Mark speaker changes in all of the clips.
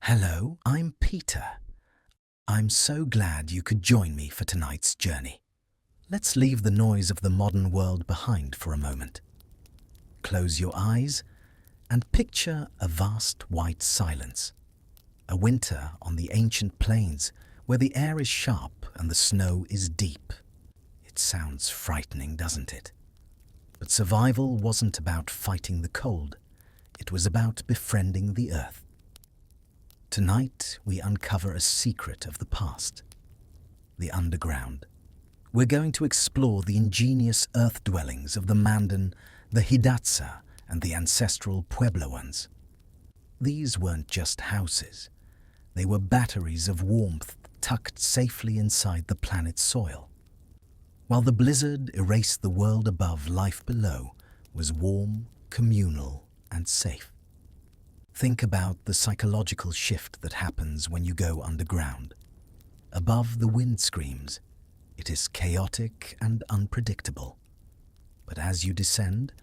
Speaker 1: Hello, I'm Peter. I'm so glad you could join me for tonight's journey. Let's leave the noise of the modern world behind for a moment. Close your eyes and picture a vast white silence. A winter on the ancient plains where the air is sharp and the snow is deep. It sounds frightening, doesn't it? But survival wasn't about fighting the cold. It was about befriending the earth. Tonight, we uncover a secret of the past, the underground. We're going to explore the ingenious earth dwellings of the Mandan, the Hidatsa, and the ancestral Puebloans. These weren't just houses. They were batteries of warmth tucked safely inside the planet's soil. While the blizzard erased the world above, life below was warm, communal, and safe. Think about the psychological shift that happens when you go underground. Above the wind screams, it is chaotic and unpredictable. But as you descend,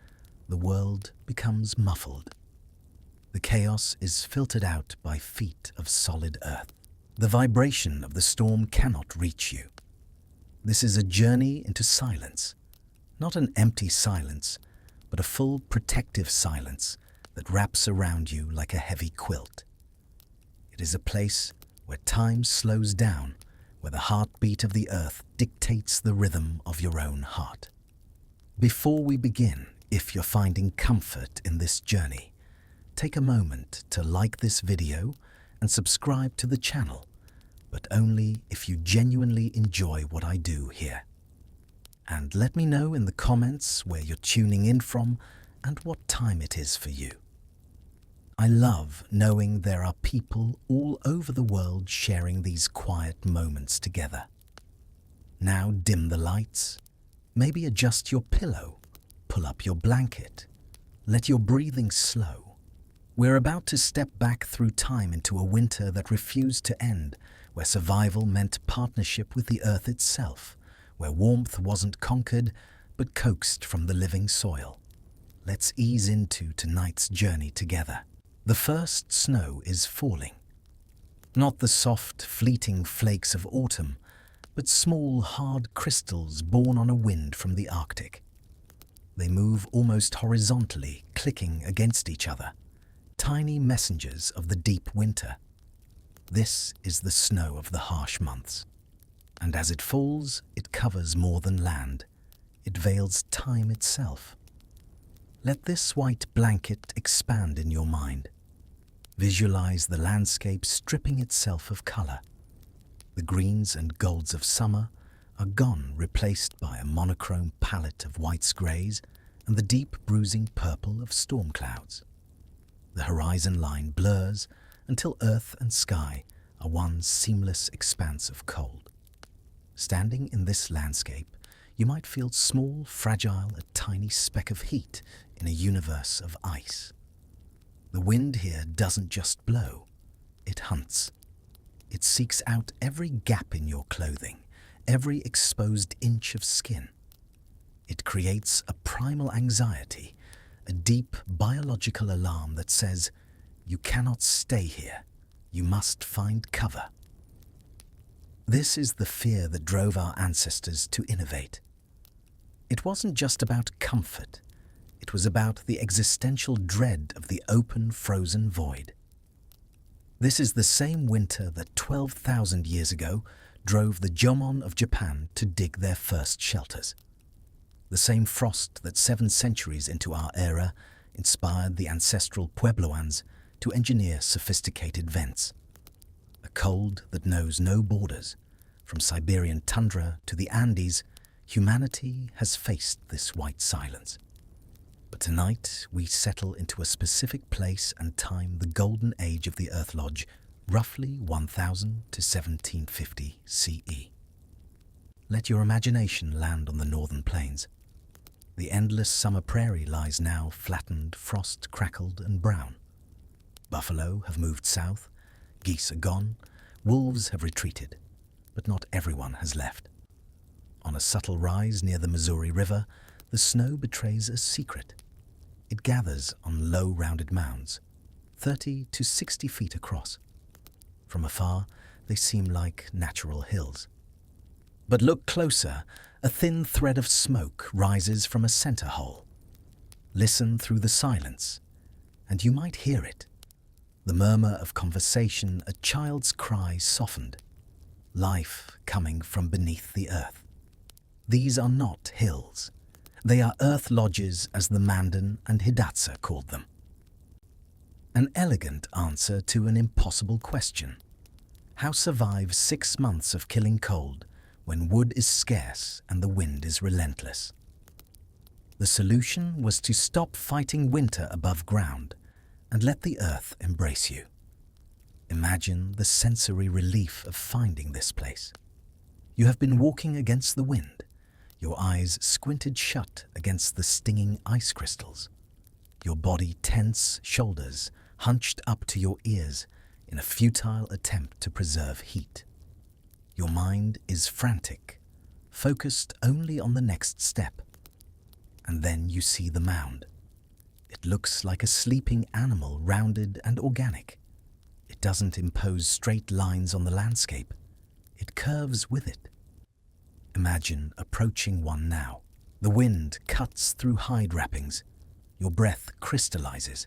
Speaker 1: the world becomes muffled. The chaos is filtered out by feet of solid earth. The vibration of the storm cannot reach you. This is a journey into silence, not an empty silence, but a full protective silence that wraps around you like a heavy quilt. It is a place where time slows down, where the heartbeat of the earth dictates the rhythm of your own heart. Before we begin, if you're finding comfort in this journey, take a moment to like this video and subscribe to the channel, but only if you genuinely enjoy what I do here. And let me know in the comments where you're tuning in from and what time it is for you. I love knowing there are people all over the world sharing these quiet moments together. Now dim the lights, maybe adjust your pillow, pull up your blanket, let your breathing slow. We're about to step back through time into a winter that refused to end, where survival meant partnership with the earth itself, where warmth wasn't conquered but coaxed from the living soil. Let's ease into tonight's journey together. The first snow is falling. Not the soft, fleeting flakes of autumn, but small, hard crystals born on a wind from the Arctic. They move almost horizontally, clicking against each other, tiny messengers of the deep winter. This is the snow of the harsh months. And as it falls, it covers more than land. It veils time itself. Let this white blanket expand in your mind. Visualize the landscape stripping itself of color. The greens and golds of summer are gone, replaced by a monochrome palette of whites, grays, and the deep bruising purple of storm clouds. The horizon line blurs until earth and sky are one seamless expanse of cold. Standing in this landscape, you might feel small, fragile, a tiny speck of heat in a universe of ice. The wind here doesn't just blow, it hunts. It seeks out every gap in your clothing, every exposed inch of skin. It creates a primal anxiety, a deep biological alarm that says, you cannot stay here, you must find cover. This is the fear that drove our ancestors to innovate. It wasn't just about comfort. It was about the existential dread of the open, frozen void. This is the same winter that 12,000 years ago drove the Jomon of Japan to dig their first shelters. The same frost that 7 centuries into our era inspired the ancestral Puebloans to engineer sophisticated vents. A cold that knows no borders. From Siberian tundra to the Andes, humanity has faced this white silence. But tonight, we settle into a specific place and time, the golden age of the Earth Lodge, roughly 1000 to 1750 CE. Let your imagination land on the northern plains. The endless summer prairie lies now flattened, frost-crackled and brown. Buffalo have moved south, geese are gone, wolves have retreated, but not everyone has left. On a subtle rise near the Missouri River, the snow betrays a secret. It gathers on low, rounded mounds, 30 to 60 feet across. From afar, they seem like natural hills. But look closer, a thin thread of smoke rises from a center hole. Listen through the silence, and you might hear it. The murmur of conversation, a child's cry softened. Life coming from beneath the earth. These are not hills. They are earth lodges, as the Mandan and Hidatsa called them. An elegant answer to an impossible question. How survive 6 months of killing cold when wood is scarce and the wind is relentless? The solution was to stop fighting winter above ground and let the earth embrace you. Imagine the sensory relief of finding this place. You have been walking against the wind, your eyes squinted shut against the stinging ice crystals, your body tense, shoulders hunched up to your ears in a futile attempt to preserve heat. Your mind is frantic, focused only on the next step. And then you see the mound. It looks like a sleeping animal, rounded and organic. It doesn't impose straight lines on the landscape. It curves with it. Imagine approaching one now. The wind cuts through hide wrappings. Your breath crystallizes.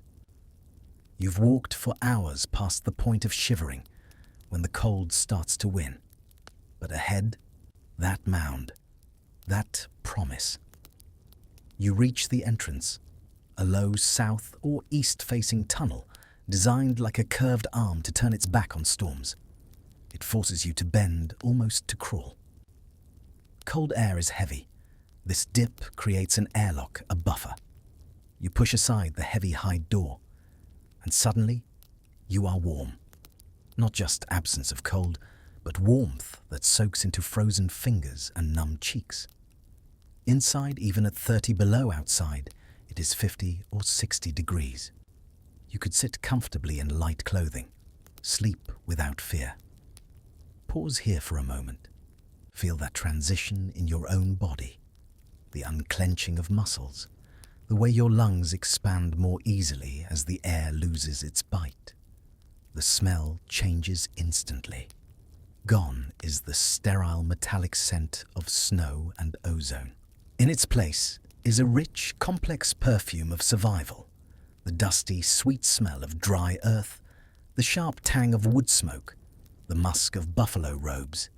Speaker 1: You've walked for hours past the point of shivering when the cold starts to win. But ahead, that mound, that promise. You reach the entrance, a low south or east-facing tunnel designed like a curved arm to turn its back on storms. It forces you to bend, almost to crawl. Cold air is heavy. This dip creates an airlock, a buffer. You push aside the heavy hide door, and suddenly you are warm. Not just absence of cold, but warmth that soaks into frozen fingers and numb cheeks. Inside, even at 30 below outside, it is 50 or 60 degrees. You could sit comfortably in light clothing, sleep without fear. Pause here for a moment. Feel that transition in your own body, the unclenching of muscles, the way your lungs expand more easily as the air loses its bite. The smell changes instantly. Gone is the sterile metallic scent of snow and ozone. In its place is a rich, complex perfume of survival, the dusty, sweet smell of dry earth, the sharp tang of wood smoke, the musk of buffalo robes,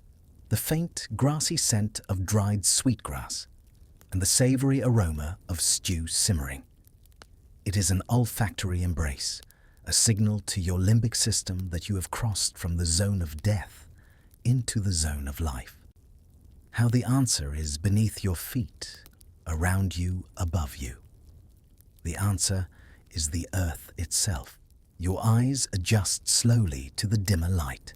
Speaker 1: the faint, grassy scent of dried sweetgrass, and the savory aroma of stew simmering. It is an olfactory embrace, a signal to your limbic system that you have crossed from the zone of death into the zone of life. How the answer is beneath your feet, around you, above you. The answer is the earth itself. Your eyes adjust slowly to the dimmer light.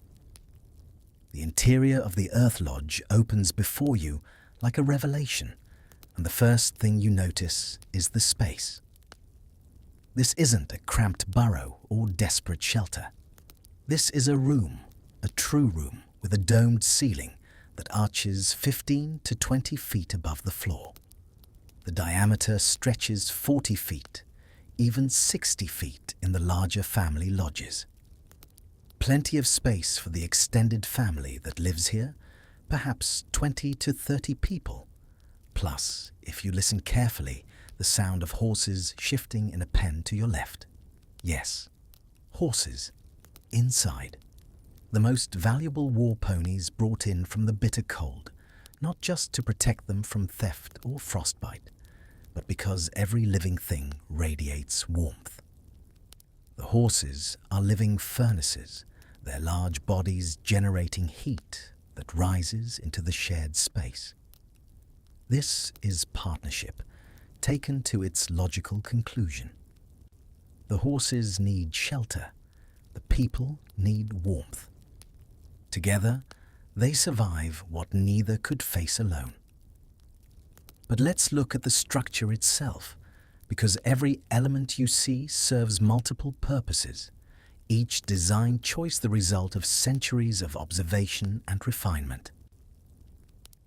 Speaker 1: The interior of the Earth Lodge opens before you like a revelation, and the first thing you notice is the space. This isn't a cramped burrow or desperate shelter. This is a room, a true room, with a domed ceiling that arches 15 to 20 feet above the floor. The diameter stretches 40 feet, even 60 feet in the larger family lodges. Plenty of space for the extended family that lives here, perhaps 20 to 30 people. Plus, if you listen carefully, the sound of horses shifting in a pen to your left. Yes, horses, inside. The most valuable war ponies brought in from the bitter cold, not just to protect them from theft or frostbite, but because every living thing radiates warmth. The horses are living furnaces, their large bodies generating heat that rises into the shared space. This is partnership, taken to its logical conclusion. The horses need shelter, the people need warmth. Together, they survive what neither could face alone. But let's look at the structure itself, because every element you see serves multiple purposes, each design choice the result of centuries of observation and refinement.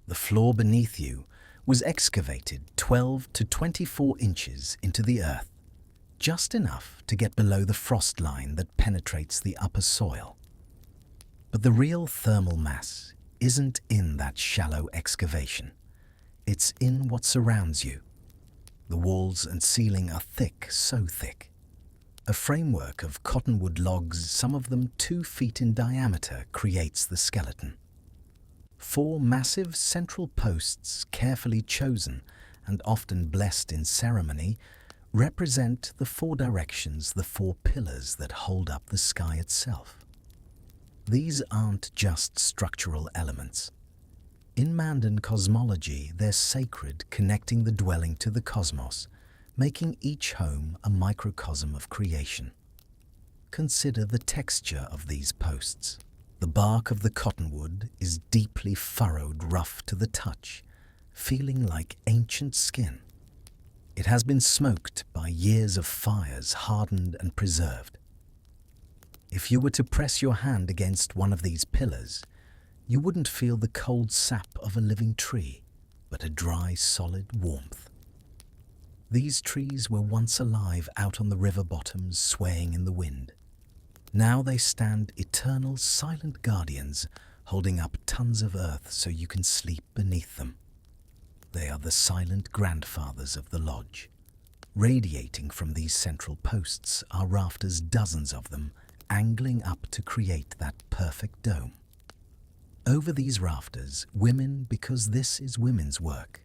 Speaker 1: The floor beneath you was excavated 12 to 24 inches into the earth, just enough to get below the frost line that penetrates the upper soil. But the real thermal mass isn't in that shallow excavation. It's in what surrounds you. The walls and ceiling are thick, so thick. A framework of cottonwood logs, some of them 2 feet in diameter, creates the skeleton. 4 massive central posts, carefully chosen and often blessed in ceremony, represent the 4 directions, the 4 pillars that hold up the sky itself. These aren't just structural elements. In Mandan cosmology, they're sacred, connecting the dwelling to the cosmos, making each home a microcosm of creation. Consider the texture of these posts. The bark of the cottonwood is deeply furrowed, rough to the touch, feeling like ancient skin. It has been smoked by years of fires, hardened and preserved. If you were to press your hand against one of these pillars, you wouldn't feel the cold sap of a living tree, but a dry, solid warmth. These trees were once alive out on the river bottoms, swaying in the wind. Now they stand eternal, silent guardians, holding up tons of earth so you can sleep beneath them. They are the silent grandfathers of the lodge. Radiating from these central posts are rafters, dozens of them, angling up to create that perfect dome. Over these rafters, women, because this is women's work,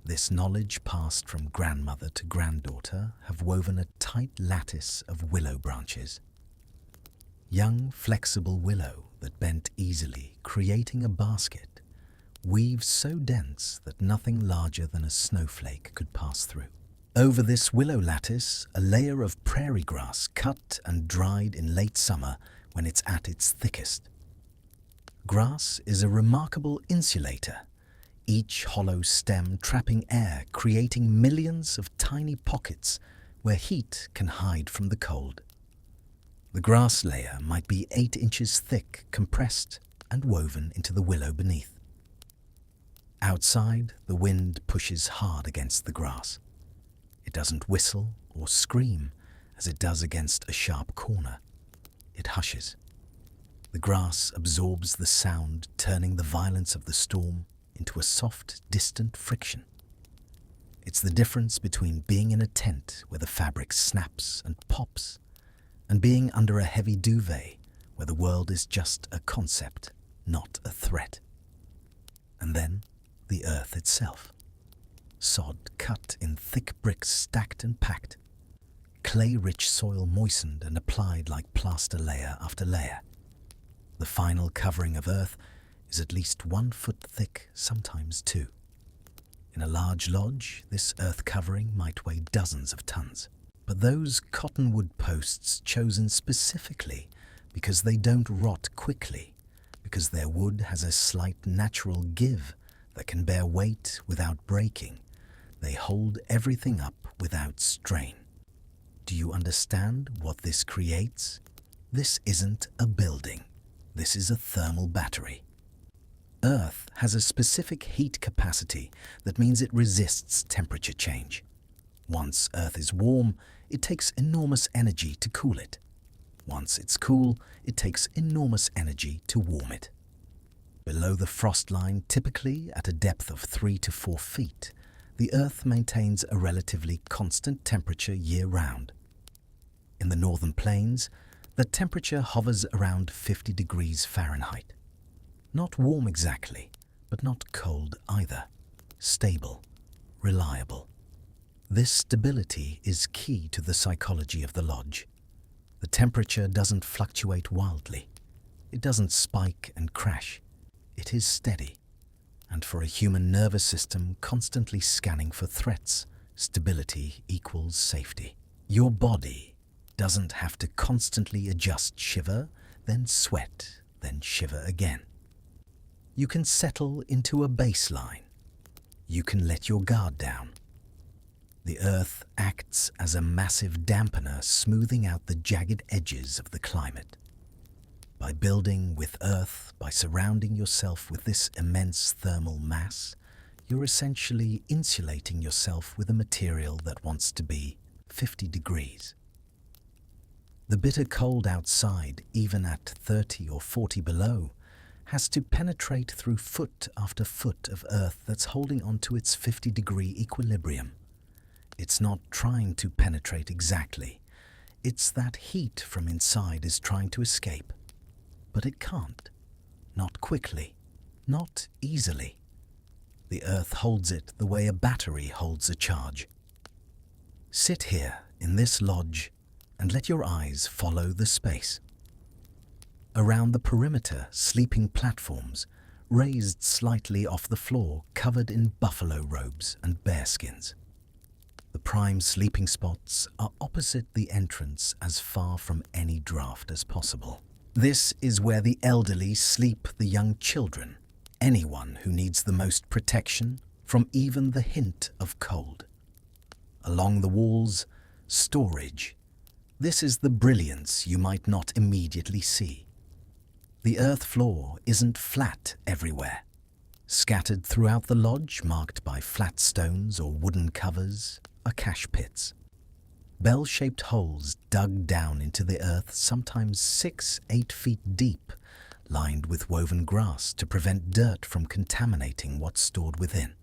Speaker 1: this knowledge passed from grandmother to granddaughter, have woven a tight lattice of willow branches. Young, flexible willow that bent easily, creating a basket, weaves so dense that nothing larger than a snowflake could pass through. Over this willow lattice, a layer of prairie grass cut and dried in late summer when it's at its thickest. Grass is a remarkable insulator, each hollow stem trapping air, creating millions of tiny pockets where heat can hide from the cold. The grass layer might be 8 inches thick, compressed and woven into the willow beneath. Outside, the wind pushes hard against the grass. It doesn't whistle or scream as it does against a sharp corner. It hushes. The grass absorbs the sound, turning the violence of the storm into a soft, distant friction. It's the difference between being in a tent where the fabric snaps and pops and being under a heavy duvet where the world is just a concept, not a threat. And then the earth itself. Sod cut in thick bricks, stacked and packed. Clay-rich soil moistened and applied like plaster, layer after layer. The final covering of earth is at least 1 foot thick, sometimes 2. In a large lodge, this earth covering might weigh dozens of tons. But those cottonwood posts chosen specifically because they don't rot quickly, because their wood has a slight natural give that can bear weight without breaking. They hold everything up without strain. Do you understand what this creates? This isn't a building. This is a thermal battery. Earth has a specific heat capacity that means it resists temperature change. Once Earth is warm, it takes enormous energy to cool it. Once it's cool, it takes enormous energy to warm it. Below the frost line, typically at a depth of 3 to 4 feet, the Earth maintains a relatively constant temperature year-round. In the northern plains, the temperature hovers around 50 degrees Fahrenheit. Not warm exactly, but not cold either. Stable, reliable. This stability is key to the psychology of the lodge. The temperature doesn't fluctuate wildly. It doesn't spike and crash. It is steady. And for a human nervous system constantly scanning for threats, stability equals safety. Your body doesn't have to constantly adjust, shiver, then sweat, then shiver again. You can settle into a baseline. You can let your guard down. The earth acts as a massive dampener, smoothing out the jagged edges of the climate. By building with earth, by surrounding yourself with this immense thermal mass, you're essentially insulating yourself with a material that wants to be 50 degrees. The bitter cold outside, even at 30 or 40 below, has to penetrate through foot after foot of earth that's holding onto its 50-degree equilibrium. It's not trying to penetrate exactly. It's that heat from inside is trying to escape. But it can't. Not quickly. Not easily. The earth holds it the way a battery holds a charge. Sit here in this lodge and let your eyes follow the space. Around the perimeter, sleeping platforms, raised slightly off the floor, covered in buffalo robes and bearskins. The prime sleeping spots are opposite the entrance, as far from any draft as possible. This is where the elderly sleep, the young children, anyone who needs the most protection from even the hint of cold. Along the walls, storage. This is the brilliance you might not immediately see. The earth floor isn't flat everywhere. Scattered throughout the lodge, marked by flat stones or wooden covers, are cache pits. Bell-shaped holes dug down into the earth, sometimes 6-8 feet deep, lined with woven grass to prevent dirt from contaminating what's stored within.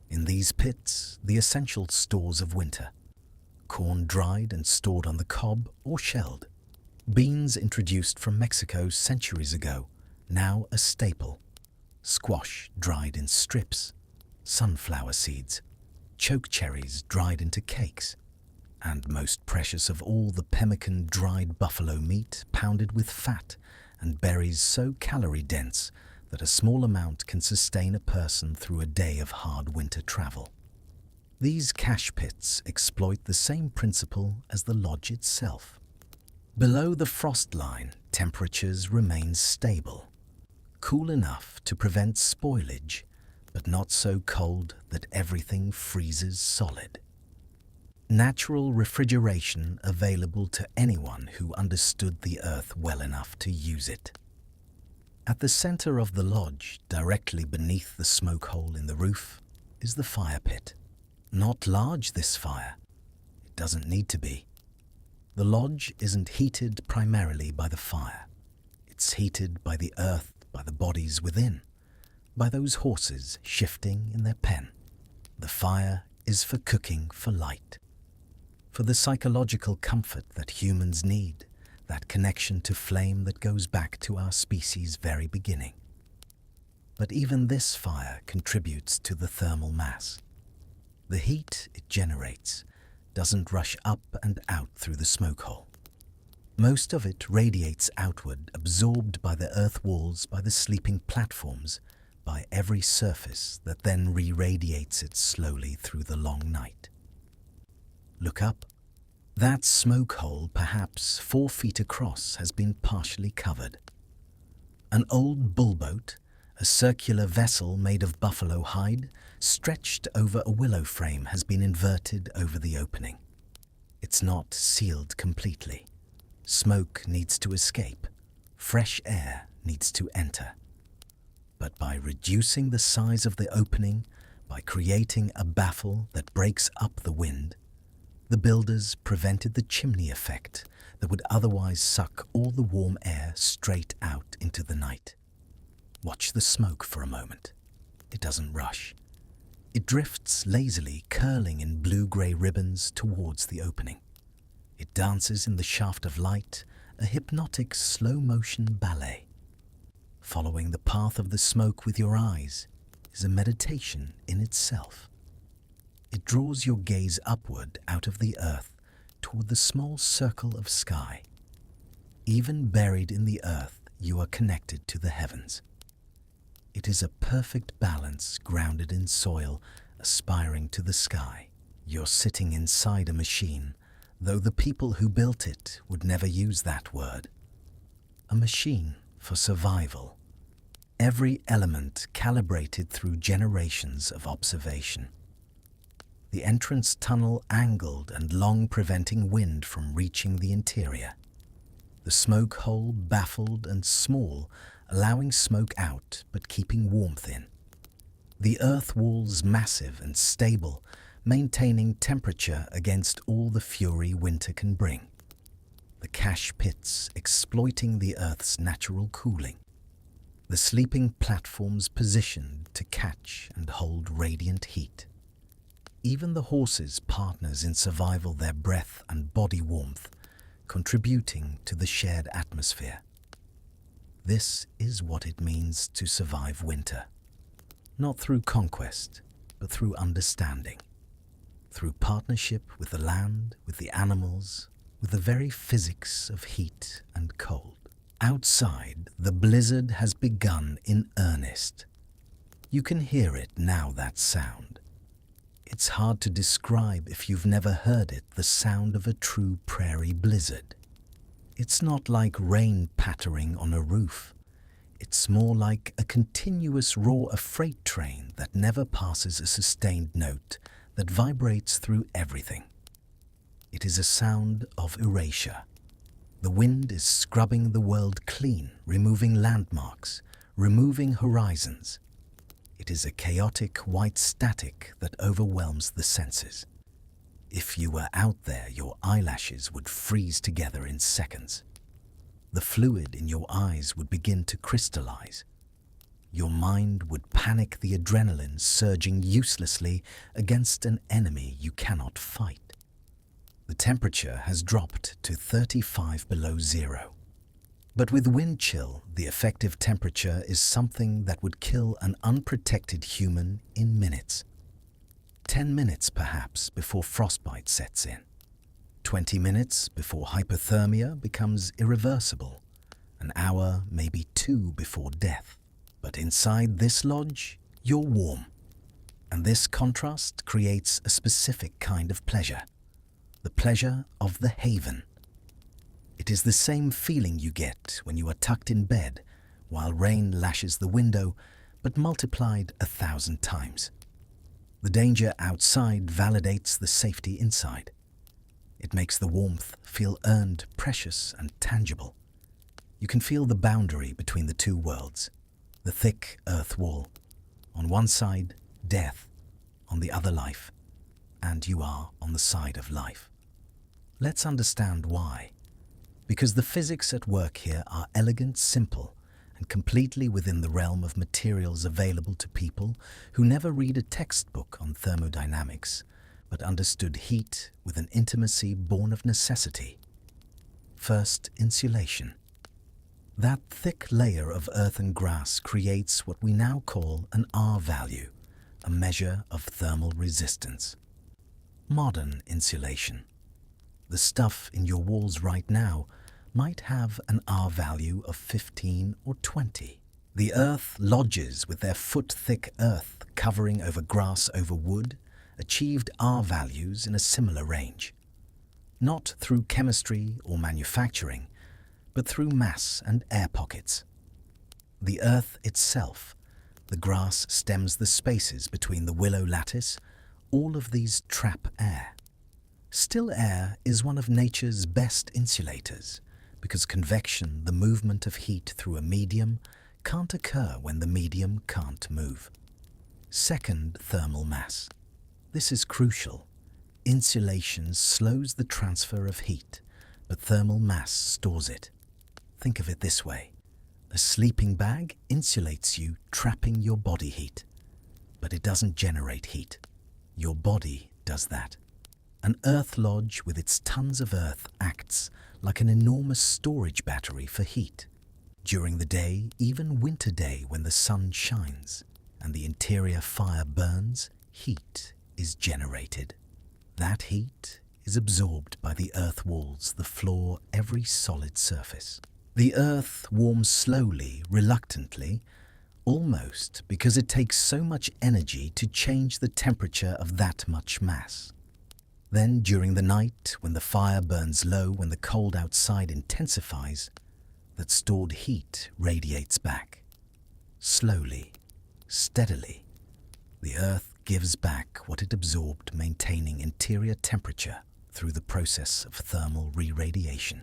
Speaker 1: In these pits, the essential stores of winter. Corn dried and stored on the cob or shelled. Beans introduced from Mexico centuries ago, now a staple. Squash dried in strips. Sunflower seeds. Choke cherries dried into cakes. And most precious of all, the pemmican dried buffalo meat pounded with fat and berries so calorie-dense that a small amount can sustain a person through a day of hard winter travel. These cache pits exploit the same principle as the lodge itself. Below the frost line, temperatures remain stable, cool enough to prevent spoilage, but not so cold that everything freezes solid. Natural refrigeration available to anyone who understood the earth well enough to use it. At the center of the lodge, directly beneath the smoke hole in the roof, is the fire pit. Not large, this fire. It doesn't need to be. The lodge isn't heated primarily by the fire. It's heated by the earth, by the bodies within, by those horses shifting in their pen. The fire is for cooking, for light, for the psychological comfort that humans need, that connection to flame that goes back to our species' very beginning. But even this fire contributes to the thermal mass. The heat it generates doesn't rush up and out through the smoke hole. Most of it radiates outward, absorbed by the earth walls, by the sleeping platforms, by every surface that then re-radiates it slowly through the long night. Look up. That smoke hole, perhaps 4 feet across, has been partially covered. An old bullboat, a circular vessel made of buffalo hide, stretched over a willow frame, has been inverted over the opening. It's not sealed completely. Smoke needs to escape. Fresh air needs to enter. But by reducing the size of the opening, by creating a baffle that breaks up the wind, the builders prevented the chimney effect that would otherwise suck all the warm air straight out into the night. Watch the smoke for a moment. It doesn't rush. It drifts lazily, curling in blue-grey ribbons towards the opening. It dances in the shaft of light, a hypnotic slow-motion ballet. Following the path of the smoke with your eyes is a meditation in itself. It draws your gaze upward out of the earth toward the small circle of sky. Even buried in the earth, you are connected to the heavens. It is a perfect balance, grounded in soil, aspiring to the sky. You're sitting inside a machine, though the people who built it would never use that word. A machine for survival. Every element calibrated through generations of observation. The entrance tunnel angled and long, preventing wind from reaching the interior. The smoke hole baffled and small, allowing smoke out but keeping warmth in. The earth walls massive and stable, maintaining temperature against all the fury winter can bring. the cache pits exploiting the Earth's natural cooling, the sleeping platforms positioned to catch and hold radiant heat. Even the horses partners in survival, their breath and body warmth contributing to the shared atmosphere. This is what it means to survive winter. Not through conquest, but through understanding. Through partnership with the land, with the animals, with the very physics of heat and cold. Outside, the blizzard has begun in earnest. You can hear it now, that sound. It's hard to describe if you've never heard it, the sound of a true prairie blizzard. It's not like rain pattering on a roof. It's more like a continuous roar, a freight train that never passes a sustained note that vibrates through everything. It is a sound of erasure. The wind is scrubbing the world clean, removing landmarks, removing horizons. It is a chaotic white static that overwhelms the senses. If you were out there, your eyelashes would freeze together in seconds. The fluid in your eyes would begin to crystallize. Your mind would panic, the adrenaline surging uselessly against an enemy you cannot fight. The temperature has dropped to 35 below zero. But with wind chill, the effective temperature is something that would kill an unprotected human in minutes. 10 minutes perhaps before frostbite sets in. 20 minutes before hypothermia becomes irreversible. An hour, maybe 2 before death. But inside this lodge, you're warm. And this contrast creates a specific kind of pleasure. The pleasure of the haven. It is the same feeling you get when you are tucked in bed while rain lashes the window, but multiplied 1,000 times. The danger outside validates the safety inside. It makes the warmth feel earned, precious, and tangible. You can feel the boundary between the two worlds, the thick earth wall. On one side, death, on the other, life. And you are on the side of life. Let's understand why. Because the physics at work here are elegant, simple, and completely within the realm of materials available to people who never read a textbook on thermodynamics, but understood heat with an intimacy born of necessity. First, insulation. That thick layer of earth and grass creates what we now call an R value, a measure of thermal resistance. Modern insulation. The stuff in your walls right now might have an R value of 15 or 20. The earth lodges with their foot-thick earth covering over grass, over wood, achieved R values in a similar range. Not through chemistry or manufacturing, but through mass and air pockets. The earth itself, the grass stems, the spaces between the willow lattice, all of these trap air. Still air is one of nature's best insulators, because convection, the movement of heat through a medium, can't occur when the medium can't move. Second, thermal mass. This is crucial. Insulation slows the transfer of heat, but thermal mass stores it. Think of it this way. A sleeping bag insulates you, trapping your body heat. But it doesn't generate heat. Your body does that. An earth lodge with its tons of earth acts like an enormous storage battery for heat. During the day, even winter day when the sun shines and the interior fire burns, heat is generated. That heat is absorbed by the earth walls, the floor, every solid surface. The earth warms slowly, reluctantly, almost because it takes so much energy to change the temperature of that much mass. Then, during the night, when the fire burns low, when the cold outside intensifies, that stored heat radiates back. Slowly, steadily, the earth gives back what it absorbed, maintaining interior temperature through the process of thermal re-radiation.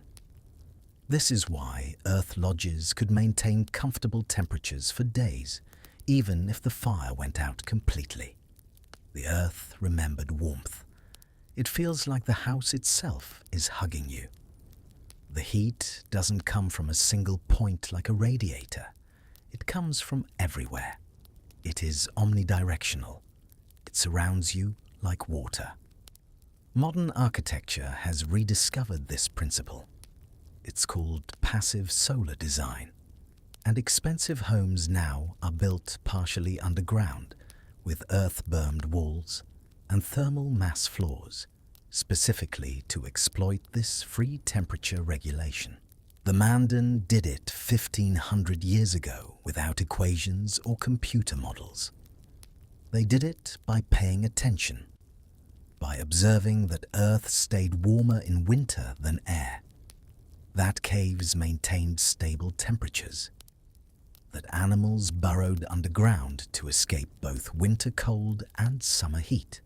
Speaker 1: This is why earth lodges could maintain comfortable temperatures for days, even if the fire went out completely. The earth remembered warmth. It feels like the house itself is hugging you. The heat doesn't come from a single point like a radiator. It comes from everywhere. It is omnidirectional. It surrounds you like water. Modern architecture has rediscovered this principle. It's called passive solar design. And expensive homes now are built partially underground, with earth-bermed walls and thermal mass floors, specifically to exploit this free temperature regulation. The Mandan did it 1,500 years ago without equations or computer models. They did it by paying attention, by observing that Earth stayed warmer in winter than air, that caves maintained stable temperatures, that animals burrowed underground to escape both winter cold and summer heat.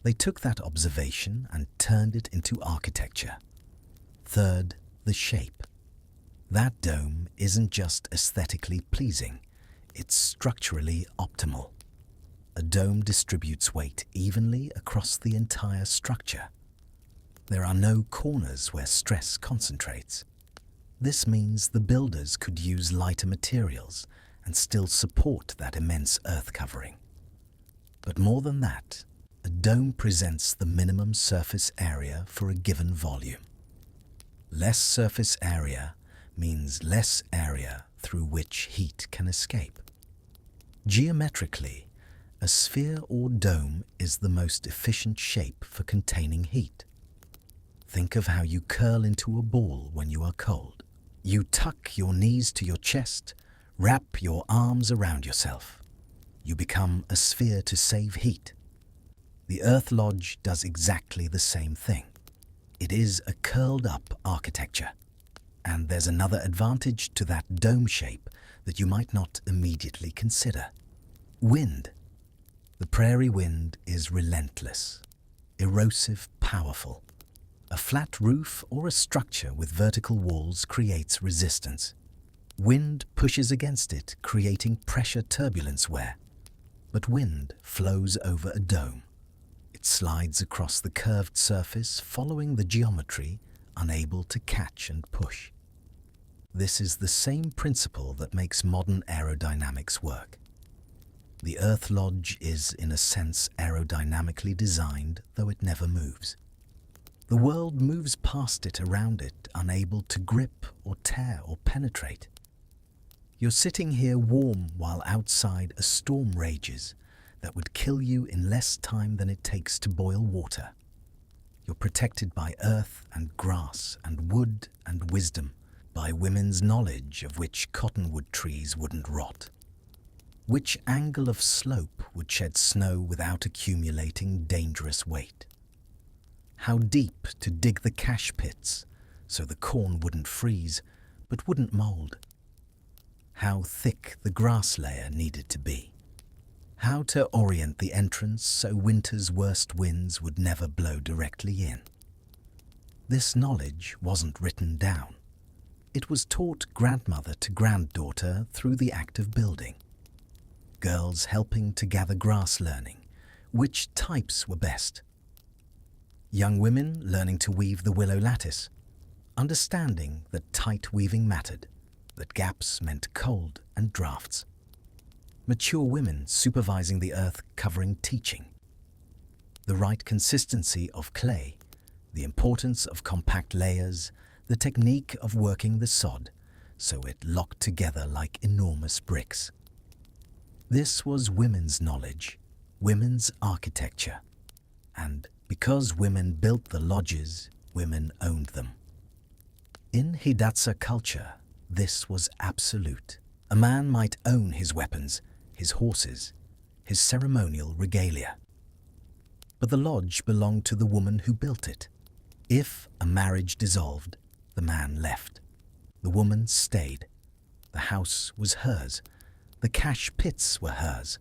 Speaker 1: They took that observation and turned it into architecture. Third, the shape. That dome isn't just aesthetically pleasing, it's structurally optimal. A dome distributes weight evenly across the entire structure. There are no corners where stress concentrates. This means the builders could use lighter materials and still support that immense earth covering. But more than that, a dome presents the minimum surface area for a given volume. Less surface area means less area through which heat can escape. Geometrically, a sphere or dome is the most efficient shape for containing heat. Think of how you curl into a ball when you are cold. You tuck your knees to your chest, wrap your arms around yourself. You become a sphere to save heat. The Earth Lodge does exactly the same thing. It is a curled-up architecture. And there's another advantage to that dome shape that you might not immediately consider. Wind. The prairie wind is relentless, erosive, powerful. A flat roof or a structure with vertical walls creates resistance. Wind pushes against it, creating pressure turbulence wear. But wind flows over a dome. It slides across the curved surface, following the geometry, unable to catch and push. This is the same principle that makes modern aerodynamics work. The Earth Lodge is, in a sense, aerodynamically designed, though it never moves. The world moves past it, around it, unable to grip or tear or penetrate. You're sitting here warm while outside a storm rages that would kill you in less time than it takes to boil water. You're protected by earth and grass and wood and wisdom, by women's knowledge of which cottonwood trees wouldn't rot, which angle of slope would shed snow without accumulating dangerous weight, how deep to dig the cache pits so the corn wouldn't freeze but wouldn't mold, how thick the grass layer needed to be, how to orient the entrance so winter's worst winds would never blow directly in. This knowledge wasn't written down. It was taught grandmother to granddaughter through the act of building. Girls helping to gather grass, learning which types were best. Young women learning to weave the willow lattice, understanding that tight weaving mattered, that gaps meant cold and drafts. Mature women supervising the earth covering, teaching. The right consistency of clay, the importance of compact layers, the technique of working the sod so it locked together like enormous bricks. This was women's knowledge, women's architecture, and because women built the lodges, women owned them. In Hidatsa culture, this was absolute. A man might own his weapons, his horses, his ceremonial regalia. But the lodge belonged to the woman who built it. If a marriage dissolved, the man left. The woman stayed. The house was hers. The cache pits were hers.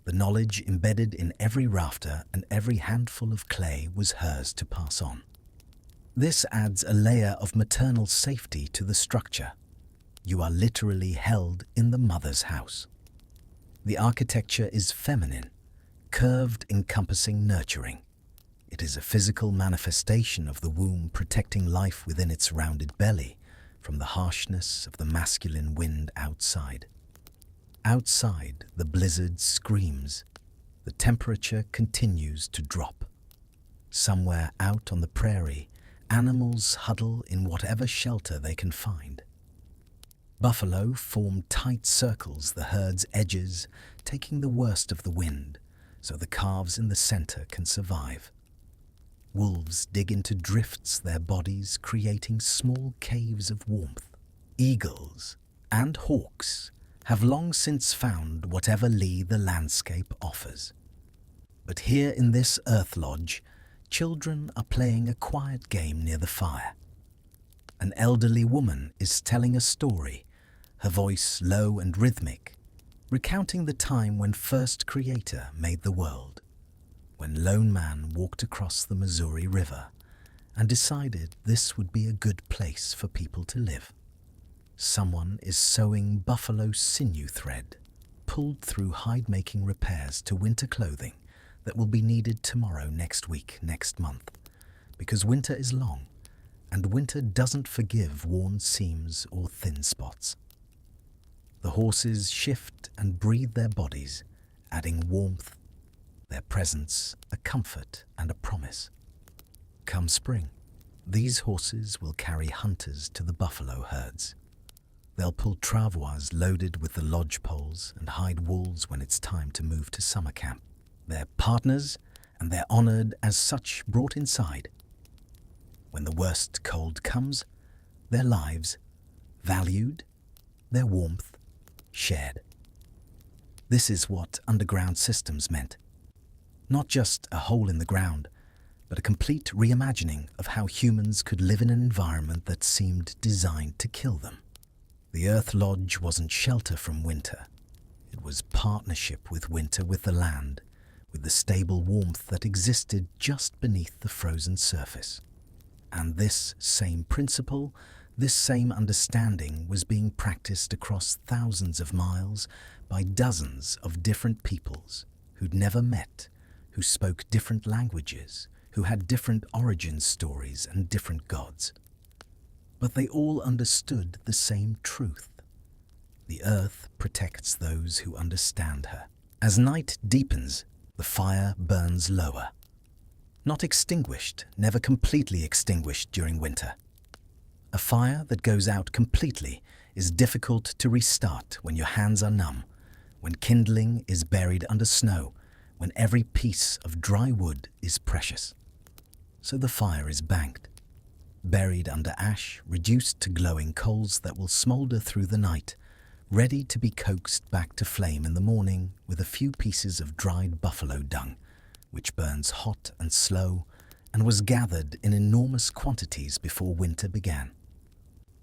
Speaker 1: The knowledge embedded in every rafter and every handful of clay was hers to pass on. This adds a layer of maternal safety to the structure. You are literally held in the mother's house. The architecture is feminine, curved, encompassing, nurturing. It is a physical manifestation of the womb protecting life within its rounded belly from the harshness of the masculine wind outside. Outside, the blizzard screams. The temperature continues to drop. Somewhere out on the prairie, animals huddle in whatever shelter they can find. Buffalo form tight circles the herd's edges, taking the worst of the wind, so the calves in the center can survive. Wolves dig into drifts their bodies, creating small caves of warmth. Eagles and hawks have long since found whatever lee the landscape offers. But here in this earth lodge, children are playing a quiet game near the fire. An elderly woman is telling a story, her voice low and rhythmic, recounting the time when first Creator made the world, when Lone Man walked across the Missouri River and decided this would be a good place for people to live. Someone is sewing buffalo sinew thread, pulled through hide-making repairs to winter clothing that will be needed tomorrow, next week, next month, because winter is long, and winter doesn't forgive worn seams or thin spots. The horses shift and breathe their bodies, adding warmth, their presence a comfort and a promise. Come spring, these horses will carry hunters to the buffalo herds. They'll pull travois loaded with the lodge poles and hide wolves when it's time to move to summer camp. They're partners, and they're honored as such brought inside. When the worst cold comes, their lives valued, their warmth shared. This is what underground systems meant. Not just a hole in the ground, but a complete reimagining of how humans could live in an environment that seemed designed to kill them. The Earth Lodge wasn't shelter from winter. It was partnership with winter, with the land, with the stable warmth that existed just beneath the frozen surface. And this same principle, this same understanding was being practiced across thousands of miles by dozens of different peoples who'd never met, who spoke different languages, who had different origin stories and different gods. But they all understood the same truth. The earth protects those who understand her. As night deepens, the fire burns lower. Not extinguished, never completely extinguished during winter. A fire that goes out completely is difficult to restart when your hands are numb, when kindling is buried under snow, when every piece of dry wood is precious. So the fire is banked, buried under ash, reduced to glowing coals that will smolder through the night, ready to be coaxed back to flame in the morning with a few pieces of dried buffalo dung, which burns hot and slow and was gathered in enormous quantities before winter began.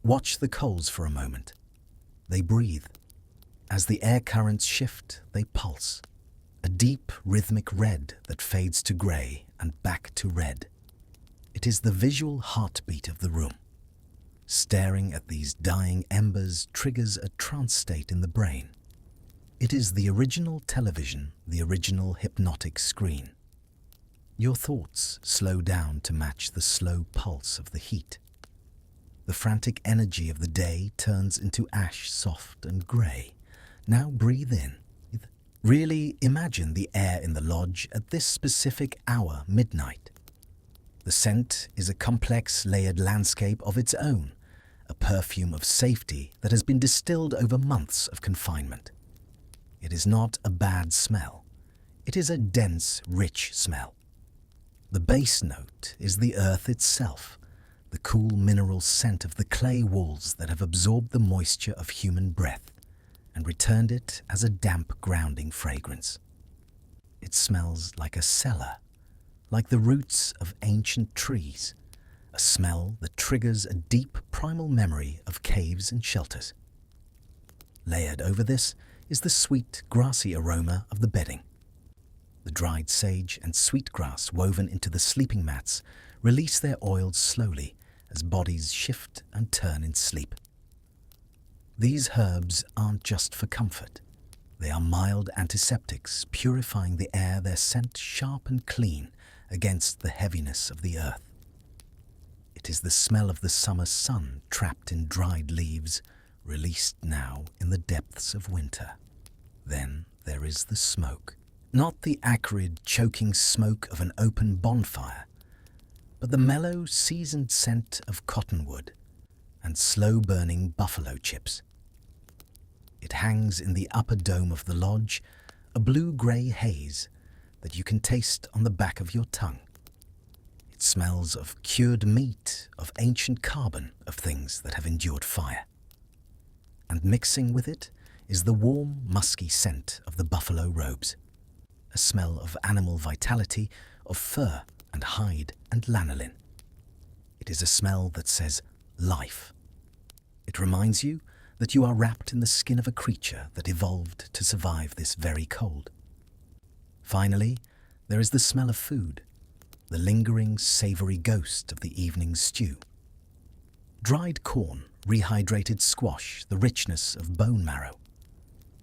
Speaker 1: Watch the coals for a moment. They breathe. As the air currents shift, they pulse. A deep, rhythmic red that fades to grey and back to red. It is the visual heartbeat of the room. Staring at these dying embers triggers a trance state in the brain. It is the original television, the original hypnotic screen. Your thoughts slow down to match the slow pulse of the heat. The frantic energy of the day turns into ash, soft and grey. Now breathe in. Really imagine the air in the lodge at this specific hour, midnight. The scent is a complex, layered landscape of its own, a perfume of safety that has been distilled over months of confinement. It is not a bad smell. It is a dense, rich smell. The base note is the earth itself, the cool mineral scent of the clay walls that have absorbed the moisture of human breath and returned it as a damp, grounding fragrance. It smells like a cellar, like the roots of ancient trees, a smell that triggers a deep primal memory of caves and shelters. Layered over this is the sweet, grassy aroma of the bedding. The dried sage and sweetgrass woven into the sleeping mats release their oils slowly as bodies shift and turn in sleep. These herbs aren't just for comfort. They are mild antiseptics, purifying the air, their scent sharp and clean, against the heaviness of the earth. It is the smell of the summer sun trapped in dried leaves, released now in the depths of winter. Then there is the smoke. Not the acrid, choking smoke of an open bonfire, but the mellow, seasoned scent of cottonwood and slow-burning buffalo chips. It hangs in the upper dome of the lodge, a blue-grey haze that you can taste on the back of your tongue. It smells of cured meat, of ancient carbon, of things that have endured fire. And mixing with it is the warm, musky scent of the buffalo robes, a smell of animal vitality, of fur and hide and lanolin. It is a smell that says life. It reminds you that you are wrapped in the skin of a creature that evolved to survive this very cold. Finally, there is the smell of food, the lingering, savory ghost of the evening stew. Dried corn, rehydrated squash, the richness of bone marrow.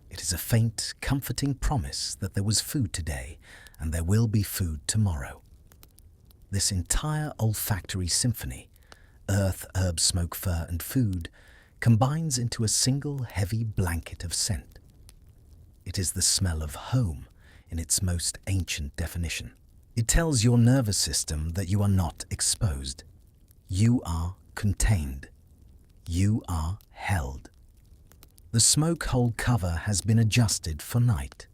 Speaker 1: It is a faint, comforting promise that there was food today and there will be food tomorrow. This entire olfactory symphony, earth, herb, smoke, fur, and food, combines into a single heavy blanket of scent. It is the smell of home in its most ancient definition. It tells your nervous system that you are not exposed. You are contained. You are held. The smoke hole cover has been adjusted for night.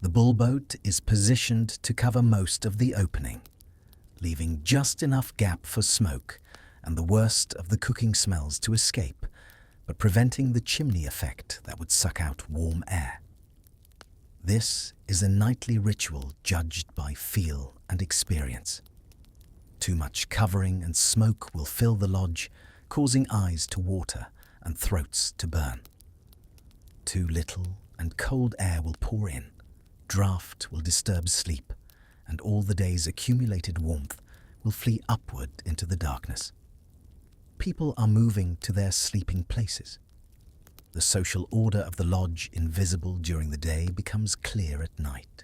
Speaker 1: The bullboat is positioned to cover most of the opening, leaving just enough gap for smoke and the worst of the cooking smells to escape, but preventing the chimney effect that would suck out warm air. This is a nightly ritual judged by feel and experience. Too much covering and smoke will fill the lodge, causing eyes to water and throats to burn. Too little and cold air will pour in, draught will disturb sleep, and all the day's accumulated warmth will flee upward into the darkness. People are moving to their sleeping places. The social order of the lodge, invisible during the day, becomes clear at night.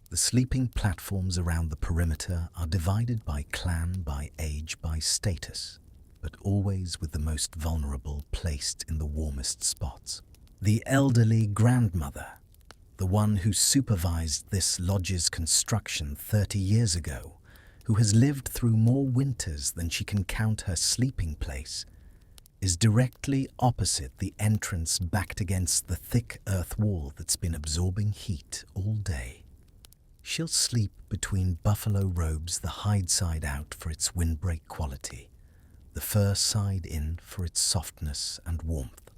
Speaker 1: The sleeping platforms around the perimeter are divided by clan, by age, by status, but always with the most vulnerable placed in the warmest spots. The elderly grandmother, the one who supervised this lodge's construction 30 years ago, who has lived through more winters than she can count her sleeping place, is directly opposite the entrance, backed against the thick earth wall that's been absorbing heat all day. She'll sleep between buffalo robes, the hide side out for its windbreak quality, the fur side in for its softness and warmth.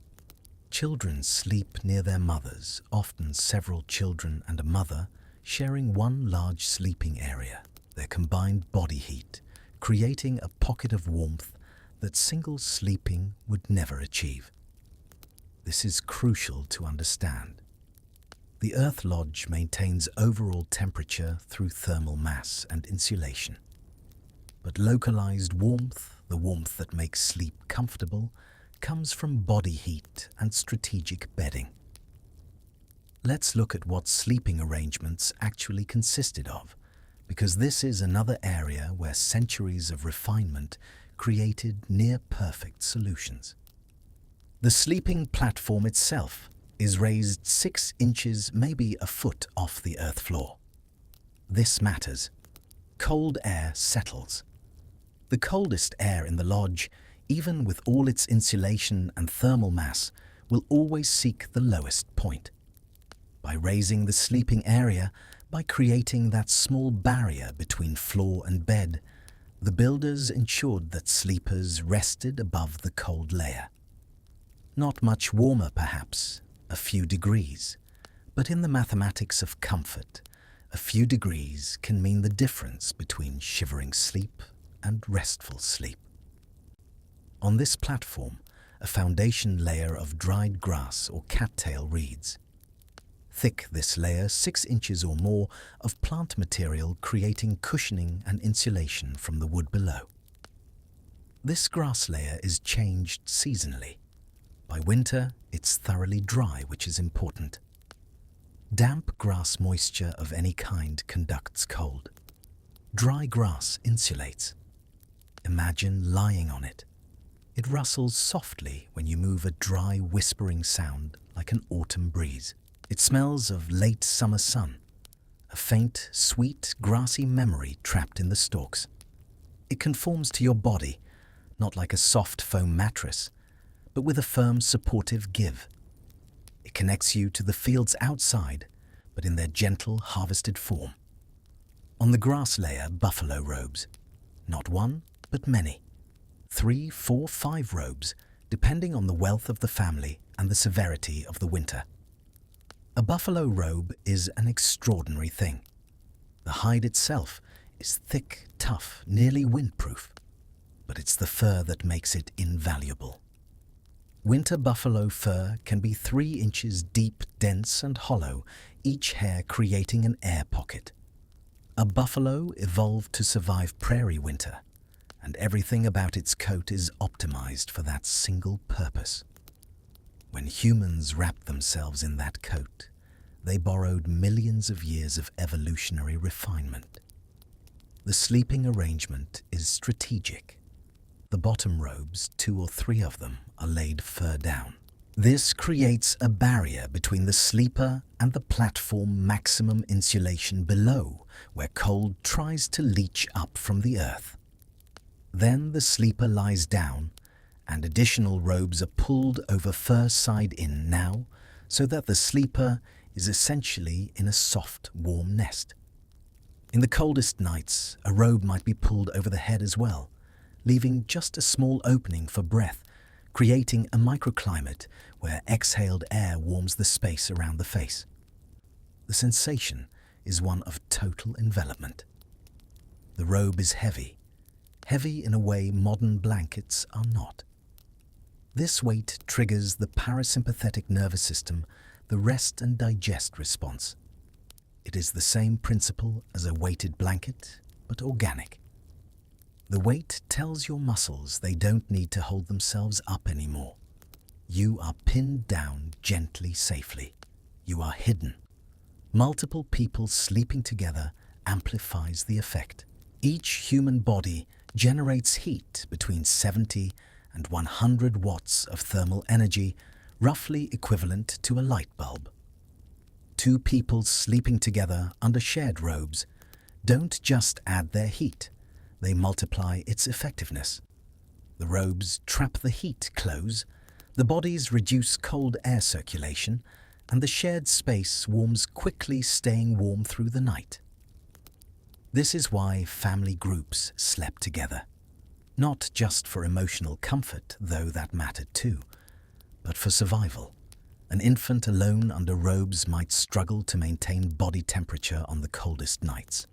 Speaker 1: Children sleep near their mothers, often several children and a mother sharing one large sleeping area, their combined body heat creating a pocket of warmth that single sleeping would never achieve. This is crucial to understand. The Earth Lodge maintains overall temperature through thermal mass and insulation. But localized warmth, the warmth that makes sleep comfortable, comes from body heat and strategic bedding. Let's look at what sleeping arrangements actually consisted of, because this is another area where centuries of refinement created near-perfect solutions. The sleeping platform itself is raised 6 inches, maybe a foot off the earth floor. This matters. Cold air settles. The coldest air in the lodge, even with all its insulation and thermal mass, will always seek the lowest point. By raising the sleeping area, by creating that small barrier between floor and bed, the builders ensured that sleepers rested above the cold layer. Not much warmer, perhaps, a few degrees, but in the mathematics of comfort, a few degrees can mean the difference between shivering sleep and restful sleep. On this platform, a foundation layer of dried grass or cattail reeds. Thick this layer, 6 inches or more, of plant material creating cushioning and insulation from the wood below. This grass layer is changed seasonally. By winter, it's thoroughly dry, which is important. Damp grass moisture of any kind conducts cold. Dry grass insulates. Imagine lying on it. It rustles softly when you move, a dry, whispering sound like an autumn breeze. It smells of late summer sun, a faint, sweet, grassy memory trapped in the stalks. It conforms to your body, not like a soft foam mattress, but with a firm, supportive give. It connects you to the fields outside, but in their gentle, harvested form. On the grass layer, buffalo robes. Not one, but many. 3, 4, 5 robes, depending on the wealth of the family and the severity of the winter. A buffalo robe is an extraordinary thing. The hide itself is thick, tough, nearly windproof, but it's the fur that makes it invaluable. Winter buffalo fur can be 3 inches deep, dense and hollow, each hair creating an air pocket. A buffalo evolved to survive prairie winter, and everything about its coat is optimized for that single purpose. When humans wrapped themselves in that coat, they borrowed millions of years of evolutionary refinement. The sleeping arrangement is strategic. The bottom robes, 2 or 3 of them, are laid fur down. This creates a barrier between the sleeper and the platform maximum insulation below, where cold tries to leach up from the earth. Then the sleeper lies down, and additional robes are pulled over fur side in now, so that the sleeper is essentially in a soft, warm nest. In the coldest nights, a robe might be pulled over the head as well, leaving just a small opening for breath, creating a microclimate where exhaled air warms the space around the face. The sensation is one of total envelopment. The robe is heavy in a way modern blankets are not. This weight triggers the parasympathetic nervous system, the rest and digest response. It is the same principle as a weighted blanket, but organic. The weight tells your muscles they don't need to hold themselves up anymore. You are pinned down gently, safely. You are hidden. Multiple people sleeping together amplifies the effect. Each human body generates heat between 70 and 100 watts of thermal energy, roughly equivalent to a light bulb. 2 people sleeping together under shared robes don't just add their heat, they multiply its effectiveness. The robes trap the heat close, the bodies reduce cold air circulation, and the shared space warms quickly, staying warm through the night. This is why family groups slept together. Not just for emotional comfort, though that mattered too, but for survival. An infant alone under robes might struggle to maintain body temperature on the coldest nights.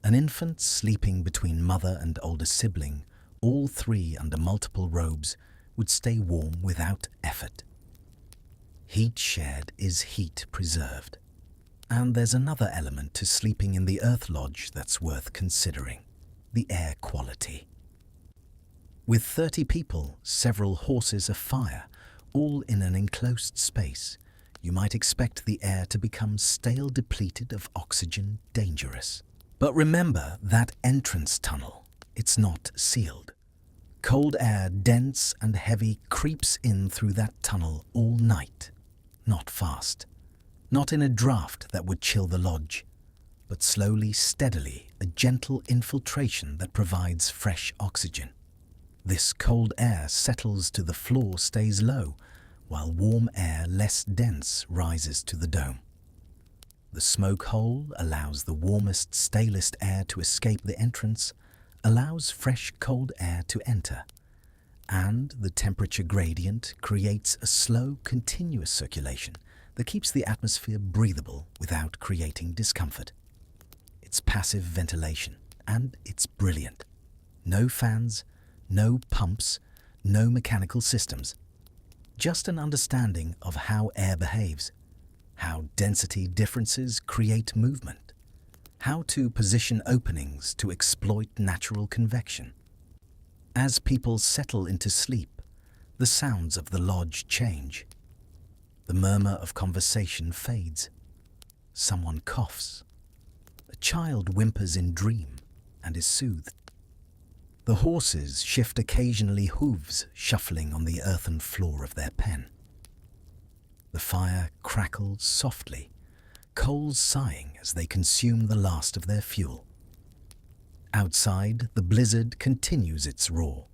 Speaker 1: An infant sleeping between mother and older sibling, all 3 under multiple robes, would stay warm without effort. Heat shared is heat preserved. And there's another element to sleeping in the Earth Lodge that's worth considering: the air quality. With 30 people, several horses of fire, all in an enclosed space, you might expect the air to become stale, depleted of oxygen, dangerous. But remember that entrance tunnel, it's not sealed. Cold air, dense and heavy, creeps in through that tunnel all night. Not fast. Not in a draft that would chill the lodge, but slowly, steadily, a gentle infiltration that provides fresh oxygen. This cold air settles to the floor, stays low, while warm air, less dense, rises to the dome. The smoke hole allows the warmest, stalest air to escape the entrance, allows fresh, cold air to enter, and the temperature gradient creates a slow, continuous circulation that keeps the atmosphere breathable without creating discomfort. It's passive ventilation, and it's brilliant. No fans, no pumps, no mechanical systems. Just an understanding of how air behaves, how density differences create movement, how to position openings to exploit natural convection. As people settle into sleep, the sounds of the lodge change. The murmur of conversation fades. Someone coughs. A child whimpers in dream. and is soothed. The horses shift occasionally, hooves shuffling on the earthen floor of their pen. The fire crackles softly, coals sighing as they consume the last of their fuel. Outside, the blizzard continues its roar,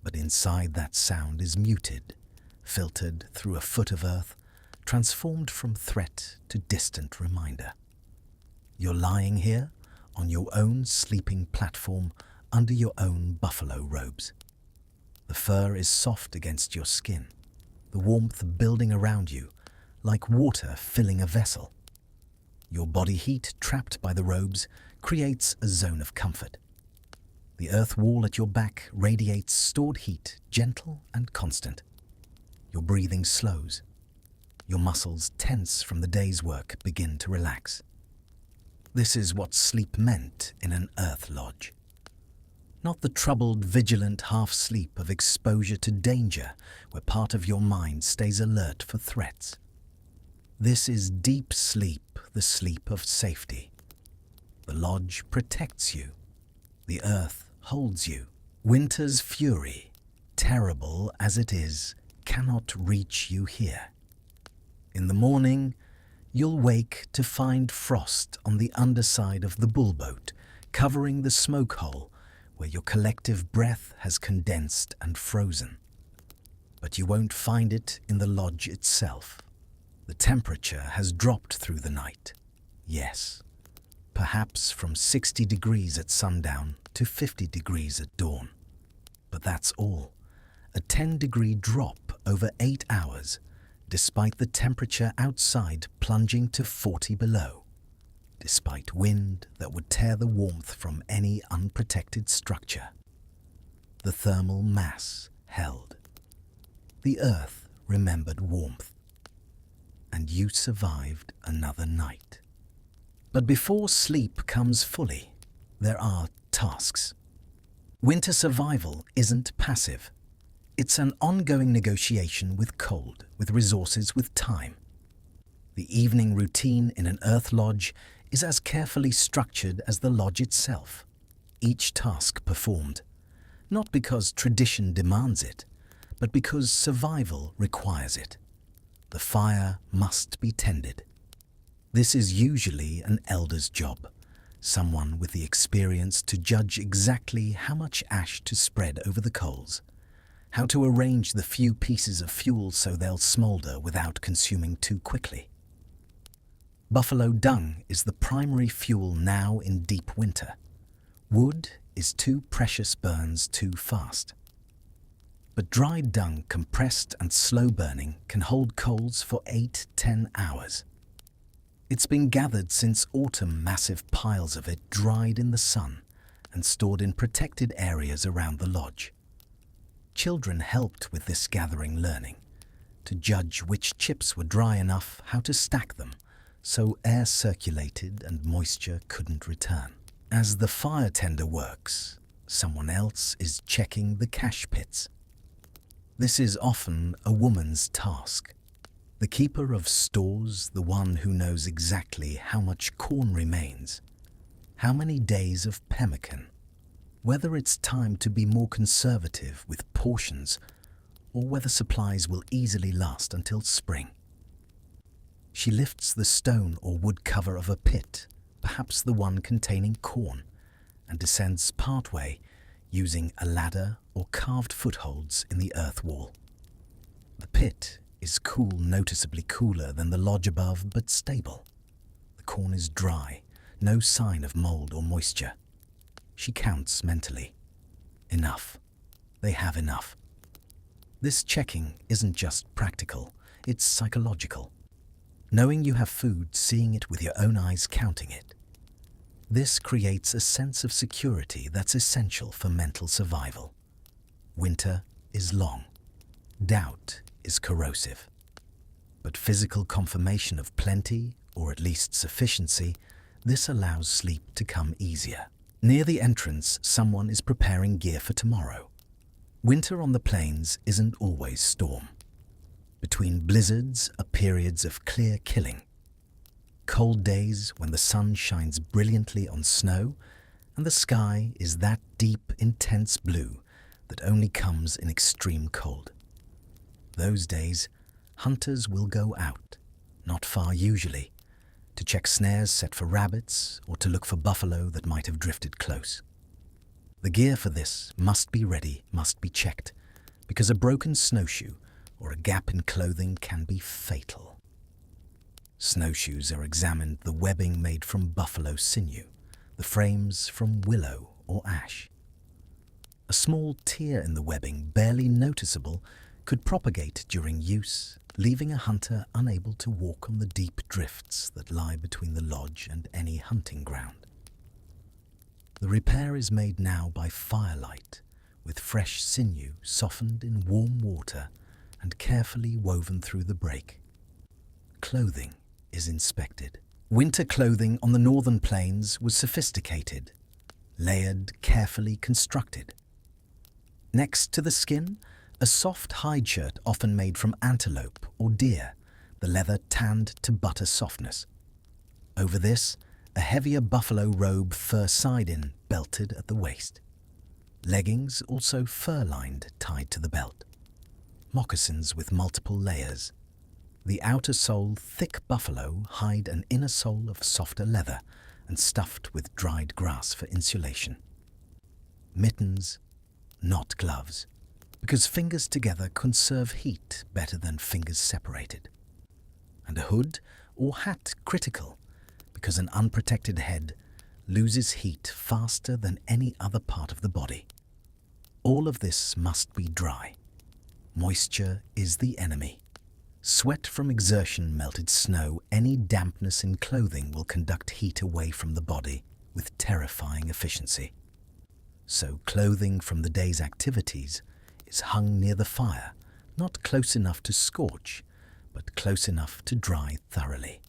Speaker 1: but inside that sound is muted, filtered through a foot of earth, transformed from threat to distant reminder. You're lying here on your own sleeping platform under your own buffalo robes. The fur is soft against your skin, the warmth building around you like water filling a vessel. Your body heat, trapped by the robes, creates a zone of comfort. The earth wall at your back radiates stored heat, gentle and constant. Your breathing slows. Your muscles, tense from the day's work, begin to relax. This is what sleep meant in an earth lodge. Not the troubled, vigilant half-sleep of exposure to danger, where part of your mind stays alert for threats. This is deep sleep, the sleep of safety. The lodge protects you. The earth holds you. Winter's fury, terrible as it is, cannot reach you here. In the morning, you'll wake to find frost on the underside of the bullboat, covering the smoke hole where your collective breath has condensed and frozen. But you won't find it in the lodge itself. The temperature has dropped through the night. Yes, perhaps from 60 degrees at sundown to 50 degrees at dawn. But that's all. A 10-degree drop over 8 hours, despite the temperature outside plunging to 40 below. Despite wind that would tear the warmth from any unprotected structure. The thermal mass held. The earth remembered warmth. And you survived another night. But before sleep comes fully, there are tasks. Winter survival isn't passive. It's an ongoing negotiation with cold, with resources, with time. The evening routine in an earth lodge is as carefully structured as the lodge itself. Each task performed, not because tradition demands it, but because survival requires it. The fire must be tended. This is usually an elder's job, someone with the experience to judge exactly how much ash to spread over the coals, how to arrange the few pieces of fuel so they'll smolder without consuming too quickly. Buffalo dung is the primary fuel now in deep winter. Wood is too precious, burns too fast. But dried dung, compressed and slow burning, can hold coals for 8-10 hours. It's been gathered since autumn, massive piles of it dried in the sun and stored in protected areas around the lodge. Children helped with this gathering, learning to judge which chips were dry enough, how to stack them, so air circulated and moisture couldn't return. As the fire tender works, someone else is checking the cache pits. This is often a woman's task. The keeper of stores, the one who knows exactly how much corn remains, how many days of pemmican, whether it's time to be more conservative with portions, or whether supplies will easily last until spring. She lifts the stone or wood cover of a pit, perhaps the one containing corn, and descends partway, using a ladder or carved footholds in the earth wall. The pit is cool, noticeably cooler than the lodge above, but stable. The corn is dry, no sign of mold or moisture. She counts mentally. Enough. They have enough. This checking isn't just practical, it's psychological. Knowing you have food, seeing it with your own eyes, counting it. This creates a sense of security that's essential for mental survival. Winter is long. Doubt is corrosive. But physical confirmation of plenty, or at least sufficiency, this allows sleep to come easier. Near the entrance, someone is preparing gear for tomorrow. Winter on the plains isn't always storm. Between blizzards are periods of clear killing. Cold days when the sun shines brilliantly on snow, and the sky is that deep, intense blue that only comes in extreme cold. Those days, hunters will go out, not far usually, to check snares set for rabbits or to look for buffalo that might have drifted close. The gear for this must be ready, must be checked, because a broken snowshoe or a gap in clothing can be fatal. Snowshoes are examined, the webbing made from buffalo sinew, the frames from willow or ash. A small tear in the webbing, barely noticeable, could propagate during use, leaving a hunter unable to walk on the deep drifts that lie between the lodge and any hunting ground. The repair is made now by firelight, with fresh sinew softened in warm water and carefully woven through the break. Clothing is inspected. Winter clothing on the northern plains was sophisticated, layered, carefully constructed. Next to the skin, a soft hide shirt often made from antelope or deer, the leather tanned to butter softness. Over this, a heavier buffalo robe fur side-in, belted at the waist. Leggings also fur-lined, tied to the belt. Moccasins with multiple layers. The outer sole thick buffalo hide, an inner sole of softer leather and stuffed with dried grass for insulation. Mittens, not gloves, because fingers together conserve heat better than fingers separated. And a hood or hat critical, because an unprotected head loses heat faster than any other part of the body. All of this must be dry. Moisture is the enemy. Sweat from exertion, melted snow, any dampness in clothing will conduct heat away from the body with terrifying efficiency. So clothing from the day's activities is hung near the fire, not close enough to scorch, but close enough to dry thoroughly.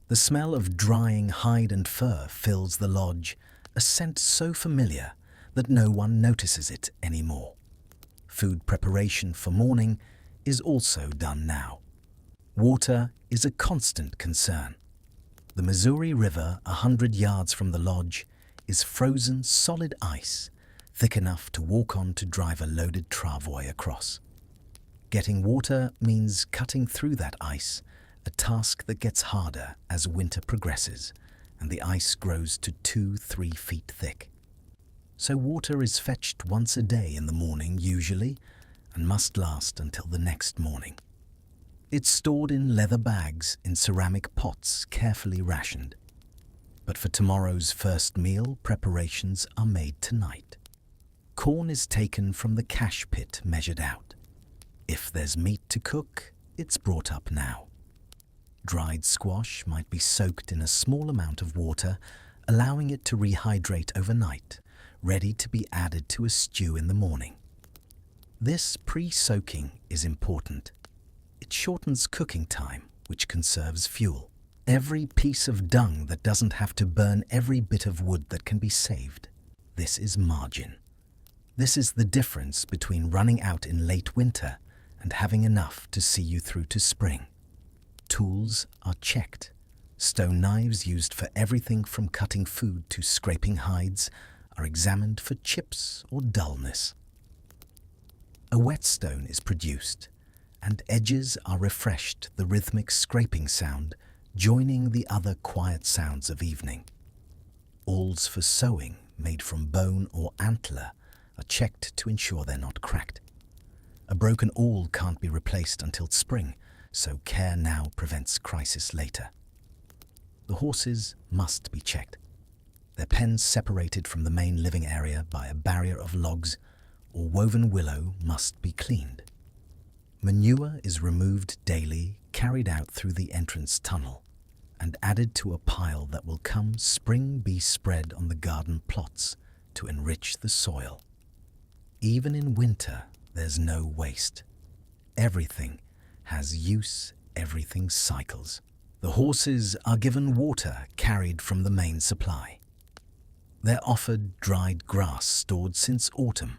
Speaker 1: The smell of drying hide and fur fills the lodge, a scent so familiar that no one notices it anymore. Food preparation for morning is also done now. Water is a constant concern. The Missouri River, 100 yards from the lodge, is frozen solid ice, thick enough to walk on to drive a loaded travois across. Getting water means cutting through that ice, a task that gets harder as winter progresses and the ice grows to 2-3 feet thick. So water is fetched once a day in the morning usually, and must last until the next morning. It's stored in leather bags in ceramic pots, carefully rationed. But for tomorrow's first meal, preparations are made tonight. Corn is taken from the cache pit, measured out. If there's meat to cook, it's brought up now. Dried squash might be soaked in a small amount of water, allowing it to rehydrate overnight, ready to be added to a stew in the morning. This pre-soaking is important. It shortens cooking time, which conserves fuel. Every piece of dung that doesn't have to burn every bit of wood that can be saved. This is margin. This is the difference between running out in late winter and having enough to see you through to spring. Tools are checked. Stone knives used for everything from cutting food to scraping hides are examined for chips or dullness. A whetstone is produced, and edges are refreshed, the rhythmic scraping sound joining the other quiet sounds of evening. Awls for sewing, made from bone or antler, are checked to ensure they're not cracked. A broken awl can't be replaced until spring, so care now prevents crisis later. The horses must be checked. Their pens separated from the main living area by a barrier of logs or woven willow must be cleaned. Manure is removed daily, carried out through the entrance tunnel, and added to a pile that will come spring be spread on the garden plots to enrich the soil. Even in winter, there's no waste. Everything has use, everything cycles. The horses are given water carried from the main supply. They're offered dried grass stored since autumn,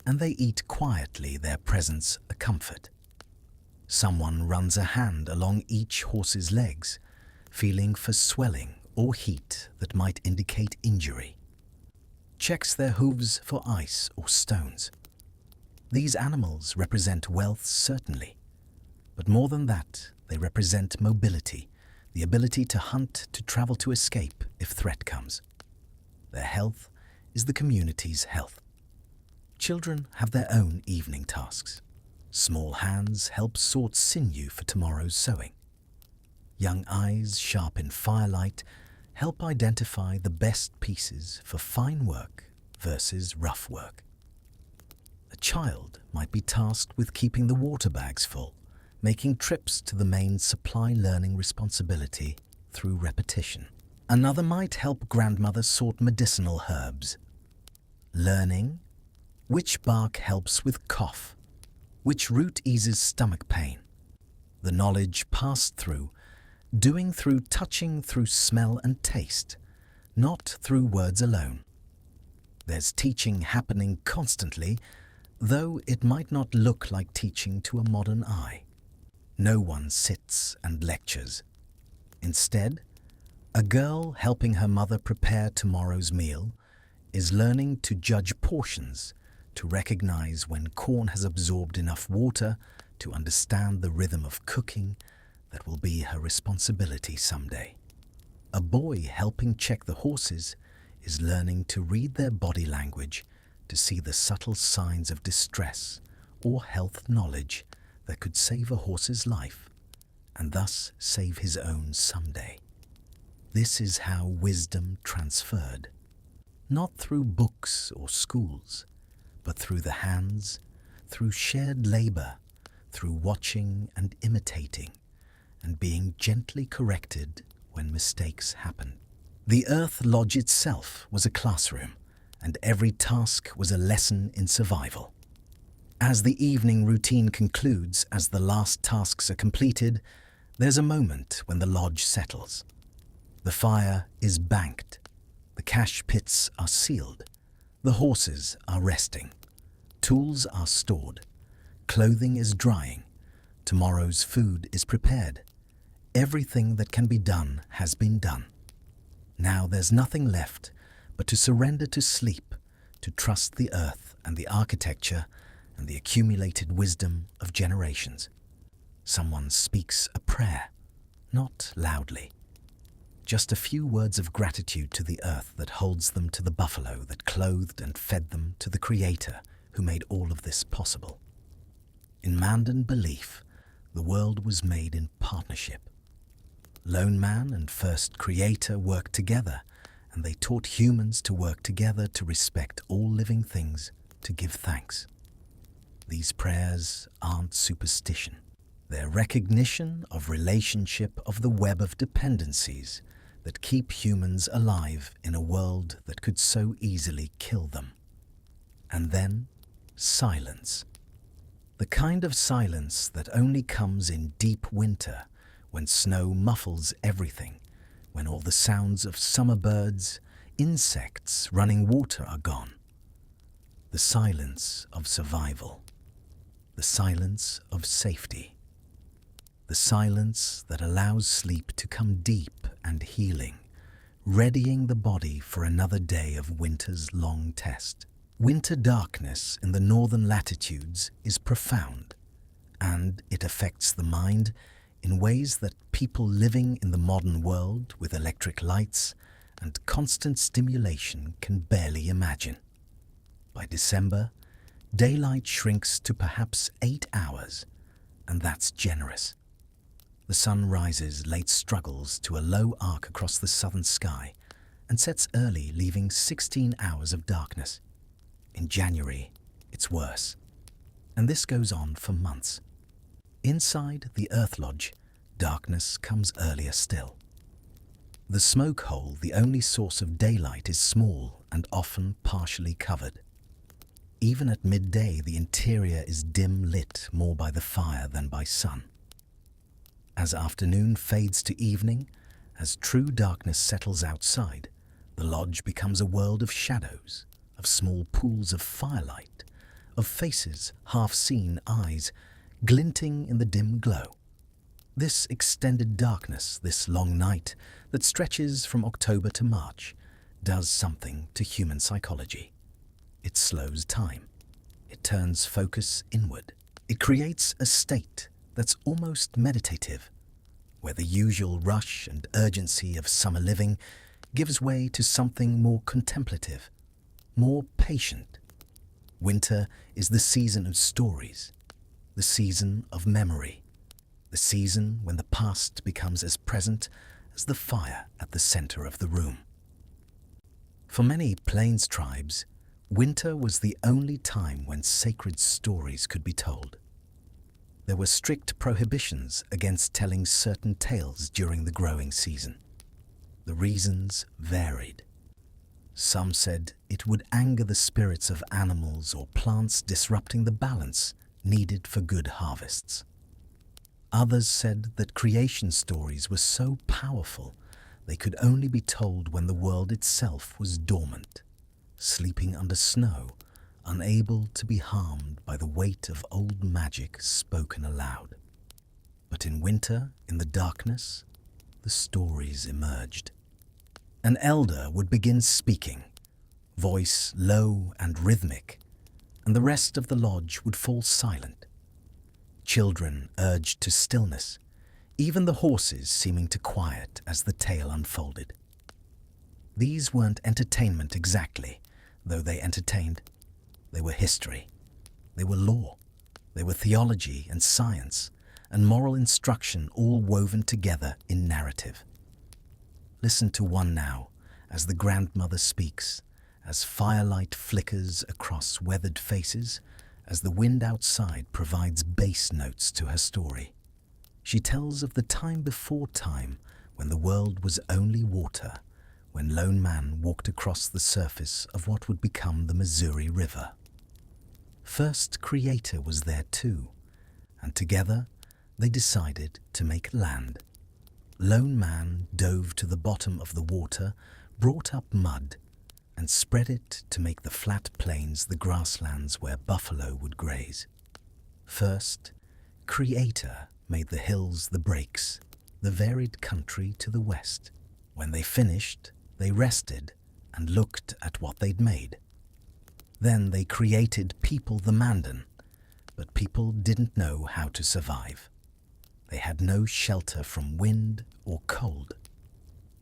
Speaker 1: and they eat quietly, their presence a comfort. Someone runs a hand along each horse's legs, feeling for swelling or heat that might indicate injury. checks their hooves for ice or stones. These animals represent wealth, certainly, but more than that, they represent mobility, the ability to hunt, to travel, to escape if threat comes. Their health is the community's health. Children have their own evening tasks. Small hands help sort sinew for tomorrow's sewing. Young eyes, sharp in firelight, help identify the best pieces for fine work versus rough work. A child might be tasked with keeping the water bags full, making trips to the main supply learning responsibility through repetition. Another might help grandmother sort medicinal herbs. Learning which bark helps with cough, which root eases stomach pain. The knowledge passed through, doing through touching, through smell and taste, not through words alone. There's teaching happening constantly, though it might not look like teaching to a modern eye. No one sits and lectures. Instead, a girl helping her mother prepare tomorrow's meal is learning to judge portions, to recognize when corn has absorbed enough water, to understand the rhythm of cooking that will be her responsibility someday. A boy helping check the horses is learning to read their body language, to see the subtle signs of distress or health knowledge that could save a horse's life, and thus save his own someday. This is how wisdom transferred, not through books or schools, but through the hands, through shared labor, through watching and imitating, and being gently corrected when mistakes happen. The Earth Lodge itself was a classroom, and every task was a lesson in survival. As the evening routine concludes, as the last tasks are completed, there's a moment when the lodge settles. The fire is banked, the cache pits are sealed, the horses are resting, tools are stored, clothing is drying, tomorrow's food is prepared. Everything that can be done has been done. Now there's nothing left but to surrender to sleep, to trust the earth and the architecture and the accumulated wisdom of generations. Someone speaks a prayer, not loudly. Just a few words of gratitude to the earth that holds them, to the buffalo that clothed and fed them, to the Creator who made all of this possible. In Mandan belief, the world was made in partnership. Lone man and first Creator worked together, and they taught humans to work together, to respect all living things, to give thanks. These prayers aren't superstition. They're recognition of relationship, of the web of dependencies that keep humans alive in a world that could so easily kill them. And then, silence. The kind of silence that only comes in deep winter, when snow muffles everything, when all the sounds of summer birds, insects, running water are gone. The silence of survival. The silence of safety. The silence that allows sleep to come deep and healing, readying the body for another day of winter's long test. Winter darkness in the northern latitudes is profound, and it affects the mind in ways that people living in the modern world with electric lights and constant stimulation can barely imagine. By December, daylight shrinks to perhaps 8 hours, and that's generous. The sun rises late, struggles to a low arc across the southern sky, and sets early, leaving 16 hours of darkness. In January, it's worse, and this goes on for months. Inside the Earth Lodge, darkness comes earlier still. The smoke hole, the only source of daylight, is small and often partially covered. Even at midday, the interior is dim lit more by the fire than by sun. As afternoon fades to evening, as true darkness settles outside, the lodge becomes a world of shadows, of small pools of firelight, of faces, half-seen eyes, glinting in the dim glow. This extended darkness, this long night that stretches from October to March, does something to human psychology. It slows time. It turns focus inward. It creates a state that's almost meditative, where the usual rush and urgency of summer living gives way to something more contemplative, more patient. Winter is the season of stories, the season of memory, the season when the past becomes as present as the fire at the center of the room. For many Plains tribes, winter was the only time when sacred stories could be told. There were strict prohibitions against telling certain tales during the growing season. The reasons varied. Some said it would anger the spirits of animals or plants, disrupting the balance needed for good harvests. Others said that creation stories were so powerful they could only be told when the world itself was dormant, sleeping under snow, unable to be harmed by the weight of old magic spoken aloud. But in winter, in the darkness, the stories emerged. An elder would begin speaking, voice low and rhythmic, and the rest of the lodge would fall silent. Children urged to stillness, even the horses seeming to quiet as the tale unfolded. These weren't entertainment exactly, though they entertained. They were history. They were law. They were theology and science and moral instruction, all woven together in narrative. Listen to one now as the grandmother speaks, as firelight flickers across weathered faces, as the wind outside provides bass notes to her story. She tells of the time before time, when the world was only water, when lone man walked across the surface of what would become the Missouri River. First Creator was there too, and together they decided to make land. Lone man dove to the bottom of the water, brought up mud, and spread it to make the flat plains the grasslands where buffalo would graze. First Creator made the hills the breaks, the varied country to the west. When they finished, they rested and looked at what they'd made. Then they created people the Mandan, but people didn't know how to survive. They had no shelter from wind or cold.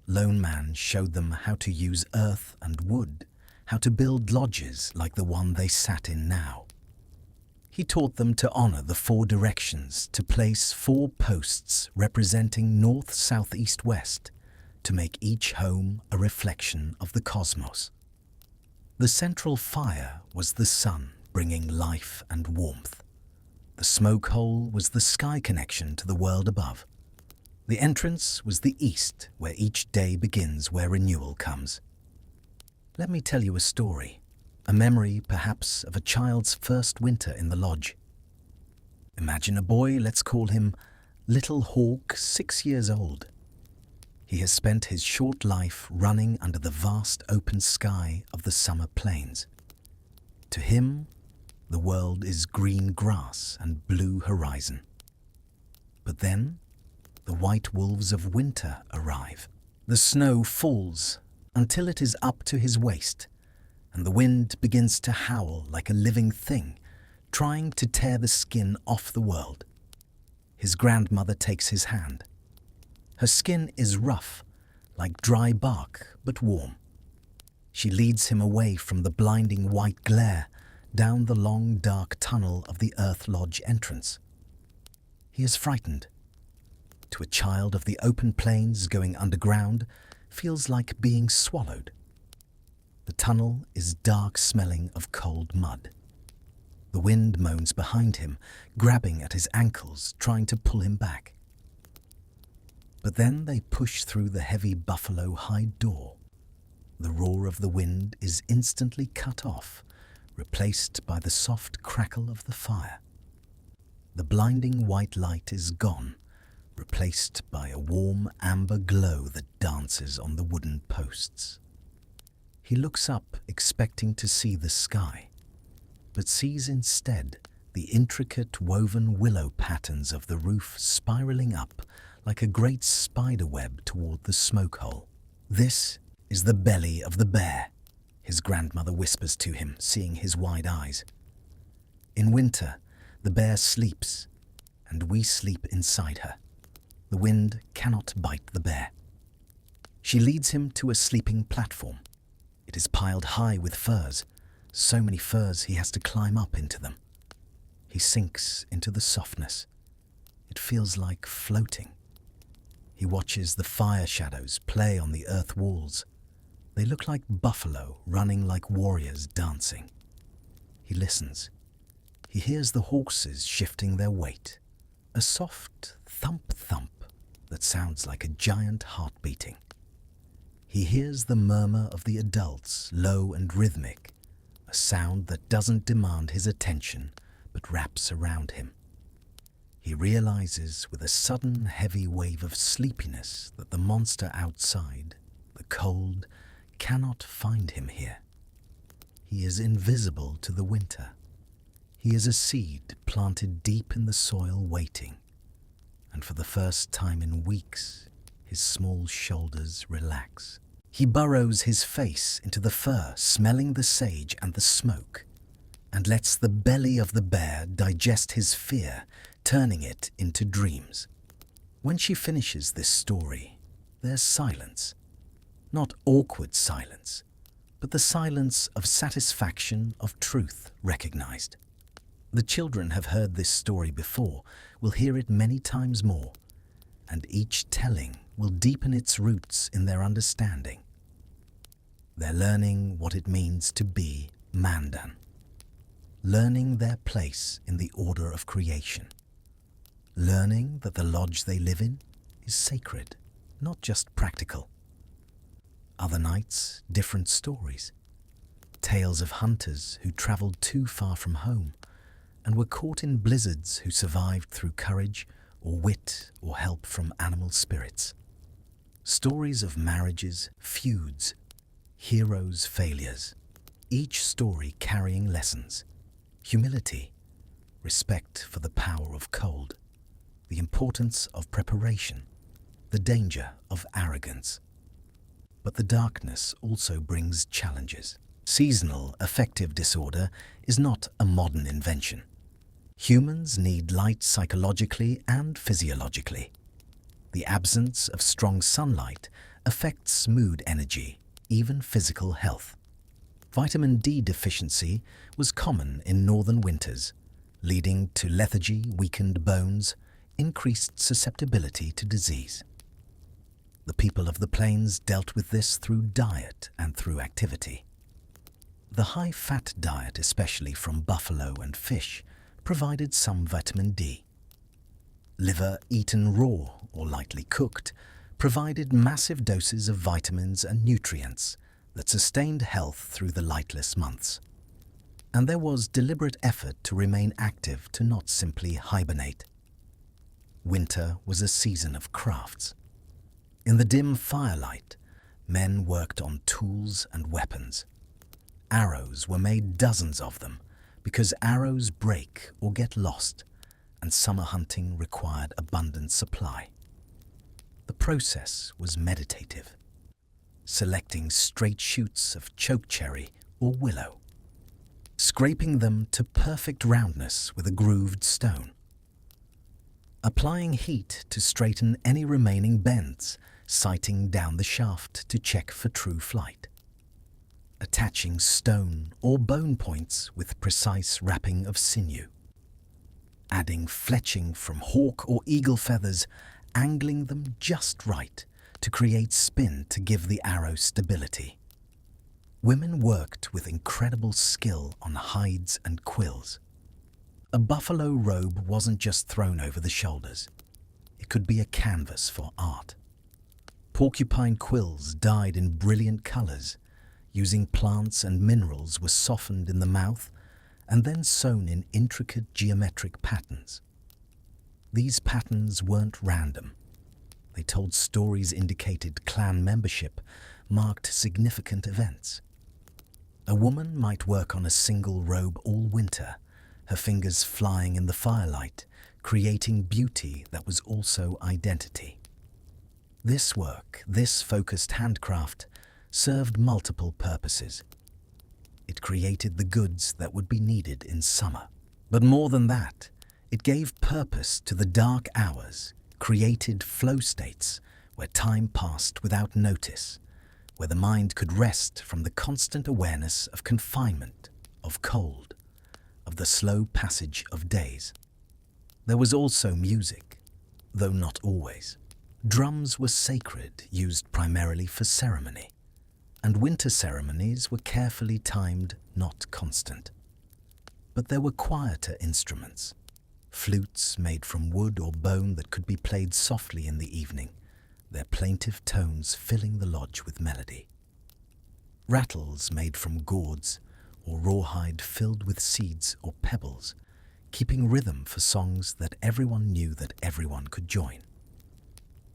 Speaker 1: Lone Man showed them how to use earth and wood, how to build lodges like the one they sat in now. He taught them to honor the 4 directions, to place 4 posts representing north, south, east, west, to make each home a reflection of the cosmos. The central fire was the sun, bringing life and warmth. The smoke hole was the sky connection to the world above. The entrance was the east, where each day begins, where renewal comes. Let me tell you a story. A memory, perhaps, of a child's first winter in the lodge. Imagine a boy, let's call him Little Hawk, 6 years old. He has spent his short life running under the vast open sky of the summer plains. To him, the world is green grass and blue horizon. But then, the white wolves of winter arrive. The snow falls until it is up to his waist, and the wind begins to howl like a living thing, trying to tear the skin off the world. His grandmother takes his hand. Her skin is rough, like dry bark, but warm. She leads him away from the blinding white glare, down the long dark tunnel of the Earth Lodge entrance. He is frightened. To a child of the open plains, going underground feels like being swallowed. The tunnel is dark, smelling of cold mud. The wind moans behind him, grabbing at his ankles, trying to pull him back. But then they push through the heavy buffalo hide door. The roar of the wind is instantly cut off, replaced by the soft crackle of the fire. The blinding white light is gone, replaced by a warm amber glow that dances on the wooden posts. He looks up, expecting to see the sky, but sees instead the intricate woven willow patterns of the roof spiraling up like a great spider web toward the smoke hole. This is the belly of the bear, his grandmother whispers to him, seeing his wide eyes. In winter, the bear sleeps, and we sleep inside her. The wind cannot bite the bear. She leads him to a sleeping platform. It is piled high with furs, so many furs he has to climb up into them. He sinks into the softness. It feels like floating. He watches the fire shadows play on the earth walls. They look like buffalo running like warriors dancing. He listens. He hears the horses shifting their weight. A soft thump-thump that sounds like a giant heart beating. He hears the murmur of the adults, low and rhythmic, a sound that doesn't demand his attention but wraps around him. He realizes with a sudden heavy wave of sleepiness that the monster outside, the cold, cannot find him here. He is invisible to the winter. He is a seed planted deep in the soil waiting, and for the first time in weeks, his small shoulders relax. He burrows his face into the fur, smelling the sage and the smoke, and lets the belly of the bear digest his fear, turning it into dreams. When she finishes this story, there's silence. Not awkward silence, but the silence of satisfaction of truth recognized. The children have heard this story before, will hear it many times more, and each telling will deepen its roots in their understanding. They're learning what it means to be Mandan, learning their place in the order of creation, learning that the lodge they live in is sacred, not just practical. Other nights, different stories. Tales of hunters who traveled too far from home and were caught in blizzards, who survived through courage or wit or help from animal spirits. Stories of marriages, feuds, heroes' failures, each story carrying lessons: humility, respect for the power of cold, the importance of preparation, the danger of arrogance. But the darkness also brings challenges. Seasonal affective disorder is not a modern invention. Humans need light psychologically and physiologically. The absence of strong sunlight affects mood energy, even physical health. Vitamin D deficiency was common in northern winters, leading to lethargy, weakened bones, increased susceptibility to disease. The people of the plains dealt with this through diet and through activity. The high-fat diet, especially from buffalo and fish, provided some vitamin D. Liver eaten raw or lightly cooked provided massive doses of vitamins and nutrients that sustained health through the lightless months. And there was deliberate effort to remain active, to not simply hibernate. Winter was a season of crafts. In the dim firelight, men worked on tools and weapons. Arrows were made, dozens of them, because arrows break or get lost, and summer hunting required abundant supply. The process was meditative, selecting straight shoots of chokecherry or willow, scraping them to perfect roundness with a grooved stone, applying heat to straighten any remaining bends, sighting down the shaft to check for true flight, attaching stone or bone points with precise wrapping of sinew, adding fletching from hawk or eagle feathers, angling them just right to create spin to give the arrow stability. Women worked with incredible skill on hides and quills. A buffalo robe wasn't just thrown over the shoulders. It could be a canvas for art. Porcupine quills dyed in brilliant colors, using plants and minerals, were softened in the mouth and then sewn in intricate geometric patterns. These patterns weren't random. They told stories, indicated clan membership, marked significant events. A woman might work on a single robe all winter, her fingers flying in the firelight, creating beauty that was also identity. This work, this focused handcraft, served multiple purposes. It created the goods that would be needed in summer. But more than that, it gave purpose to the dark hours, created flow states where time passed without notice, where the mind could rest from the constant awareness of confinement, of cold, of the slow passage of days. There was also music, though not always. Drums were sacred, used primarily for ceremony, and winter ceremonies were carefully timed, not constant. But there were quieter instruments, flutes made from wood or bone that could be played softly in the evening, their plaintive tones filling the lodge with melody. Rattles made from gourds or rawhide filled with seeds or pebbles, keeping rhythm for songs that everyone knew that everyone could join.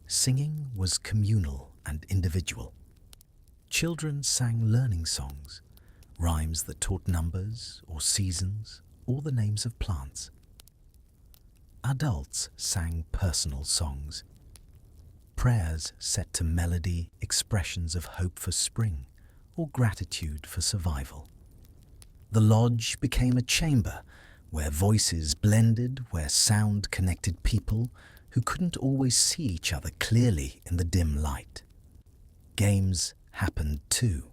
Speaker 1: Singing was communal and individual. Children sang learning songs, rhymes that taught numbers or seasons or the names of plants. Adults sang personal songs, prayers set to melody, expressions of hope for spring or gratitude for survival. The lodge became a chamber where voices blended, where sound connected people who couldn't always see each other clearly in the dim light. Games happened too.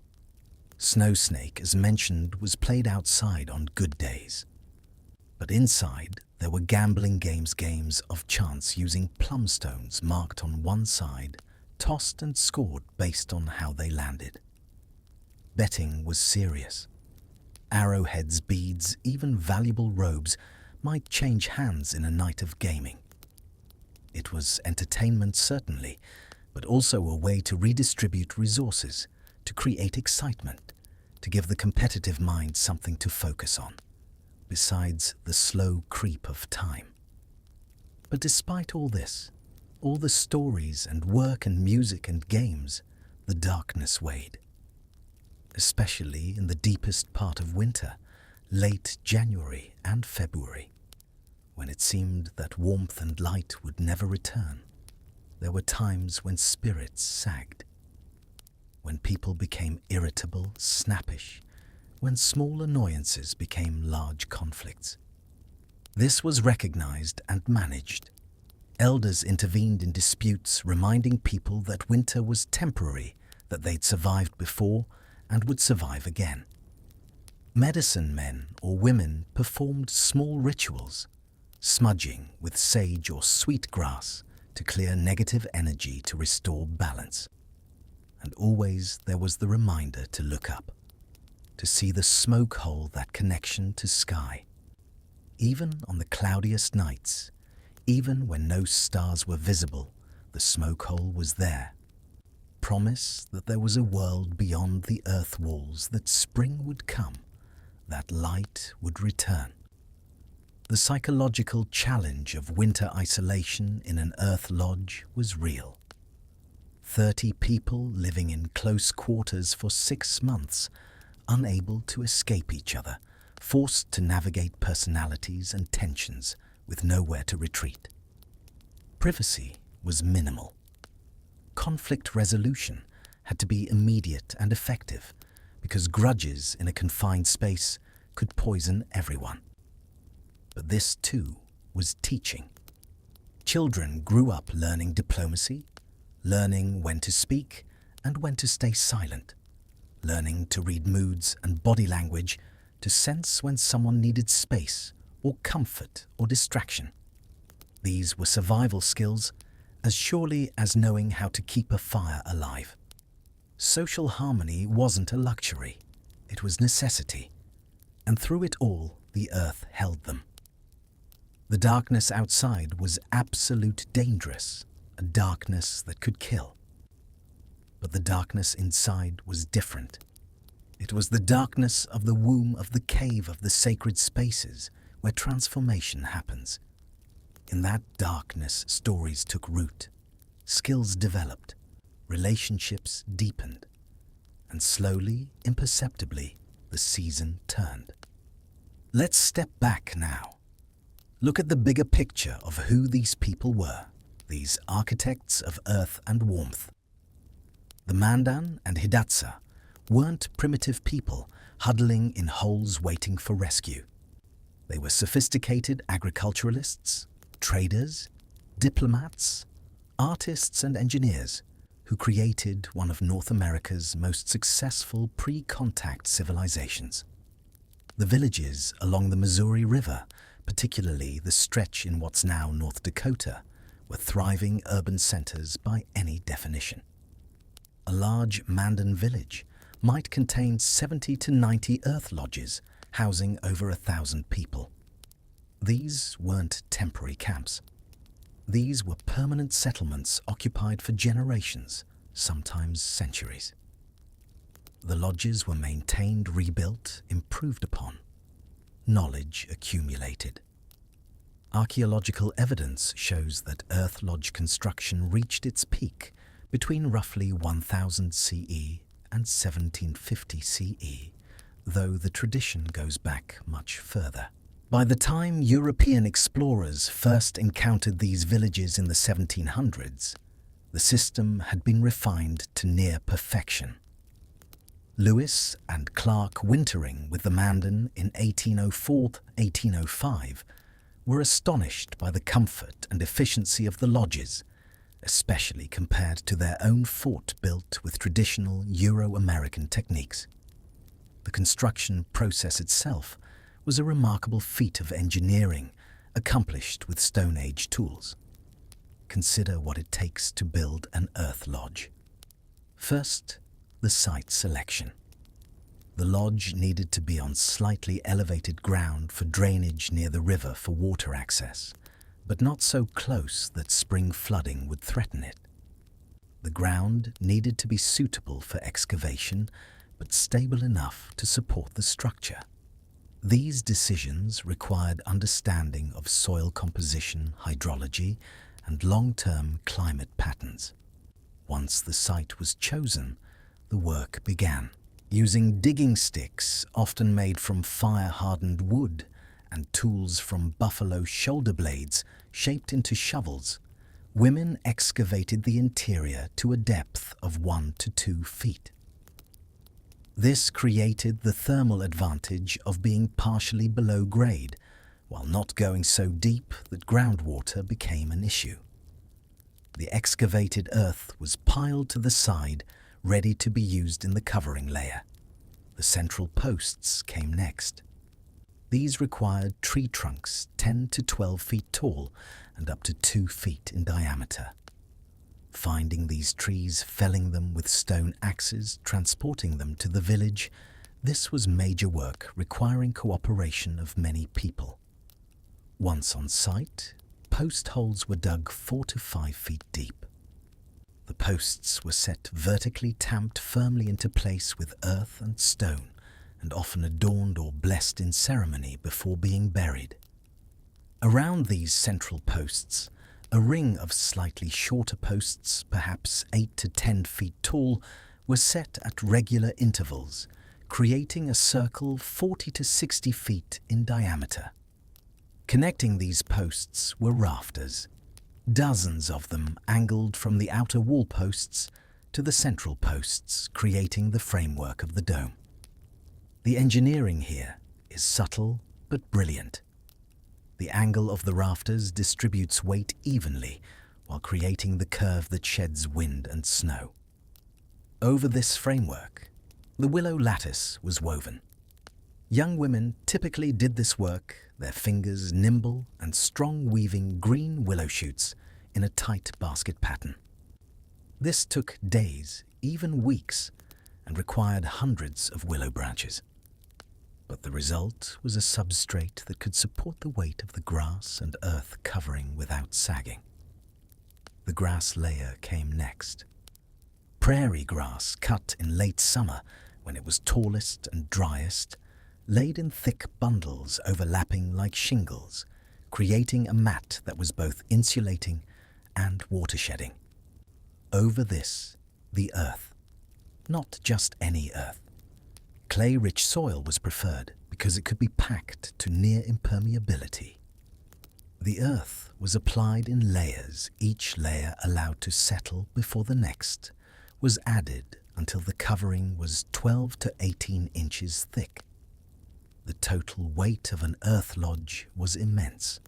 Speaker 1: Snow Snake, as mentioned, was played outside on good days. But inside, there were gambling games of chance using plum stones marked on one side, tossed and scored based on how they landed. Betting was serious. Arrowheads, beads, even valuable robes might change hands in a night of gaming. It was entertainment, certainly, but also a way to redistribute resources, to create excitement, to give the competitive mind something to focus on, besides the slow creep of time. But despite all this, all the stories and work and music and games, the darkness weighed. Especially in the deepest part of winter, late January and February, when it seemed that warmth and light would never return. There were times when spirits sagged, when people became irritable, snappish, when small annoyances became large conflicts. This was recognized and managed. Elders intervened in disputes, reminding people that winter was temporary, that they'd survived before and would survive again. Medicine men or women performed small rituals, smudging with sage or sweet grass to clear negative energy to restore balance. And always there was the reminder to look up, to see the smoke hole, that connection to sky. Even on the cloudiest nights, even when no stars were visible, the smoke hole was there. Promise that there was a world beyond the earth walls, that spring would come, that light would return. The psychological challenge of winter isolation in an earth lodge was real. 30 people living in close quarters for 6 months, unable to escape each other, forced to navigate personalities and tensions with nowhere to retreat. Privacy was minimal. Conflict resolution had to be immediate and effective, because grudges in a confined space could poison everyone. But this too was teaching. Children grew up learning diplomacy, learning when to speak and when to stay silent, learning to read moods and body language, to sense when someone needed space or comfort or distraction. These were survival skills as surely as knowing how to keep a fire alive. Social harmony wasn't a luxury, it was necessity, and through it all the earth held them. The darkness outside was absolute dangerous, a darkness that could kill. But the darkness inside was different. It was the darkness of the womb of the cave of the sacred spaces where transformation happens. In that darkness, stories took root, skills developed, relationships deepened, and slowly, imperceptibly, the season turned. Let's step back now. Look at the bigger picture of who these people were, these architects of earth and warmth. The Mandan and Hidatsa weren't primitive people huddling in holes waiting for rescue. They were sophisticated agriculturalists, traders, diplomats, artists and engineers who created one of North America's most successful pre-contact civilizations. The villages along the Missouri River, particularly the stretch in what's now North Dakota, were thriving urban centers by any definition. A large Mandan village might contain 70 to 90 earth lodges housing over 1,000 people. These weren't temporary camps. These were permanent settlements occupied for generations, sometimes centuries. The lodges were maintained, rebuilt, improved upon. Knowledge accumulated. Archaeological evidence shows that earth lodge construction reached its peak between roughly 1000 CE and 1750 CE, though the tradition goes back much further. By the time European explorers first encountered these villages in the 1700s, the system had been refined to near perfection. Lewis and Clark wintering with the Mandan in 1804-1805 were astonished by the comfort and efficiency of the lodges, especially compared to their own fort built with traditional Euro-American techniques. The construction process itself was a remarkable feat of engineering accomplished with Stone Age tools. Consider what it takes to build an earth lodge. First, the site selection. The lodge needed to be on slightly elevated ground for drainage near the river for water access, but not so close that spring flooding would threaten it. The ground needed to be suitable for excavation, but stable enough to support the structure. These decisions required understanding of soil composition, hydrology, and long-term climate patterns. Once the site was chosen, the work began. Using digging sticks, often made from fire-hardened wood, and tools from buffalo shoulder blades shaped into shovels, women excavated the interior to a depth of 1 to 2 feet. This created the thermal advantage of being partially below grade, while not going so deep that groundwater became an issue. The excavated earth was piled to the side, ready to be used in the covering layer. The central posts came next. These required tree trunks 10 to 12 feet tall and up to 2 feet in diameter. Finding these trees, felling them with stone axes, transporting them to the village, this was major work requiring cooperation of many people. Once on site, post holes were dug 4 to 5 feet deep. The posts were set vertically, tamped firmly into place with earth and stone, and often adorned or blessed in ceremony before being buried. Around these central posts, a ring of slightly shorter posts, perhaps 8 to 10 feet tall, were set at regular intervals, creating a circle 40 to 60 feet in diameter. Connecting these posts were rafters, dozens of them angled from the outer wall posts to the central posts, creating the framework of the dome. The engineering here is subtle but brilliant. The angle of the rafters distributes weight evenly while creating the curve that sheds wind and snow. Over this framework, the willow lattice was woven. Young women typically did this work, their fingers nimble and strong, weaving green willow shoots in a tight basket pattern. This took days, even weeks, and required hundreds of willow branches. But the result was a substrate that could support the weight of the grass and earth covering without sagging. The grass layer came next. Prairie grass cut in late summer when it was tallest and driest, laid in thick bundles overlapping like shingles, creating a mat that was both insulating and water-shedding. Over this, the earth. Not just any earth. Clay-rich soil was preferred because it could be packed to near impermeability. The earth was applied in layers, each layer allowed to settle before the next, was added until the covering was 12 to 18 inches thick. The total weight of an earth lodge was immense.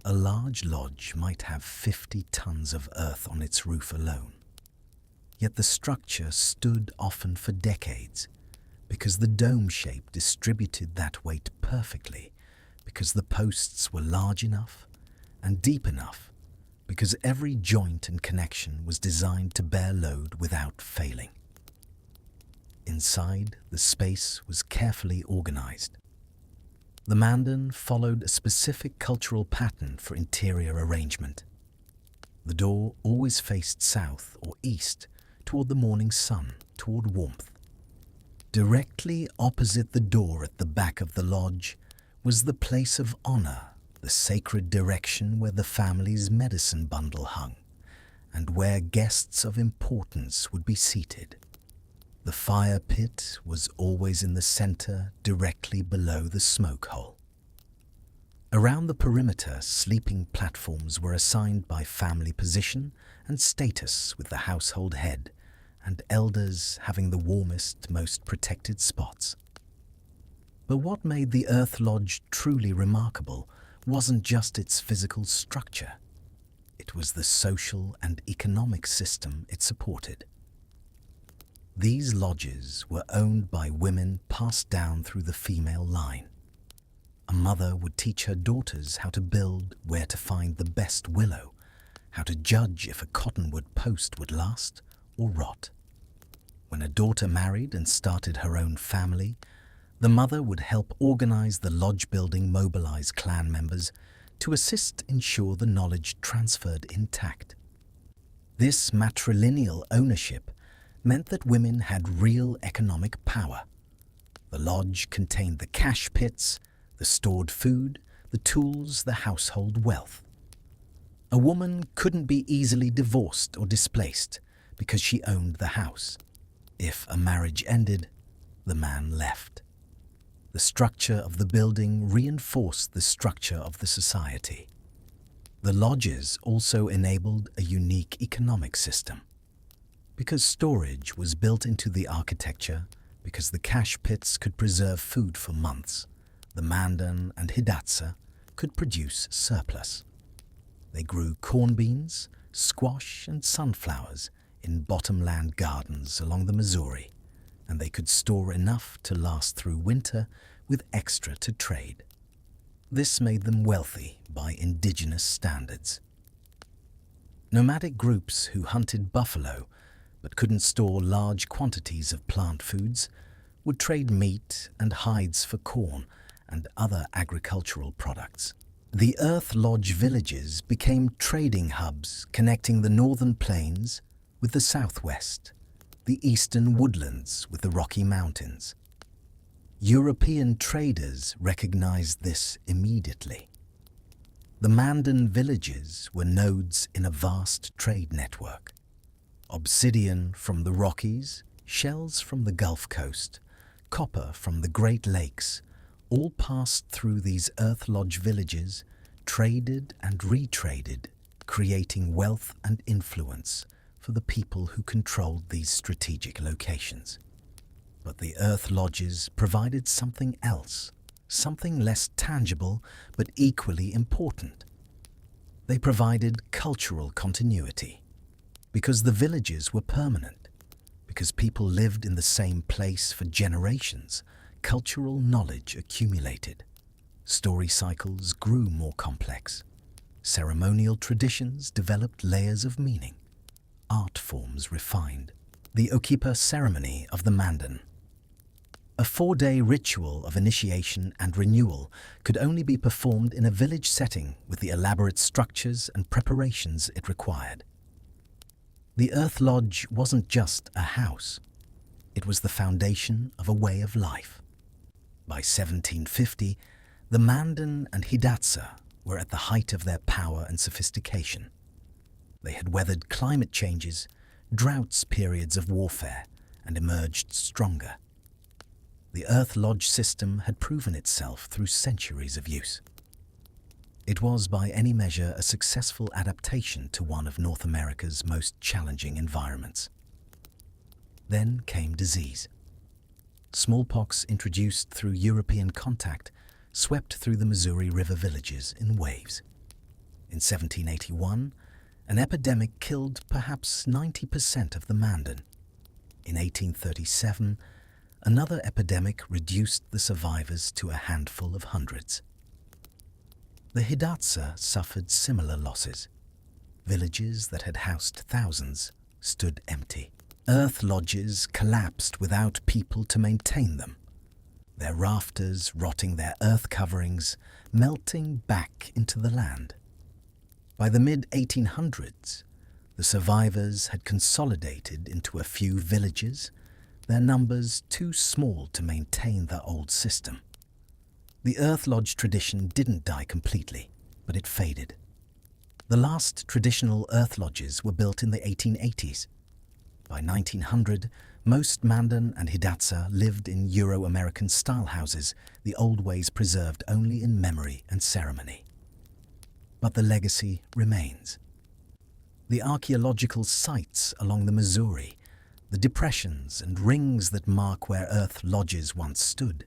Speaker 1: A large lodge might have 50 tons of earth on its roof alone. Yet the structure stood often for decades because the dome shape distributed that weight perfectly, because the posts were large enough and deep enough, because every joint and connection was designed to bear load without failing. Inside, the space was carefully organized. The Mandan followed a specific cultural pattern for interior arrangement. The door always faced south or east, toward the morning sun, toward warmth. Directly opposite the door at the back of the lodge was the place of honor, the sacred direction where the family's medicine bundle hung, and where guests of importance would be seated. The fire pit was always in the center, directly below the smoke hole. Around the perimeter, sleeping platforms were assigned by family position and status, with the household head and elders having the warmest, most protected spots. But what made the Earth Lodge truly remarkable wasn't just its physical structure. It was the social and economic system it supported. These lodges were owned by women passed down through the female line. A mother would teach her daughters how to build, where to find the best willow, how to judge if a cottonwood post would last or rot. When a daughter married and started her own family, the mother would help organize the lodge-building mobilized clan members to assist ensure the knowledge transferred intact. This matrilineal ownership meant that women had real economic power. The lodge contained the cash pits, the stored food, the tools, the household wealth. A woman couldn't be easily divorced or displaced because she owned the house. If a marriage ended, the man left. The structure of the building reinforced the structure of the society. The lodges also enabled a unique economic system. Because storage was built into the architecture, because the cash pits could preserve food for months, the Mandan and Hidatsa could produce surplus. They grew corn beans, squash and sunflowers in bottomland gardens along the Missouri, and they could store enough to last through winter with extra to trade. This made them wealthy by indigenous standards. Nomadic groups who hunted buffalo but couldn't store large quantities of plant foods would trade meat and hides for corn and other agricultural products. The Earth Lodge villages became trading hubs connecting the northern plains with the southwest, the eastern woodlands with the Rocky Mountains. European traders recognized this immediately. The Mandan villages were nodes in a vast trade network. Obsidian from the Rockies, shells from the Gulf Coast, copper from the Great Lakes, all passed through these Earth Lodge villages, traded and retraded, creating wealth and influence for the people who controlled these strategic locations. But the Earth Lodges provided something else, something less tangible but equally important. They provided cultural continuity. Because the villages were permanent, because people lived in the same place for generations, cultural knowledge accumulated. Story cycles grew more complex. Ceremonial traditions developed layers of meaning. Art forms refined. The Okipa ceremony of the Mandan. A 4-day ritual of initiation and renewal could only be performed in a village setting with the elaborate structures and preparations it required. The Earth Lodge wasn't just a house. It was the foundation of a way of life. By 1750, the Mandan and Hidatsa were at the height of their power and sophistication. They had weathered climate changes, droughts, periods of warfare, and emerged stronger. The Earth Lodge system had proven itself through centuries of use. It was by any measure a successful adaptation to one of North America's most challenging environments. Then came disease. Smallpox, introduced through European contact, swept through the Missouri River villages in waves. In 1781, an epidemic killed perhaps 90% of the Mandan. In 1837, another epidemic reduced the survivors to a handful of hundreds. The Hidatsa suffered similar losses. Villages that had housed thousands stood empty. Earth lodges collapsed without people to maintain them, their rafters rotting their earth coverings, melting back into the land. By the mid-1800s, the survivors had consolidated into a few villages, their numbers too small to maintain the old system. The earth lodge tradition didn't die completely, but it faded. The last traditional earth lodges were built in the 1880s. By 1900, most Mandan and Hidatsa lived in Euro-American style houses, the old ways preserved only in memory and ceremony. But the legacy remains. The archaeological sites along the Missouri, the depressions and rings that mark where earth lodges once stood,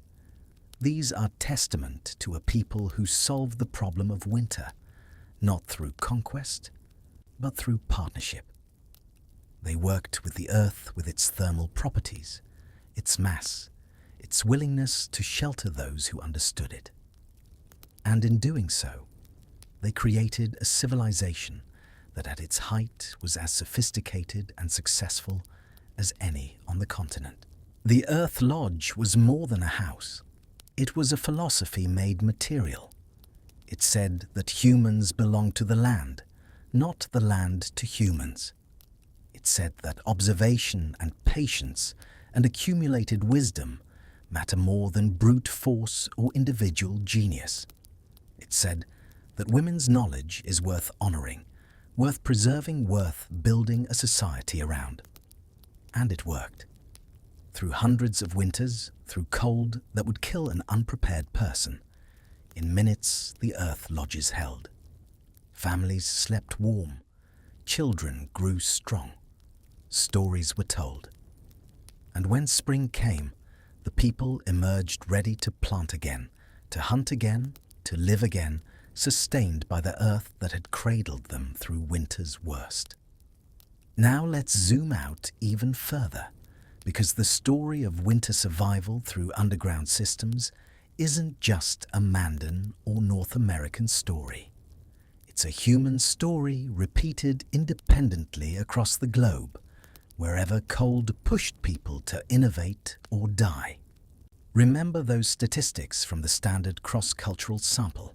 Speaker 1: these are testament to a people who solved the problem of winter, not through conquest, but through partnership. They worked with the earth with its thermal properties, its mass, its willingness to shelter those who understood it. And in doing so, they created a civilization that at its height was as sophisticated and successful as any on the continent. The Earth Lodge was more than a house. It was a philosophy made material. It said that humans belong to the land, not the land to humans. It said that observation and patience and accumulated wisdom matter more than brute force or individual genius. It said that women's knowledge is worth honoring, worth preserving, worth building a society around. And it worked. Through hundreds of winters, through cold that would kill an unprepared person, in minutes the earth lodges held. Families slept warm, children grew strong, stories were told. And when spring came, the people emerged ready to plant again, to hunt again, to live again, sustained by the earth that had cradled them through winter's worst. Now let's zoom out even further, because the story of winter survival through underground systems isn't just a Mandan or North American story. It's a human story repeated independently across the globe, wherever cold pushed people to innovate or die. Remember those statistics from the standard cross-cultural sample.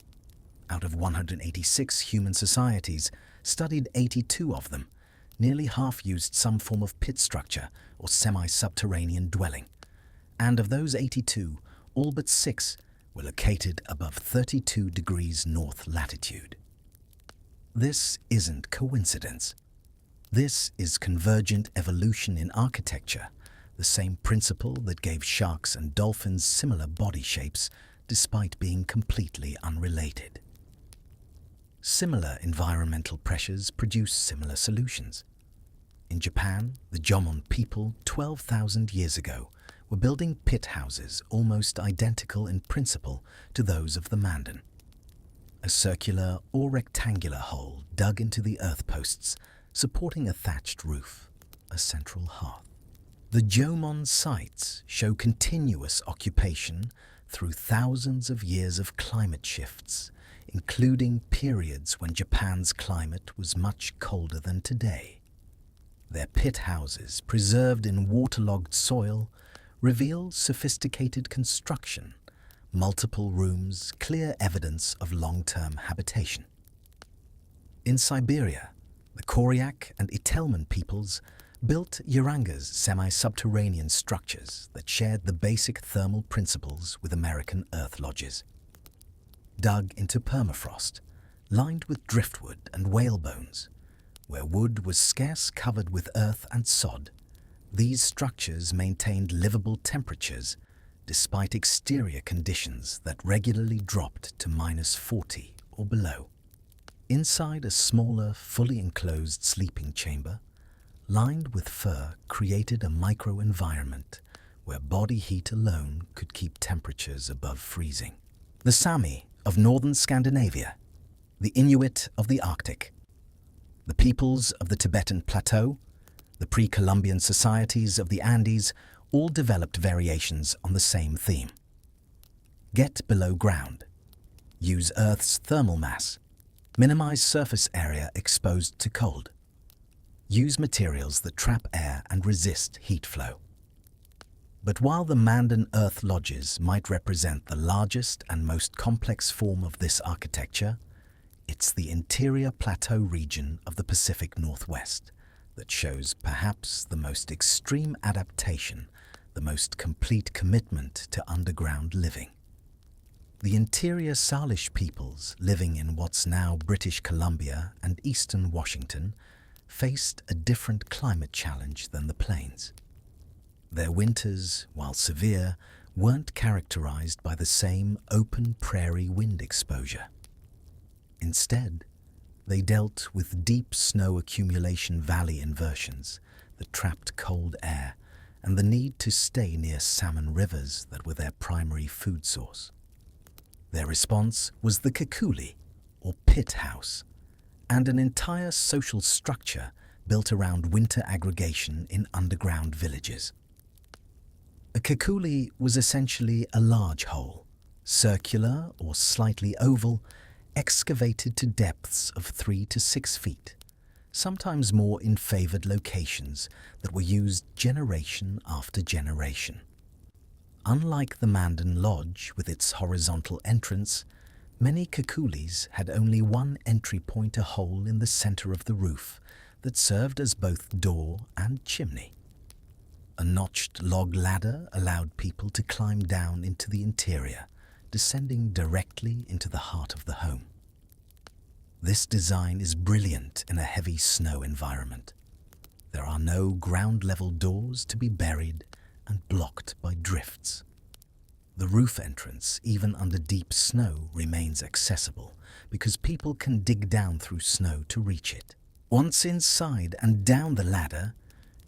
Speaker 1: Out of 186 human societies, studied 82 of them, nearly half used some form of pit structure or semi-subterranean dwelling. And of those 82, all but 6 were located above 32 degrees north latitude. This isn't coincidence. This is convergent evolution in architecture, the same principle that gave sharks and dolphins similar body shapes despite being completely unrelated. Similar environmental pressures produce similar solutions. In Japan, the Jomon people 12,000 years ago were building pit houses almost identical in principle to those of the Mandan. A circular or rectangular hole dug into the earth posts, supporting a thatched roof, a central hearth. The Jomon sites show continuous occupation through thousands of years of climate shifts, including periods when Japan's climate was much colder than today. Their pit houses, preserved in waterlogged soil, reveal sophisticated construction, multiple rooms, clear evidence of long-term habitation. In Siberia, the Koryak and Itelmen peoples built Yarangas semi-subterranean structures that shared the basic thermal principles with American earth lodges. Dug into permafrost, lined with driftwood and whale bones, where wood was scarce covered with earth and sod, these structures maintained livable temperatures despite exterior conditions that regularly dropped to -40 or below. Inside a smaller, fully enclosed sleeping chamber, lined with fur, created a microenvironment where body heat alone could keep temperatures above freezing. The Sami of northern Scandinavia, the Inuit of the Arctic, the peoples of the Tibetan Plateau, the pre-Columbian societies of the Andes all developed variations on the same theme. Get below ground. Use Earth's thermal mass. Minimize surface area exposed to cold. Use materials that trap air and resist heat flow. But while the Mandan earth lodges might represent the largest and most complex form of this architecture, it's the interior plateau region of the Pacific Northwest that shows perhaps the most extreme adaptation, the most complete commitment to underground living. The interior Salish peoples living in what's now British Columbia and eastern Washington faced a different climate challenge than the plains. Their winters, while severe, weren't characterized by the same open prairie wind exposure. Instead, they dealt with deep snow accumulation valley inversions that trapped cold air and the need to stay near salmon rivers that were their primary food source. Their response was the kekuli, or pit house, and an entire social structure built around winter aggregation in underground villages. A kekuli was essentially a large hole, circular or slightly oval, excavated to depths of 3 to 6 feet, sometimes more in favored locations that were used generation after generation. Unlike the Mandan Lodge with its horizontal entrance, many kekulis had only one entry point, a hole in the center of the roof that served as both door and chimney. A notched log ladder allowed people to climb down into the interior, descending directly into the heart of the home. This design is brilliant in a heavy snow environment. There are no ground-level doors to be buried and blocked by drifts. The roof entrance, even under deep snow, remains accessible because people can dig down through snow to reach it. Once inside and down the ladder,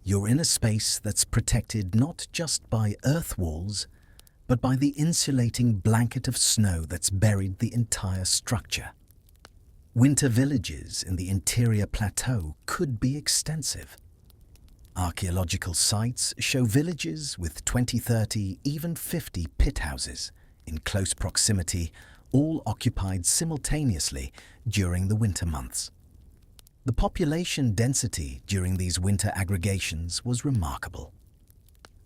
Speaker 1: you're in a space that's protected not just by earth walls, but by the insulating blanket of snow that's buried the entire structure. Winter villages in the interior plateau could be extensive. Archaeological sites show villages with 20, 30, even 50 pit houses in close proximity, all occupied simultaneously during the winter months. The population density during these winter aggregations was remarkable.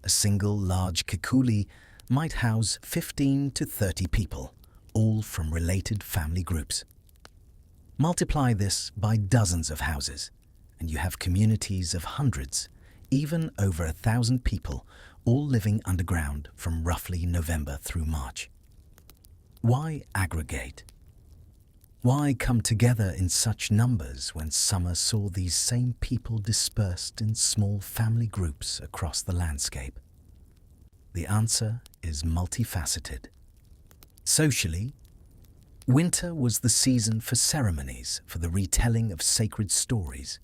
Speaker 1: A single large kekuli might house 15 to 30 people, all from related family groups. Multiply this by dozens of houses, and you have communities of hundreds, even over 1,000 people, all living underground from roughly November through March. Why aggregate? Why come together in such numbers when summer saw these same people dispersed in small family groups across the landscape? The answer is multifaceted. Socially, winter was the season for ceremonies, for the retelling of sacred stories,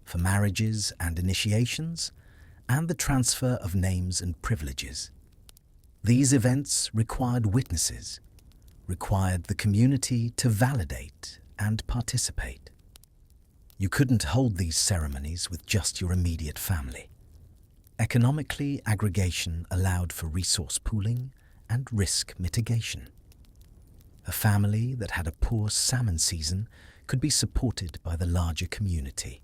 Speaker 1: for marriages and initiations, and the transfer of names and privileges. These events required witnesses, required the community to validate and participate. You couldn't hold these ceremonies with just your immediate family. Economically, aggregation allowed for resource pooling and risk mitigation. A family that had a poor salmon season could be supported by the larger community.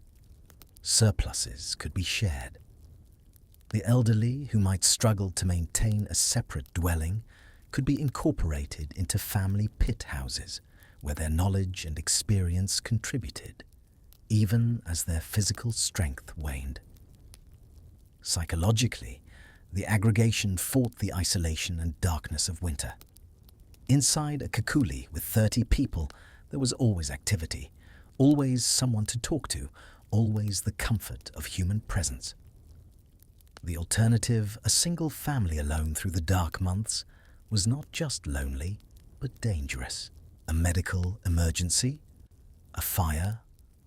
Speaker 1: Surpluses could be shared. The elderly, who might struggle to maintain a separate dwelling, could be incorporated into family pit houses where their knowledge and experience contributed, even as their physical strength waned. Psychologically, the aggregation fought the isolation and darkness of winter. Inside a kekuli with 30 people, there was always activity, always someone to talk to, always the comfort of human presence. The alternative, a single family alone through the dark months, was not just lonely, but dangerous. A medical emergency, a fire,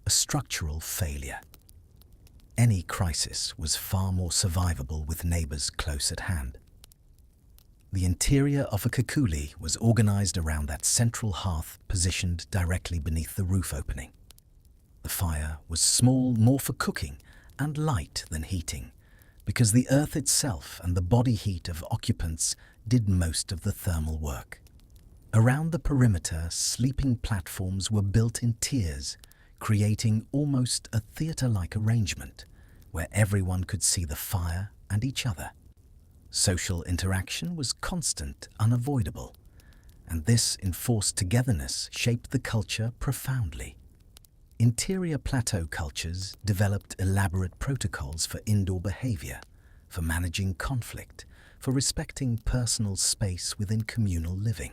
Speaker 1: a structural failure. Any crisis was far more survivable with neighbours close at hand. The interior of a kekuli was organised around that central hearth positioned directly beneath the roof opening. The fire was small more for cooking and light than heating, because the earth itself and the body heat of occupants did most of the thermal work. Around the perimeter, sleeping platforms were built in tiers, creating almost a theatre-like arrangement where everyone could see the fire and each other. Social interaction was constant, unavoidable, and this enforced togetherness shaped the culture profoundly. Interior plateau cultures developed elaborate protocols for indoor behavior, for managing conflict, for respecting personal space within communal living.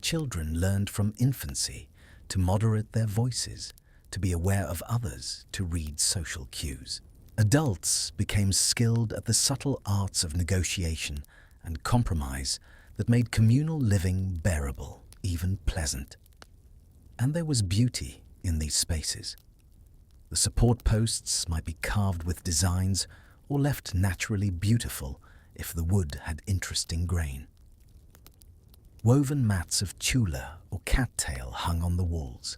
Speaker 1: Children learned from infancy to moderate their voices, to be aware of others, to read social cues. Adults became skilled at the subtle arts of negotiation and compromise that made communal living bearable, even pleasant. And there was beauty in these spaces. The support posts might be carved with designs or left naturally beautiful if the wood had interesting grain. Woven mats of chula or cattail hung on the walls,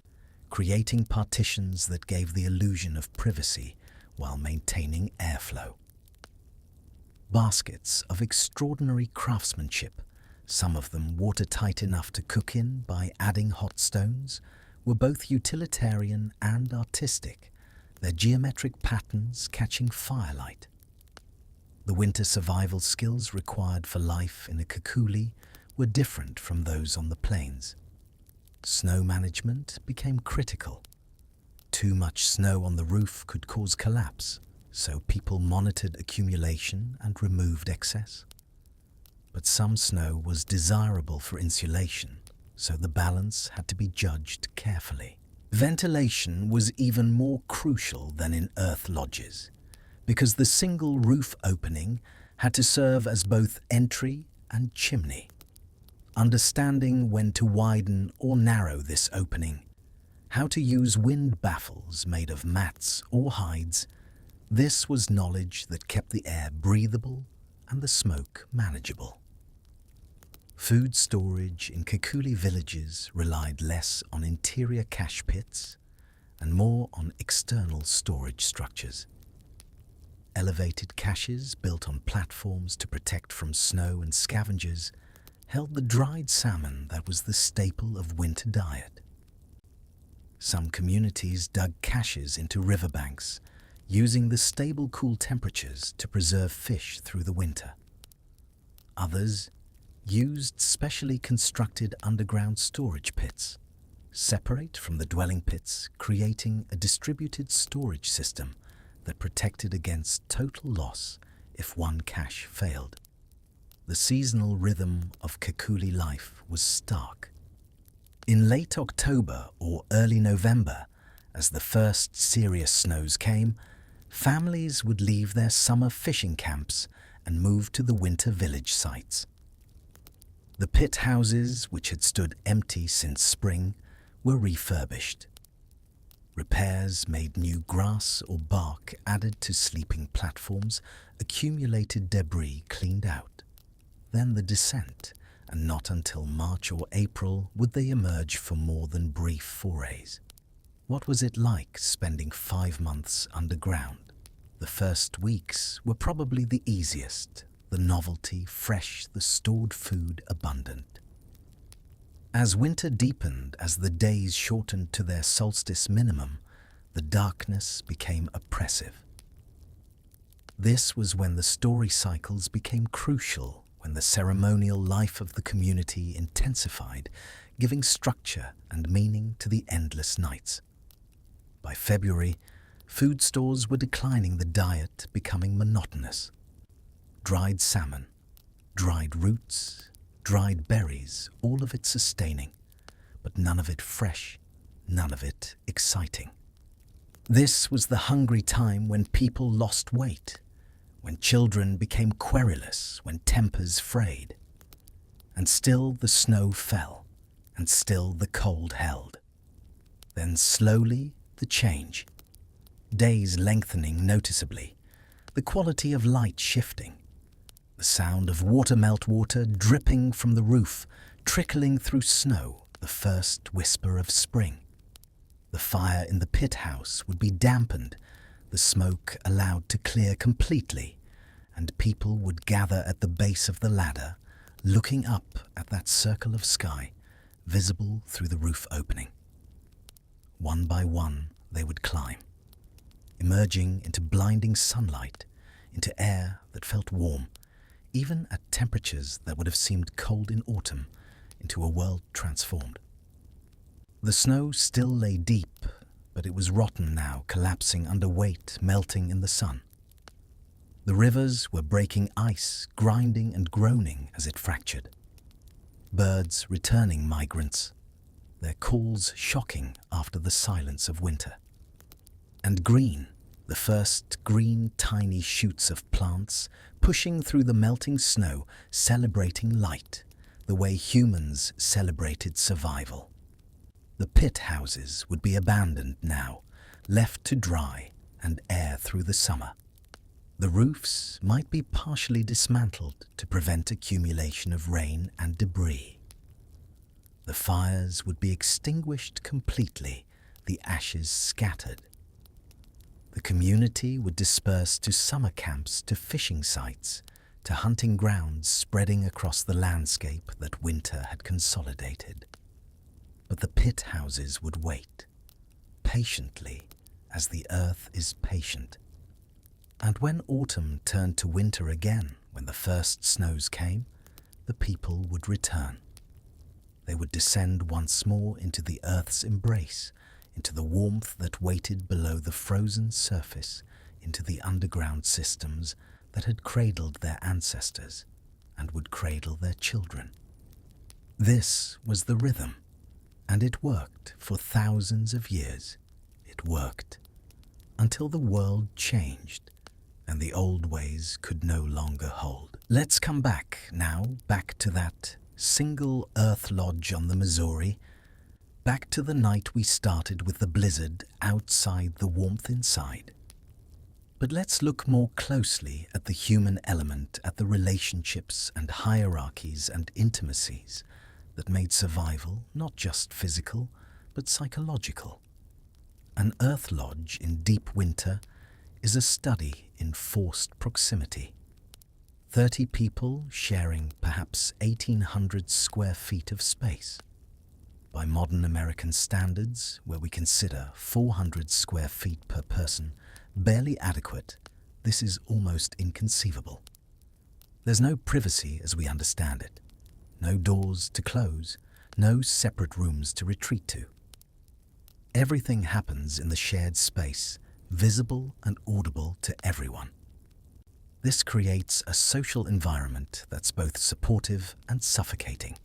Speaker 1: creating partitions that gave the illusion of privacy while maintaining airflow. Baskets of extraordinary craftsmanship, some of them watertight enough to cook in by adding hot stones, were both utilitarian and artistic, their geometric patterns catching firelight. The winter survival skills required for life in a kekuli were different from those on the plains. Snow management became critical. Too much snow on the roof could cause collapse, so people monitored accumulation and removed excess. But some snow was desirable for insulation, so the balance had to be judged carefully. Ventilation was even more crucial than in earth lodges, because the single roof opening had to serve as both entry and chimney. Understanding when to widen or narrow this opening, how to use wind baffles made of mats or hides, this was knowledge that kept the air breathable and the smoke manageable. Food storage in kekuli villages relied less on interior cache pits and more on external storage structures. Elevated caches built on platforms to protect from snow and scavengers held the dried salmon that was the staple of winter diet. Some communities dug caches into riverbanks, using the stable cool temperatures to preserve fish through the winter. Others used specially constructed underground storage pits, separate from the dwelling pits, creating a distributed storage system that protected against total loss if one cache failed. The seasonal rhythm of kekuli life was stark. In late October or early November, as the first serious snows came, families would leave their summer fishing camps and move to the winter village sites. The pit houses, which had stood empty since spring, were refurbished. Repairs made new grass or bark added to sleeping platforms, accumulated debris cleaned out. Then the descent, and not until March or April would they emerge for more than brief forays. What was it like spending 5 months underground? The first weeks were probably the easiest, the novelty fresh, the stored food abundant. As winter deepened, as the days shortened to their solstice minimum, the darkness became oppressive. This was when the story cycles became crucial, when the ceremonial life of the community intensified, giving structure and meaning to the endless nights. By February, food stores were declining, the diet becoming monotonous. Dried salmon, dried roots, dried berries, all of it sustaining, but none of it fresh, none of it exciting. This was the hungry time when people lost weight, when children became querulous, when tempers frayed. And still the snow fell, and still the cold held. Then slowly the change. days lengthening noticeably, the quality of light shifting, the sound of water dripping from the roof, trickling through snow, the first whisper of spring. The fire in the pit house would be dampened, the smoke allowed to clear completely, and people would gather at the base of the ladder, looking up at that circle of sky, visible through the roof opening. One by one, they would climb, emerging into blinding sunlight, into air that felt warm, even at temperatures that would have seemed cold in autumn, into a world transformed. The snow still lay deep, but it was rotten now, collapsing under weight, melting in the sun. The rivers were breaking ice, grinding and groaning as it fractured. Birds returning migrants, their calls shocking after the silence of winter. And green, the first green tiny shoots of plants, pushing through the melting snow, celebrating light, the way humans celebrated survival. The pit houses would be abandoned now, left to dry and air through the summer. The roofs might be partially dismantled to prevent accumulation of rain and debris. The fires would be extinguished completely, the ashes scattered. The community would disperse to summer camps, to fishing sites, to hunting grounds spreading across the landscape that winter had consolidated. But the pit houses would wait, patiently, as the earth is patient. And when autumn turned to winter again, when the first snows came, the people would return. They would descend once more into the earth's embrace, into the warmth that waited below the frozen surface, into the underground systems that had cradled their ancestors and would cradle their children. This was the rhythm, and it worked for thousands of years. It worked until the world changed and the old ways could no longer hold. Let's come back now, back to that single earth lodge on the Missouri, back to the night we started with the blizzard outside, the warmth inside. But let's look more closely at the human element, at the relationships and hierarchies and intimacies that made survival not just physical, but psychological. An earth lodge in deep winter is a study in forced proximity. 30 people sharing perhaps 1,800 square feet of space. By modern American standards, where we consider 400 square feet per person barely adequate, this is almost inconceivable. There's no privacy as we understand it, no doors to close, no separate rooms to retreat to. Everything happens in the shared space, visible and audible to everyone. This creates a social environment that's both supportive and suffocating.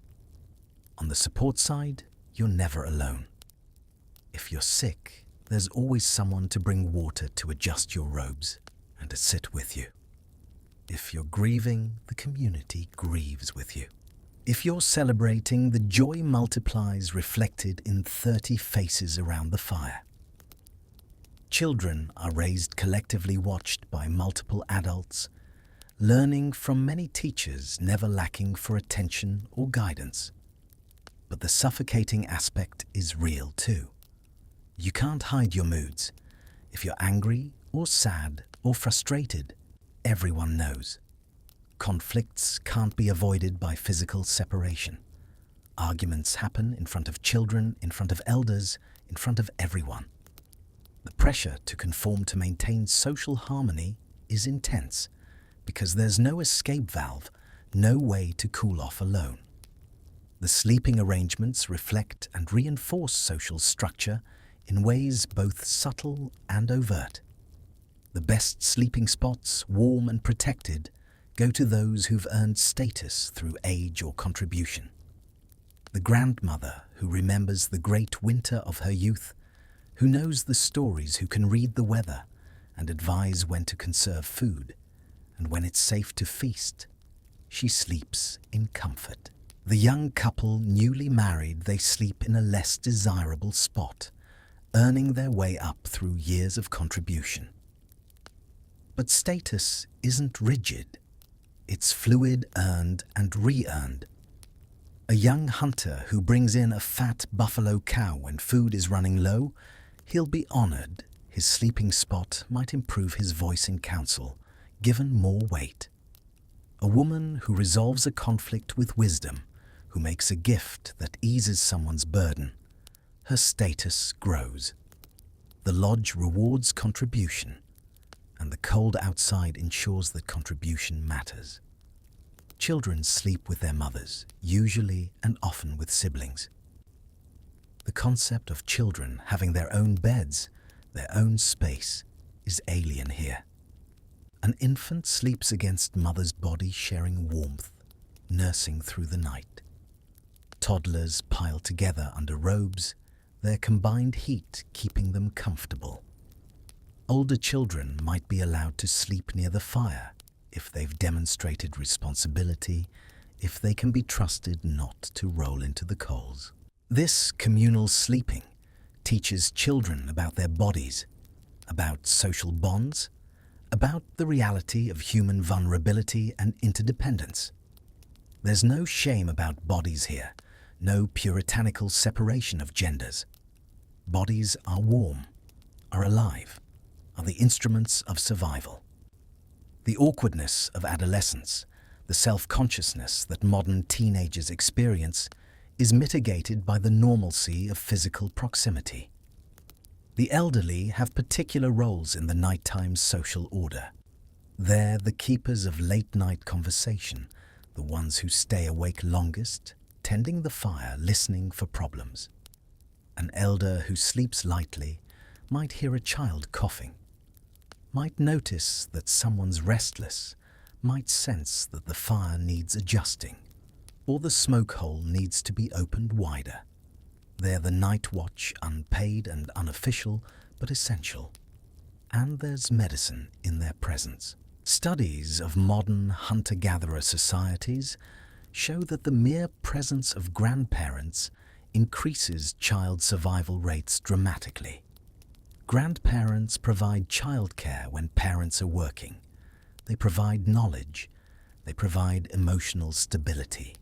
Speaker 1: On the support side, you're never alone. If you're sick, there's always someone to bring water to adjust your robes and to sit with you. If you're grieving, the community grieves with you. If you're celebrating, the joy multiplies, reflected in 30 faces around the fire. Children are raised collectively, watched by multiple adults, learning from many teachers, never lacking for attention or guidance. But the suffocating aspect is real too. You can't hide your moods. If you're angry or sad or frustrated, everyone knows. Conflicts can't be avoided by physical separation. Arguments happen in front of children, in front of elders, in front of everyone. The pressure to conform to maintain social harmony is intense because there's no escape valve, no way to cool off alone. The sleeping arrangements reflect and reinforce social structure in ways both subtle and overt. The best sleeping spots, warm and protected, go to those who've earned status through age or contribution. The grandmother who remembers the great winter of her youth, who knows the stories, who can read the weather and advise when to conserve food and when it's safe to feast. She sleeps in comfort. The young couple newly married, they sleep in a less desirable spot, earning their way up through years of contribution. But status isn't rigid. It's fluid, earned and re-earned. A young hunter who brings in a fat buffalo cow when food is running low, he'll be honored. His sleeping spot might improve his voice in council, given more weight. A woman who resolves a conflict with wisdom, who makes a gift that eases someone's burden, her status grows. The lodge rewards contribution, and the cold outside ensures that contribution matters. Children sleep with their mothers, usually and often with siblings. The concept of children having their own beds, their own space, is alien here. An infant sleeps against mother's body, sharing warmth, nursing through the night. Toddlers pile together under robes, their combined heat keeping them comfortable. Older children might be allowed to sleep near the fire if they've demonstrated responsibility, if they can be trusted not to roll into the coals. This communal sleeping teaches children about their bodies, about social bonds, about the reality of human vulnerability and interdependence. There's no shame about bodies here, no puritanical separation of genders. Bodies are warm, are alive, are the instruments of survival. The awkwardness of adolescence, the self-consciousness that modern teenagers experience, is mitigated by the normalcy of physical proximity. The elderly have particular roles in the nighttime social order. They're the keepers of late-night conversation, the ones who stay awake longest, tending the fire, listening for problems. An elder who sleeps lightly might hear a child coughing, might notice that someone's restless, might sense that the fire needs adjusting, or the smoke hole needs to be opened wider. They're the night watch, unpaid and unofficial, but essential. And there's medicine in their presence. Studies of modern hunter-gatherer societies show that the mere presence of grandparents increases child survival rates dramatically. Grandparents provide childcare when parents are working. They provide knowledge. They provide emotional stability.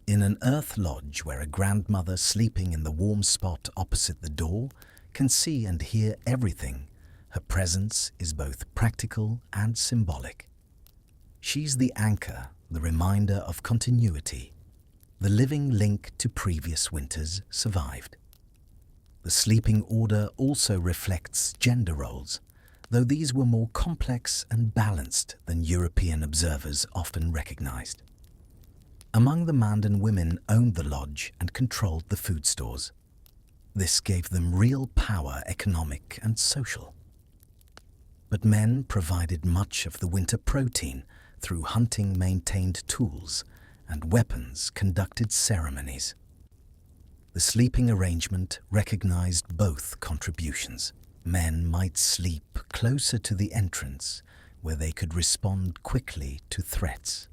Speaker 1: In an earth lodge where a grandmother sleeping in the warm spot opposite the door can see and hear everything, her presence is both practical and symbolic. She's the anchor, the reminder of continuity, the living link to previous winters survived. The sleeping order also reflects gender roles, though these were more complex and balanced than European observers often recognized. Among the Mandan women owned the lodge and controlled the food stores. This gave them real power, economic and social. But men provided much of the winter protein through hunting maintained tools and weapons conducted ceremonies. The sleeping arrangement recognized both contributions. Men might sleep closer to the entrance where they could respond quickly to threats.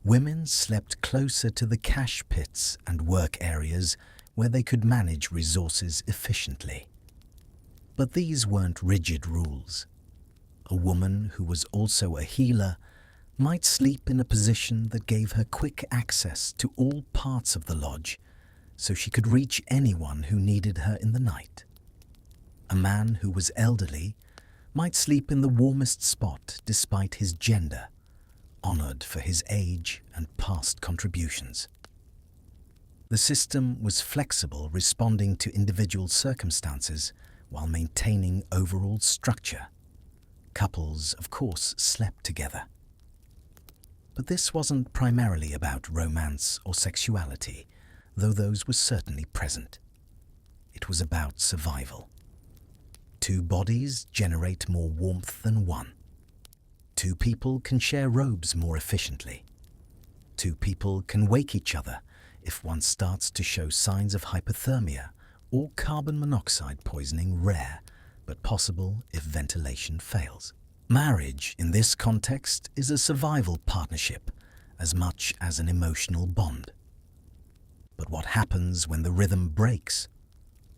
Speaker 1: Women slept closer to the cache pits and work areas where they could manage resources efficiently. But these weren't rigid rules. A woman who was also a healer might sleep in a position that gave her quick access to all parts of the lodge, so she could reach anyone who needed her in the night. A man who was elderly might sleep in the warmest spot despite his gender, honored for his age and past contributions. The system was flexible, responding to individual circumstances while maintaining overall structure. Couples, of course, slept together. But this wasn't primarily about romance or sexuality, though those were certainly present. It was about survival. Two bodies generate more warmth than one. Two people can share robes more efficiently. Two people can wake each other if one starts to show signs of hypothermia or carbon monoxide poisoning, rare but possible if ventilation fails. Marriage, in this context, is a survival partnership as much as an emotional bond. But what happens when the rhythm breaks?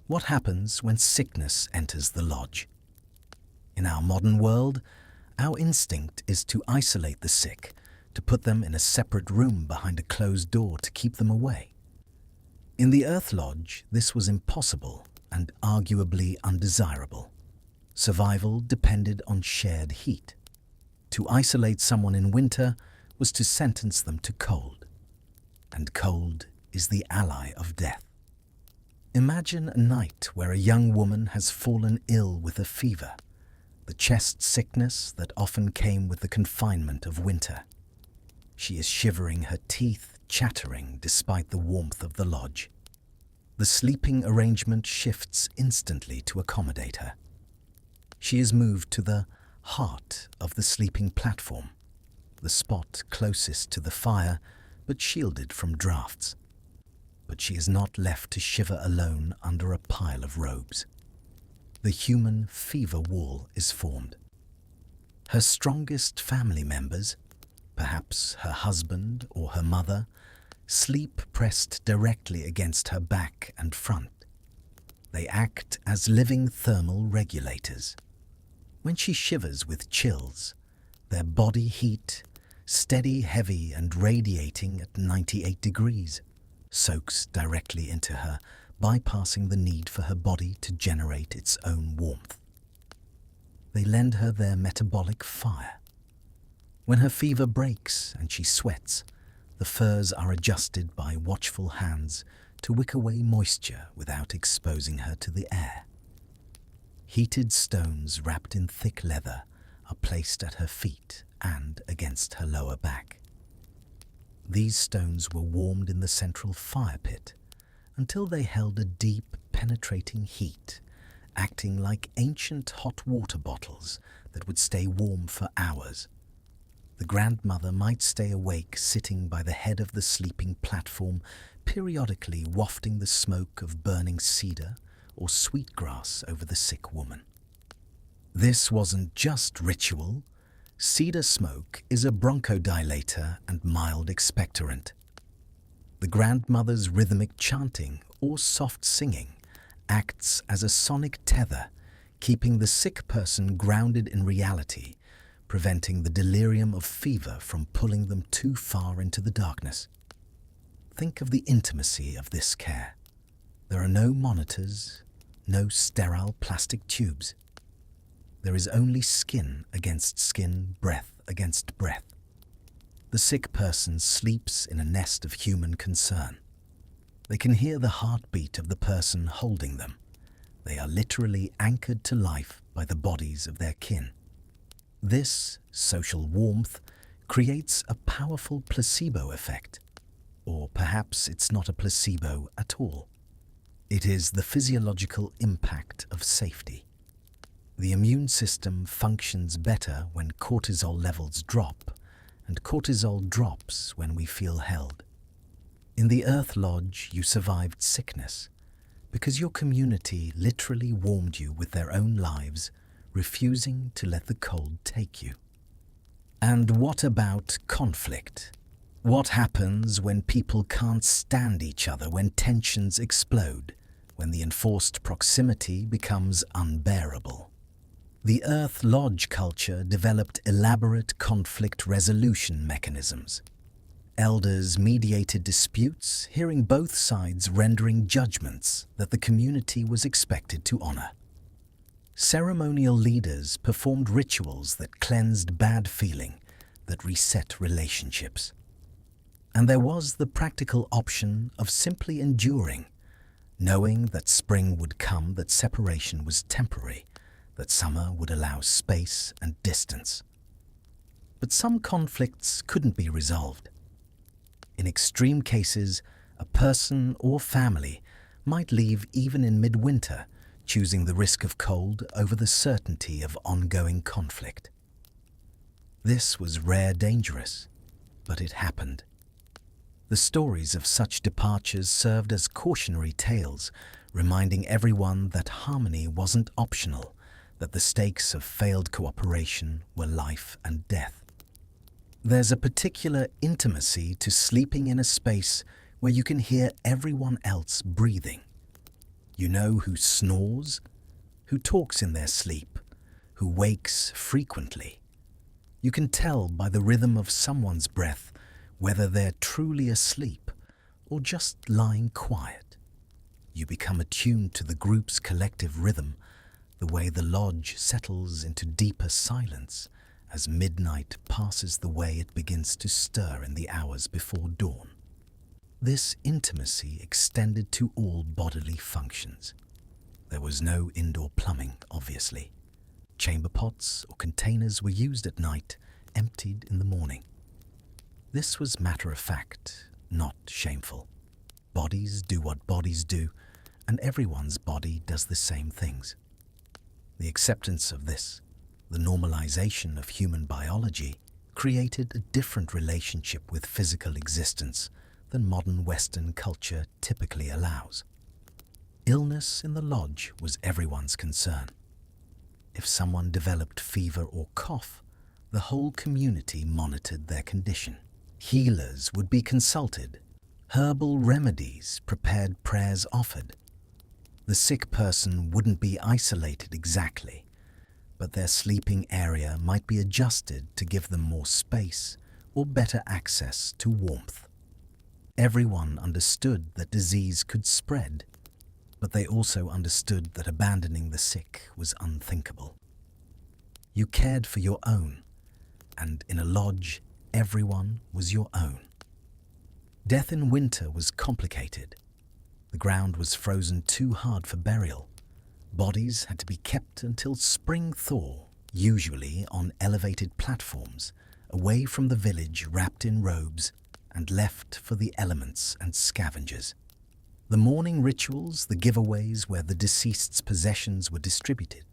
Speaker 1: What happens when sickness enters the lodge? In our modern world, our instinct is to isolate the sick, to put them in a separate room behind a closed door to keep them away. In the Earth Lodge, this was impossible and arguably undesirable. Survival depended on shared heat. To isolate someone in winter was to sentence them to cold. And cold is the ally of death. Imagine a night where a young woman has fallen ill with a fever, the chest sickness that often came with the confinement of winter. She is shivering, her teeth chattering despite the warmth of the lodge. The sleeping arrangement shifts instantly to accommodate her. She is moved to the heart of the sleeping platform, the spot closest to the fire but shielded from drafts. But she is not left to shiver alone under a pile of robes. The human fever wall is formed. Her strongest family members, perhaps her husband or her mother, sleep pressed directly against her back and front. They act as living thermal regulators. When she shivers with chills, their body heat, steady, heavy, and radiating at 98 degrees, soaks directly into her, bypassing the need for her body to generate its own warmth. They lend her their metabolic fire. When her fever breaks and she sweats, the furs are adjusted by watchful hands to wick away moisture without exposing her to the air. Heated stones wrapped in thick leather are placed at her feet and against her lower back. These stones were warmed in the central fire pit until they held a deep, penetrating heat, acting like ancient hot water bottles that would stay warm for hours. The grandmother might stay awake sitting by the head of the sleeping platform, periodically wafting the smoke of burning cedar or sweetgrass over the sick woman. This wasn't just ritual. Cedar smoke is a bronchodilator and mild expectorant. The grandmother's rhythmic chanting or soft singing acts as a sonic tether, keeping the sick person grounded in reality, preventing the delirium of fever from pulling them too far into the darkness. Think of the intimacy of this care. There are no monitors, no sterile plastic tubes. There is only skin against skin, breath against breath. The sick person sleeps in a nest of human concern. They can hear the heartbeat of the person holding them. They are literally anchored to life by the bodies of their kin. This social warmth creates a powerful placebo effect. Or perhaps it's not a placebo at all. It is the physiological impact of safety. The immune system functions better when cortisol levels drop, and cortisol drops when we feel held. In the Earth Lodge, you survived sickness because your community literally warmed you with their own lives, refusing to let the cold take you. And what about conflict? What happens when people can't stand each other, when tensions explode, when the enforced proximity becomes unbearable? The Earth Lodge culture developed elaborate conflict resolution mechanisms. Elders mediated disputes, hearing both sides rendering judgments that the community was expected to honor. Ceremonial leaders performed rituals that cleansed bad feeling, that reset relationships. And there was the practical option of simply enduring, knowing that spring would come, that separation was temporary, that summer would allow space and distance. But some conflicts couldn't be resolved. In extreme cases, a person or family might leave even in midwinter, choosing the risk of cold over the certainty of ongoing conflict. This was rare, dangerous, but it happened. The stories of such departures served as cautionary tales, reminding everyone that harmony wasn't optional, that the stakes of failed cooperation were life and death. There's a particular intimacy to sleeping in a space where you can hear everyone else breathing. You know who snores, who talks in their sleep, who wakes frequently. You can tell by the rhythm of someone's breath whether they're truly asleep or just lying quiet. You become attuned to the group's collective rhythm, the way the lodge settles into deeper silence as midnight passes the way it begins to stir in the hours before dawn. This intimacy extended to all bodily functions. There was no indoor plumbing, obviously. Chamber pots or containers were used at night, emptied in the morning. This was matter of fact, not shameful. Bodies do what bodies do, and everyone's body does the same things. The acceptance of this, the normalization of human biology, created a different relationship with physical existence than modern Western culture typically allows. Illness in the lodge was everyone's concern. If someone developed fever or cough, the whole community monitored their condition. Healers would be consulted, herbal remedies prepared, prayers offered. The sick person wouldn't be isolated exactly, but their sleeping area might be adjusted to give them more space or better access to warmth. Everyone understood that disease could spread, but they also understood that abandoning the sick was unthinkable. You cared for your own, and in a lodge, everyone was your own. Death in winter was complicated. The ground was frozen too hard for burial. Bodies had to be kept until spring thaw, usually on elevated platforms, away from the village, wrapped in robes, and left for the elements and scavengers. The mourning rituals, the giveaways where the deceased's possessions were distributed,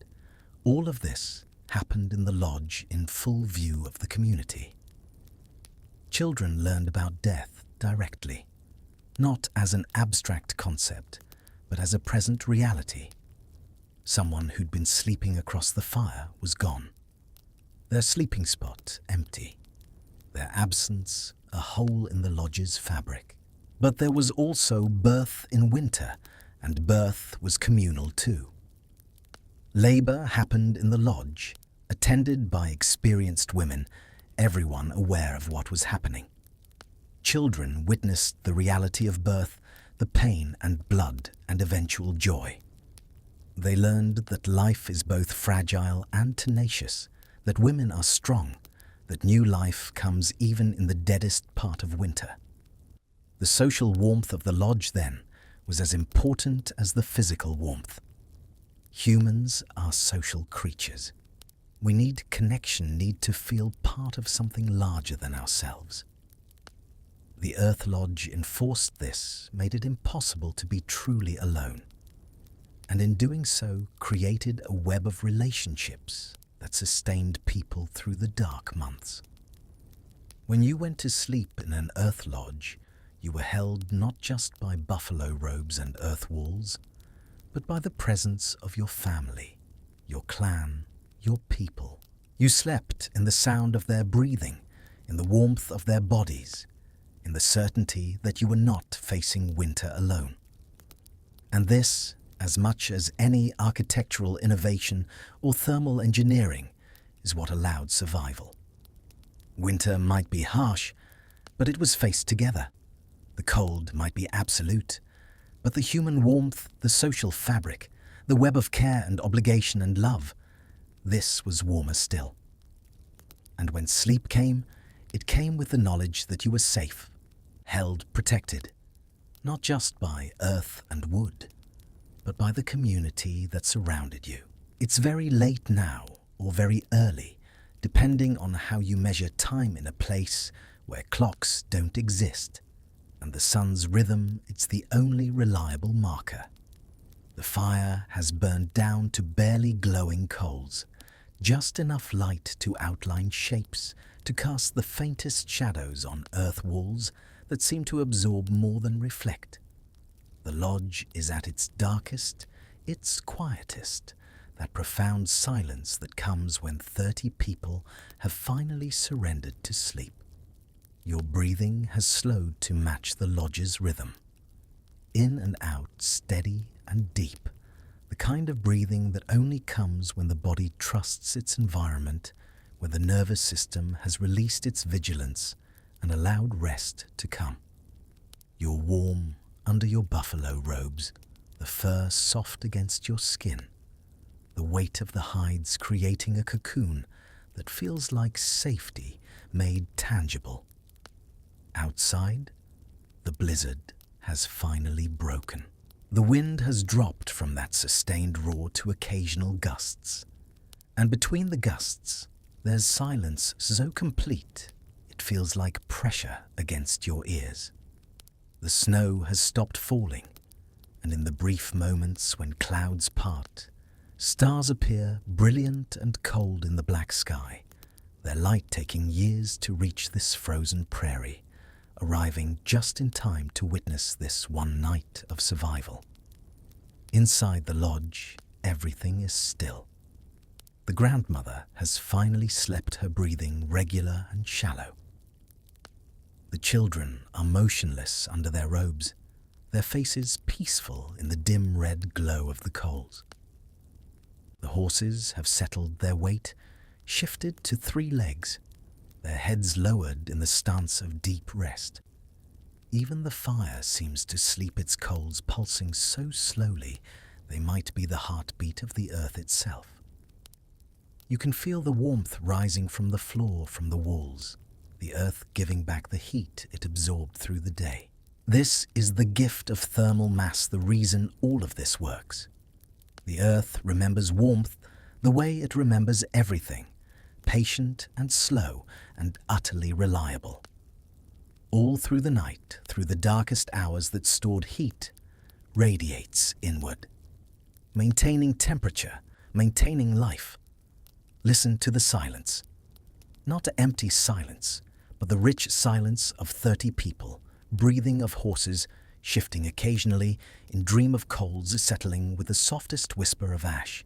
Speaker 1: all of this happened in the lodge in full view of the community. Children learned about death directly, not as an abstract concept, but as a present reality. Someone who'd been sleeping across the fire was gone. Their sleeping spot empty. Their absence a hole in the lodge's fabric. But there was also birth in winter, and birth was communal too. Labor happened in the lodge, attended by experienced women, everyone aware of what was happening. Children witnessed the reality of birth, the pain and blood and eventual joy. They learned that life is both fragile and tenacious, that women are strong, that new life comes even in the deadest part of winter. The social warmth of the lodge, then, was as important as the physical warmth. Humans are social creatures. We need connection, need to feel part of something larger than ourselves. The Earth Lodge enforced this, made it impossible to be truly alone, and in doing so created a web of relationships that sustained people through the dark months. When you went to sleep in an Earth Lodge, you were held not just by buffalo robes and earth walls, but by the presence of your family, your clan, your people. You slept in the sound of their breathing, in the warmth of their bodies, in the certainty that you were not facing winter alone. And this, as much as any architectural innovation or thermal engineering, is what allowed survival. Winter might be harsh, but it was faced together. The cold might be absolute, but the human warmth, the social fabric, the web of care and obligation and love, this was warmer still. And when sleep came, it came with the knowledge that you were safe, held protected, not just by earth and wood, but by the community that surrounded you. It's very late now, or very early, depending on how you measure time in a place where clocks don't exist, and the sun's rhythm, it's the only reliable marker. The fire has burned down to barely glowing coals, just enough light to outline shapes, to cast the faintest shadows on earth walls that seem to absorb more than reflect. The lodge is at its darkest, its quietest, that profound silence that comes when 30 people have finally surrendered to sleep. Your breathing has slowed to match the lodge's rhythm. In and out, steady and deep, the kind of breathing that only comes when the body trusts its environment, when the nervous system has released its vigilance and allowed rest to come. You're warm under your buffalo robes, the fur soft against your skin, the weight of the hides creating a cocoon that feels like safety made tangible. Outside, the blizzard has finally broken. The wind has dropped from that sustained roar to occasional gusts. And between the gusts, there's silence so complete it feels like pressure against your ears. The snow has stopped falling, and in the brief moments when clouds part, stars appear brilliant and cold in the black sky, their light taking years to reach this frozen prairie, arriving just in time to witness this one night of survival. Inside the lodge, everything is still. The grandmother has finally slept her breathing regular and shallow. The children are motionless under their robes, their faces peaceful in the dim red glow of the coals. The horses have settled their weight, shifted to 3 legs, their heads lowered in the stance of deep rest. Even the fire seems to sleep its coals pulsing so slowly they might be the heartbeat of the earth itself. You can feel the warmth rising from the floor, from the walls, the earth giving back the heat it absorbed through the day. This is the gift of thermal mass, the reason all of this works. The earth remembers warmth the way it remembers everything, patient and slow and utterly reliable. All through the night, through the darkest hours that stored heat, radiates inward, maintaining temperature, maintaining life. Listen to the silence. Not empty silence, but the rich silence of 30 people, breathing of horses, shifting occasionally, in dream of coals settling with the softest whisper of ash.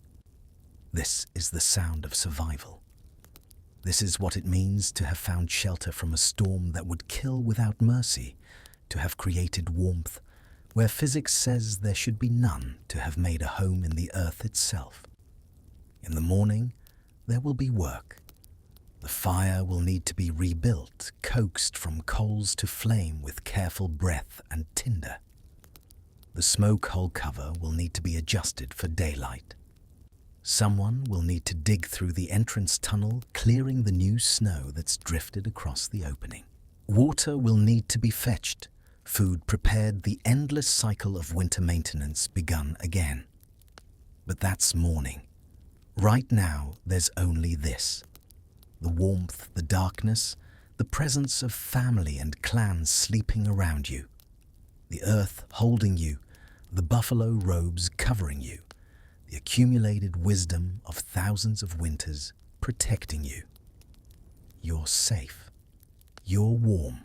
Speaker 1: This is the sound of survival. This is what it means to have found shelter from a storm that would kill without mercy, to have created warmth where physics says there should be none, to have made a home in the earth itself. In the morning, there will be work. The fire will need to be rebuilt, coaxed from coals to flame with careful breath and tinder. The smoke hole cover will need to be adjusted for daylight. Someone will need to dig through the entrance tunnel, clearing the new snow that's drifted across the opening. Water will need to be fetched, food prepared, the endless cycle of winter maintenance begun again. But that's morning. Right now, there's only this. The warmth, the darkness, the presence of family and clans sleeping around you. The earth holding you, the buffalo robes covering you, the accumulated wisdom of thousands of winters protecting you. You're safe. You're warm.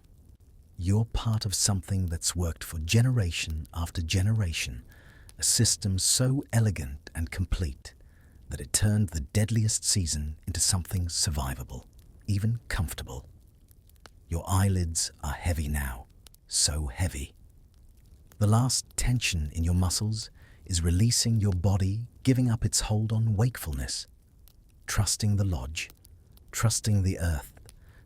Speaker 1: You're part of something that's worked for generation after generation, a system so elegant and complete that it turned the deadliest season into something survivable, even comfortable. Your eyelids are heavy now, so heavy. The last tension in your muscles is releasing your body, giving up its hold on wakefulness, trusting the lodge, trusting the earth,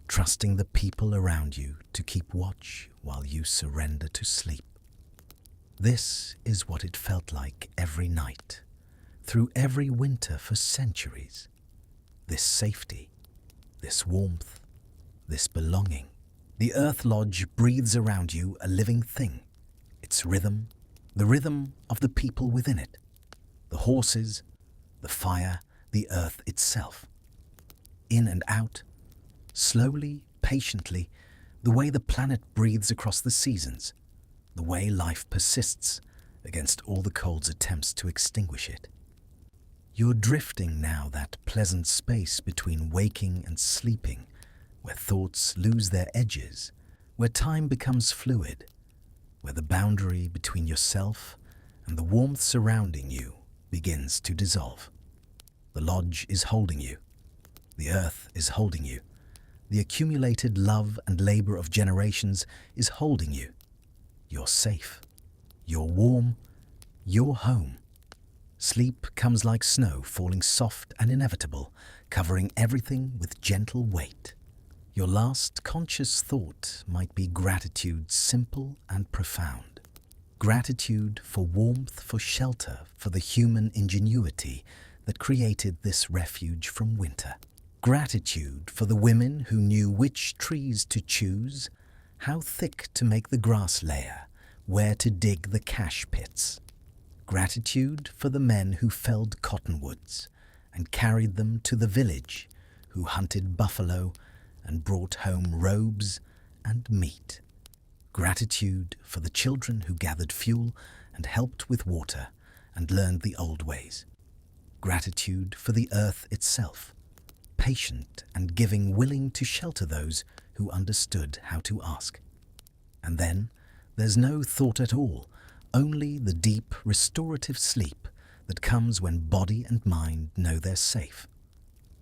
Speaker 1: trusting the people around you to keep watch while you surrender to sleep. This is what it felt like every night, through every winter for centuries. This safety, this warmth, this belonging. The Earth Lodge breathes around you a living thing. Its rhythm, the rhythm of the people within it. The horses, the fire, the earth itself. In and out, slowly, patiently, the way the planet breathes across the seasons, the way life persists against all the cold's attempts to extinguish it. You're drifting now, that pleasant space between waking and sleeping, where thoughts lose their edges, where time becomes fluid, where the boundary between yourself and the warmth surrounding you begins to dissolve. The lodge is holding you. The earth is holding you. The accumulated love and labor of generations is holding you. You're safe. You're warm. your home. Sleep comes like snow, falling soft and inevitable, covering everything with gentle weight. Your last conscious thought might be gratitude, simple and profound. Gratitude for warmth, for shelter, for the human ingenuity that created this refuge from winter. Gratitude for the women who knew which trees to choose, how thick to make the grass layer, where to dig the cache pits. Gratitude for the men who felled cottonwoods and carried them to the village, who hunted buffalo and brought home robes and meat. Gratitude for the children who gathered fuel and helped with water and learned the old ways. Gratitude for the earth itself, patient and giving, willing to shelter those who understood how to ask. And then there's no thought at all, only the deep restorative sleep that comes when body and mind know they're safe,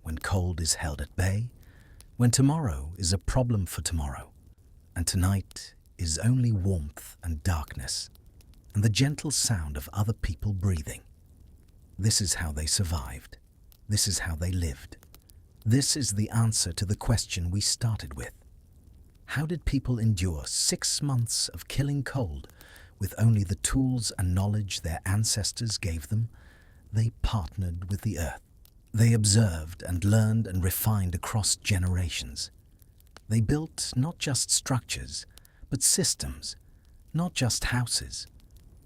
Speaker 1: when cold is held at bay, when tomorrow is a problem for tomorrow, and tonight is only warmth and darkness, and the gentle sound of other people breathing. This is how they survived. This is how they lived. This is the answer to the question we started with. How did people endure 6 months of killing cold with only the tools and knowledge their ancestors gave them? They partnered with the earth. They observed and learned and refined across generations. They built not just structures, but systems, not just houses,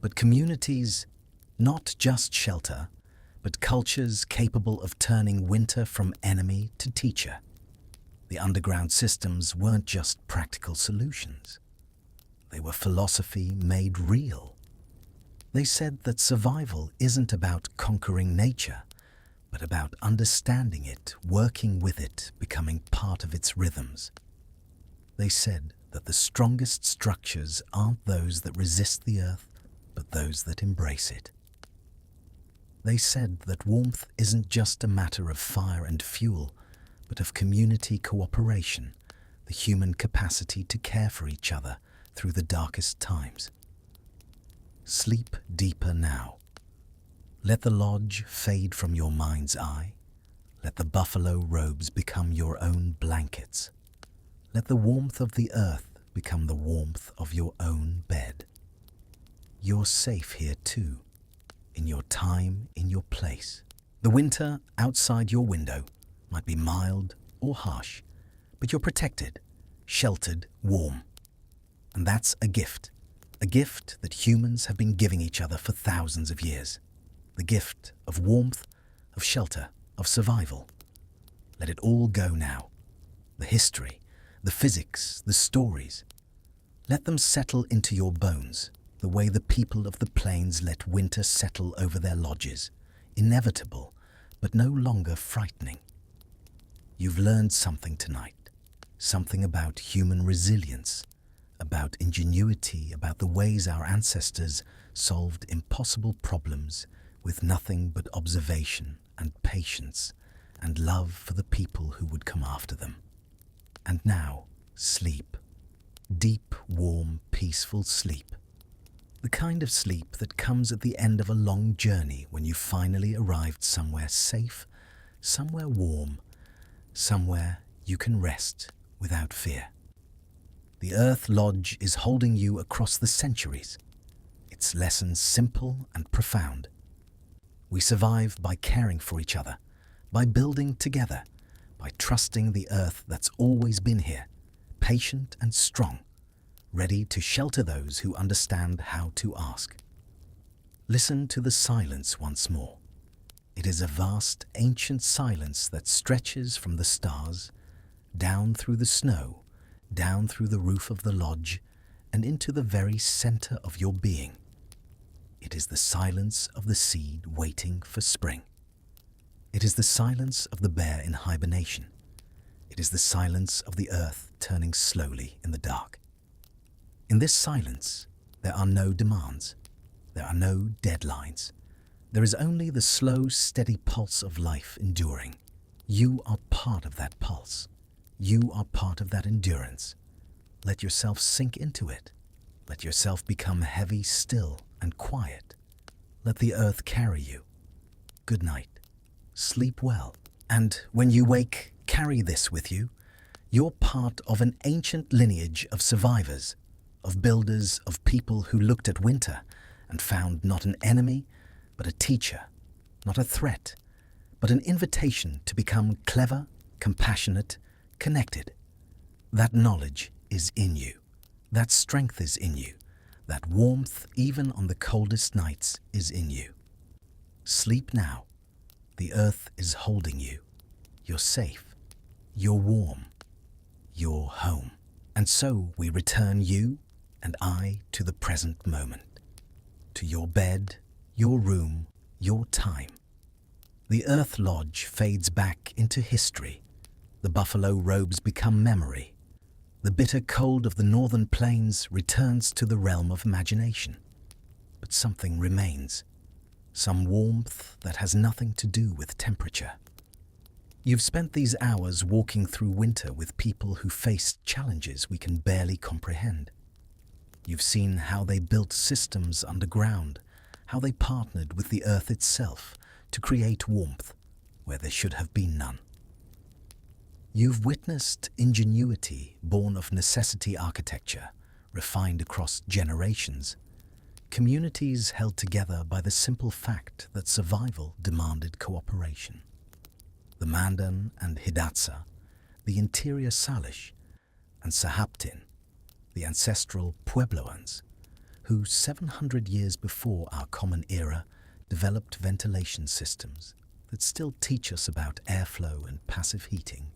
Speaker 1: but communities, not just shelter, but cultures capable of turning winter from enemy to teacher. The underground systems weren't just practical solutions. They were philosophy made real. They said that survival isn't about conquering nature, but about understanding it, working with it, becoming part of its rhythms. They said that the strongest structures aren't those that resist the earth, but those that embrace it. They said that warmth isn't just a matter of fire and fuel, but of community cooperation, the human capacity to care for each other through the darkest times. Sleep deeper now. Let the lodge fade from your mind's eye. Let the buffalo robes become your own blankets. Let the warmth of the earth become the warmth of your own bed. You're safe here too, in your time, in your place. The winter outside your window might be mild or harsh, but you're protected, sheltered, warm. And that's a gift that humans have been giving each other for thousands of years. The gift of warmth, of shelter, of survival. Let it all go now. The history, the physics, the stories. Let them settle into your bones, the way the people of the plains let winter settle over their lodges, inevitable, but no longer frightening. You've learned something tonight, something about human resilience, about ingenuity, about the ways our ancestors solved impossible problems with nothing but observation and patience and love for the people who would come after them. And now, sleep. Deep, warm, peaceful sleep. The kind of sleep that comes at the end of a long journey when you finally arrived somewhere safe, somewhere warm, somewhere you can rest without fear. The Earth Lodge is holding you across the centuries, its lessons simple and profound. We survive by caring for each other, by building together, by trusting the earth that's always been here, patient and strong, ready to shelter those who understand how to ask. Listen to the silence once more. It is a vast, ancient silence that stretches from the stars, down through the snow, down through the roof of the lodge, and into the very center of your being. It is the silence of the seed waiting for spring. It is the silence of the bear in hibernation. It is the silence of the earth turning slowly in the dark. In this silence, there are no demands. There are no deadlines. There is only the slow, steady pulse of life enduring. You are part of that pulse. You are part of that endurance. Let yourself sink into it. Let yourself become heavy, still, and quiet. Let the earth carry you. Good night. Sleep well. And when you wake, carry this with you. You're part of an ancient lineage of survivors, of builders, of people who looked at winter and found not an enemy, but a teacher, not a threat, but an invitation to become clever, compassionate, connected. That knowledge is in you. That strength is in you. That warmth, even on the coldest nights, is in you. Sleep now. The earth is holding you. You're safe. You're warm. You're home. And so we return you and I to the present moment, to your bed, your room, your time. The earth lodge fades back into history. The buffalo robes become memory. The bitter cold of the northern plains returns to the realm of imagination. But something remains, some warmth that has nothing to do with temperature. You've spent these hours walking through winter with people who faced challenges we can barely comprehend. You've seen how they built systems underground, how they partnered with the earth itself to create warmth where there should have been none. You've witnessed ingenuity born of necessity architecture, refined across generations, communities held together by the simple fact that survival demanded cooperation. The Mandan and Hidatsa, the interior Salish, and Sahaptin, the ancestral Puebloans, who 700 years before our common era developed ventilation systems that still teach us about airflow and passive heating.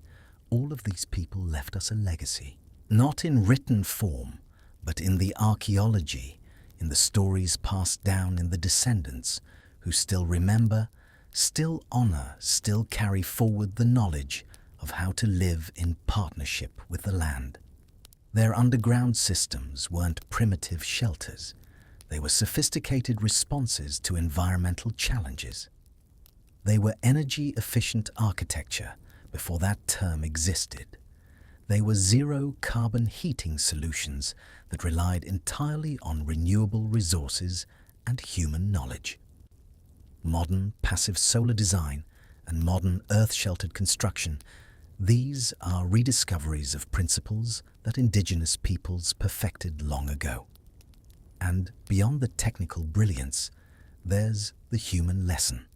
Speaker 1: All of these people left us a legacy, not in written form, but in the archaeology, in the stories passed down in the descendants who still remember, still honor, still carry forward the knowledge of how to live in partnership with the land. Their underground systems weren't primitive shelters. They were sophisticated responses to environmental challenges. They were energy-efficient architecture before that term existed. They were zero-carbon heating solutions that relied entirely on renewable resources and human knowledge. Modern passive solar design and modern earth-sheltered construction, these are rediscoveries of principles that indigenous peoples perfected long ago. And beyond the technical brilliance, there's the human lesson.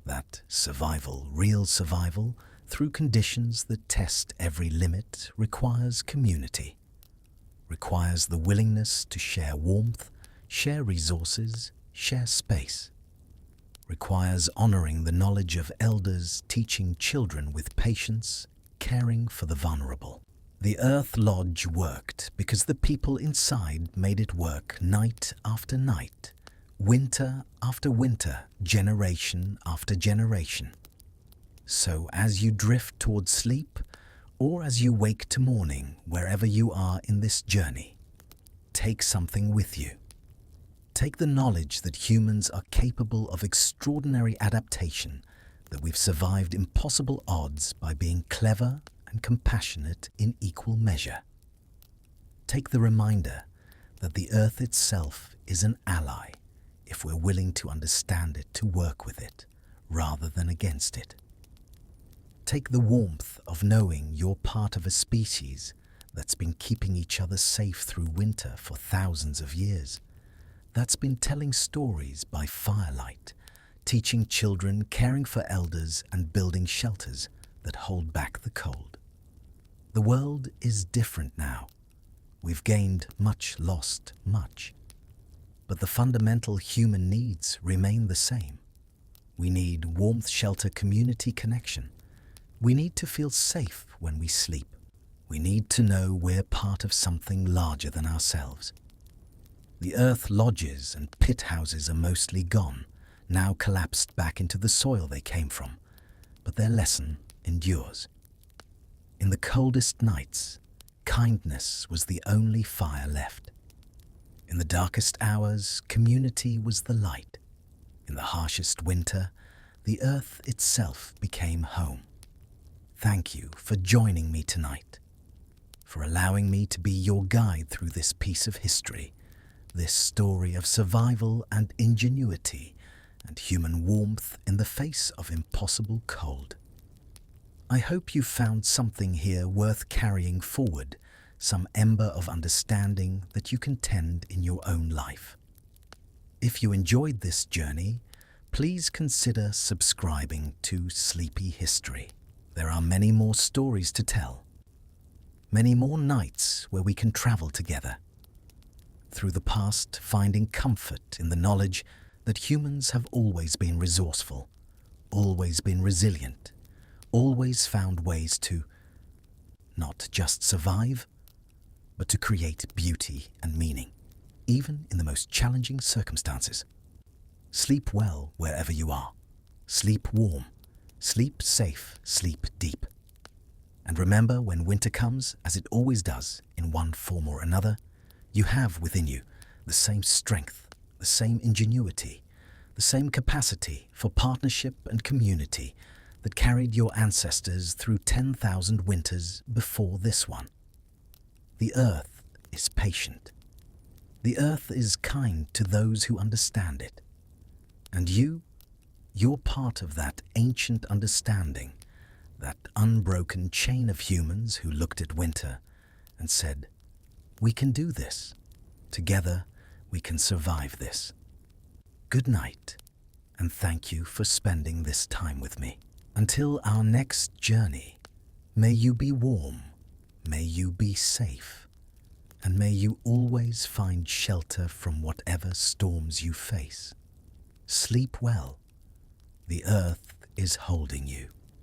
Speaker 1: That survival, real survival, through conditions that test every limit, requires community, requires the willingness to share warmth, share resources, share space, requires honoring the knowledge of elders, teaching children with patience, caring for the vulnerable. The Earth Lodge worked because the people inside made it work night after night, winter after winter, generation after generation. So as you drift towards sleep, or as you wake to morning, wherever you are in this journey, take something with you. Take the knowledge that humans are capable of extraordinary adaptation, that we've survived impossible odds by being clever and compassionate in equal measure. Take the reminder that the earth itself is an ally if we're willing to understand it, to work with it, rather than against it. Take the warmth of knowing you're part of a species that's been keeping each other safe through winter for thousands of years, that's been telling stories by firelight, teaching children, caring for elders, and building shelters that hold back the cold. The world is different now. We've gained much, lost much. But the fundamental human needs remain the same. We need warmth, shelter, community, connection. We need to feel safe when we sleep. We need to know we're part of something larger than ourselves. The earth lodges and pit houses are mostly gone, now collapsed back into the soil they came from, but their lesson endures. In the coldest nights, kindness was the only fire left. In the darkest hours, community was the light. In the harshest winter, the earth itself became home. Thank you for joining me tonight, for allowing me to be your guide through this piece of history, this story of survival and ingenuity and human warmth in the face of impossible cold. I hope you found something here worth carrying forward, some ember of understanding that you can tend in your own life. If you enjoyed this journey, please consider subscribing to Sleepy History. There are many more stories to tell, many more nights where we can travel together through the past, finding comfort in the knowledge that humans have always been resourceful, always been resilient, always found ways to not just survive, but to create beauty and meaning, even in the most challenging circumstances. Sleep well wherever you are. Sleep warm. Sleep safe. Sleep deep. And remember, when winter comes, as it always does, in one form or another, you have within you the same strength, the same ingenuity, the same capacity for partnership and community that carried your ancestors through 10,000 winters before this one. The earth is patient. The earth is kind to those who understand it. And you're part of that ancient understanding, that unbroken chain of humans who looked at winter and said, "We can do this. Together, we can survive this." Good night, and thank you for spending this time with me. Until our next journey, may you be warm, may you be safe, and may you always find shelter from whatever storms you face. Sleep well. The earth is holding you.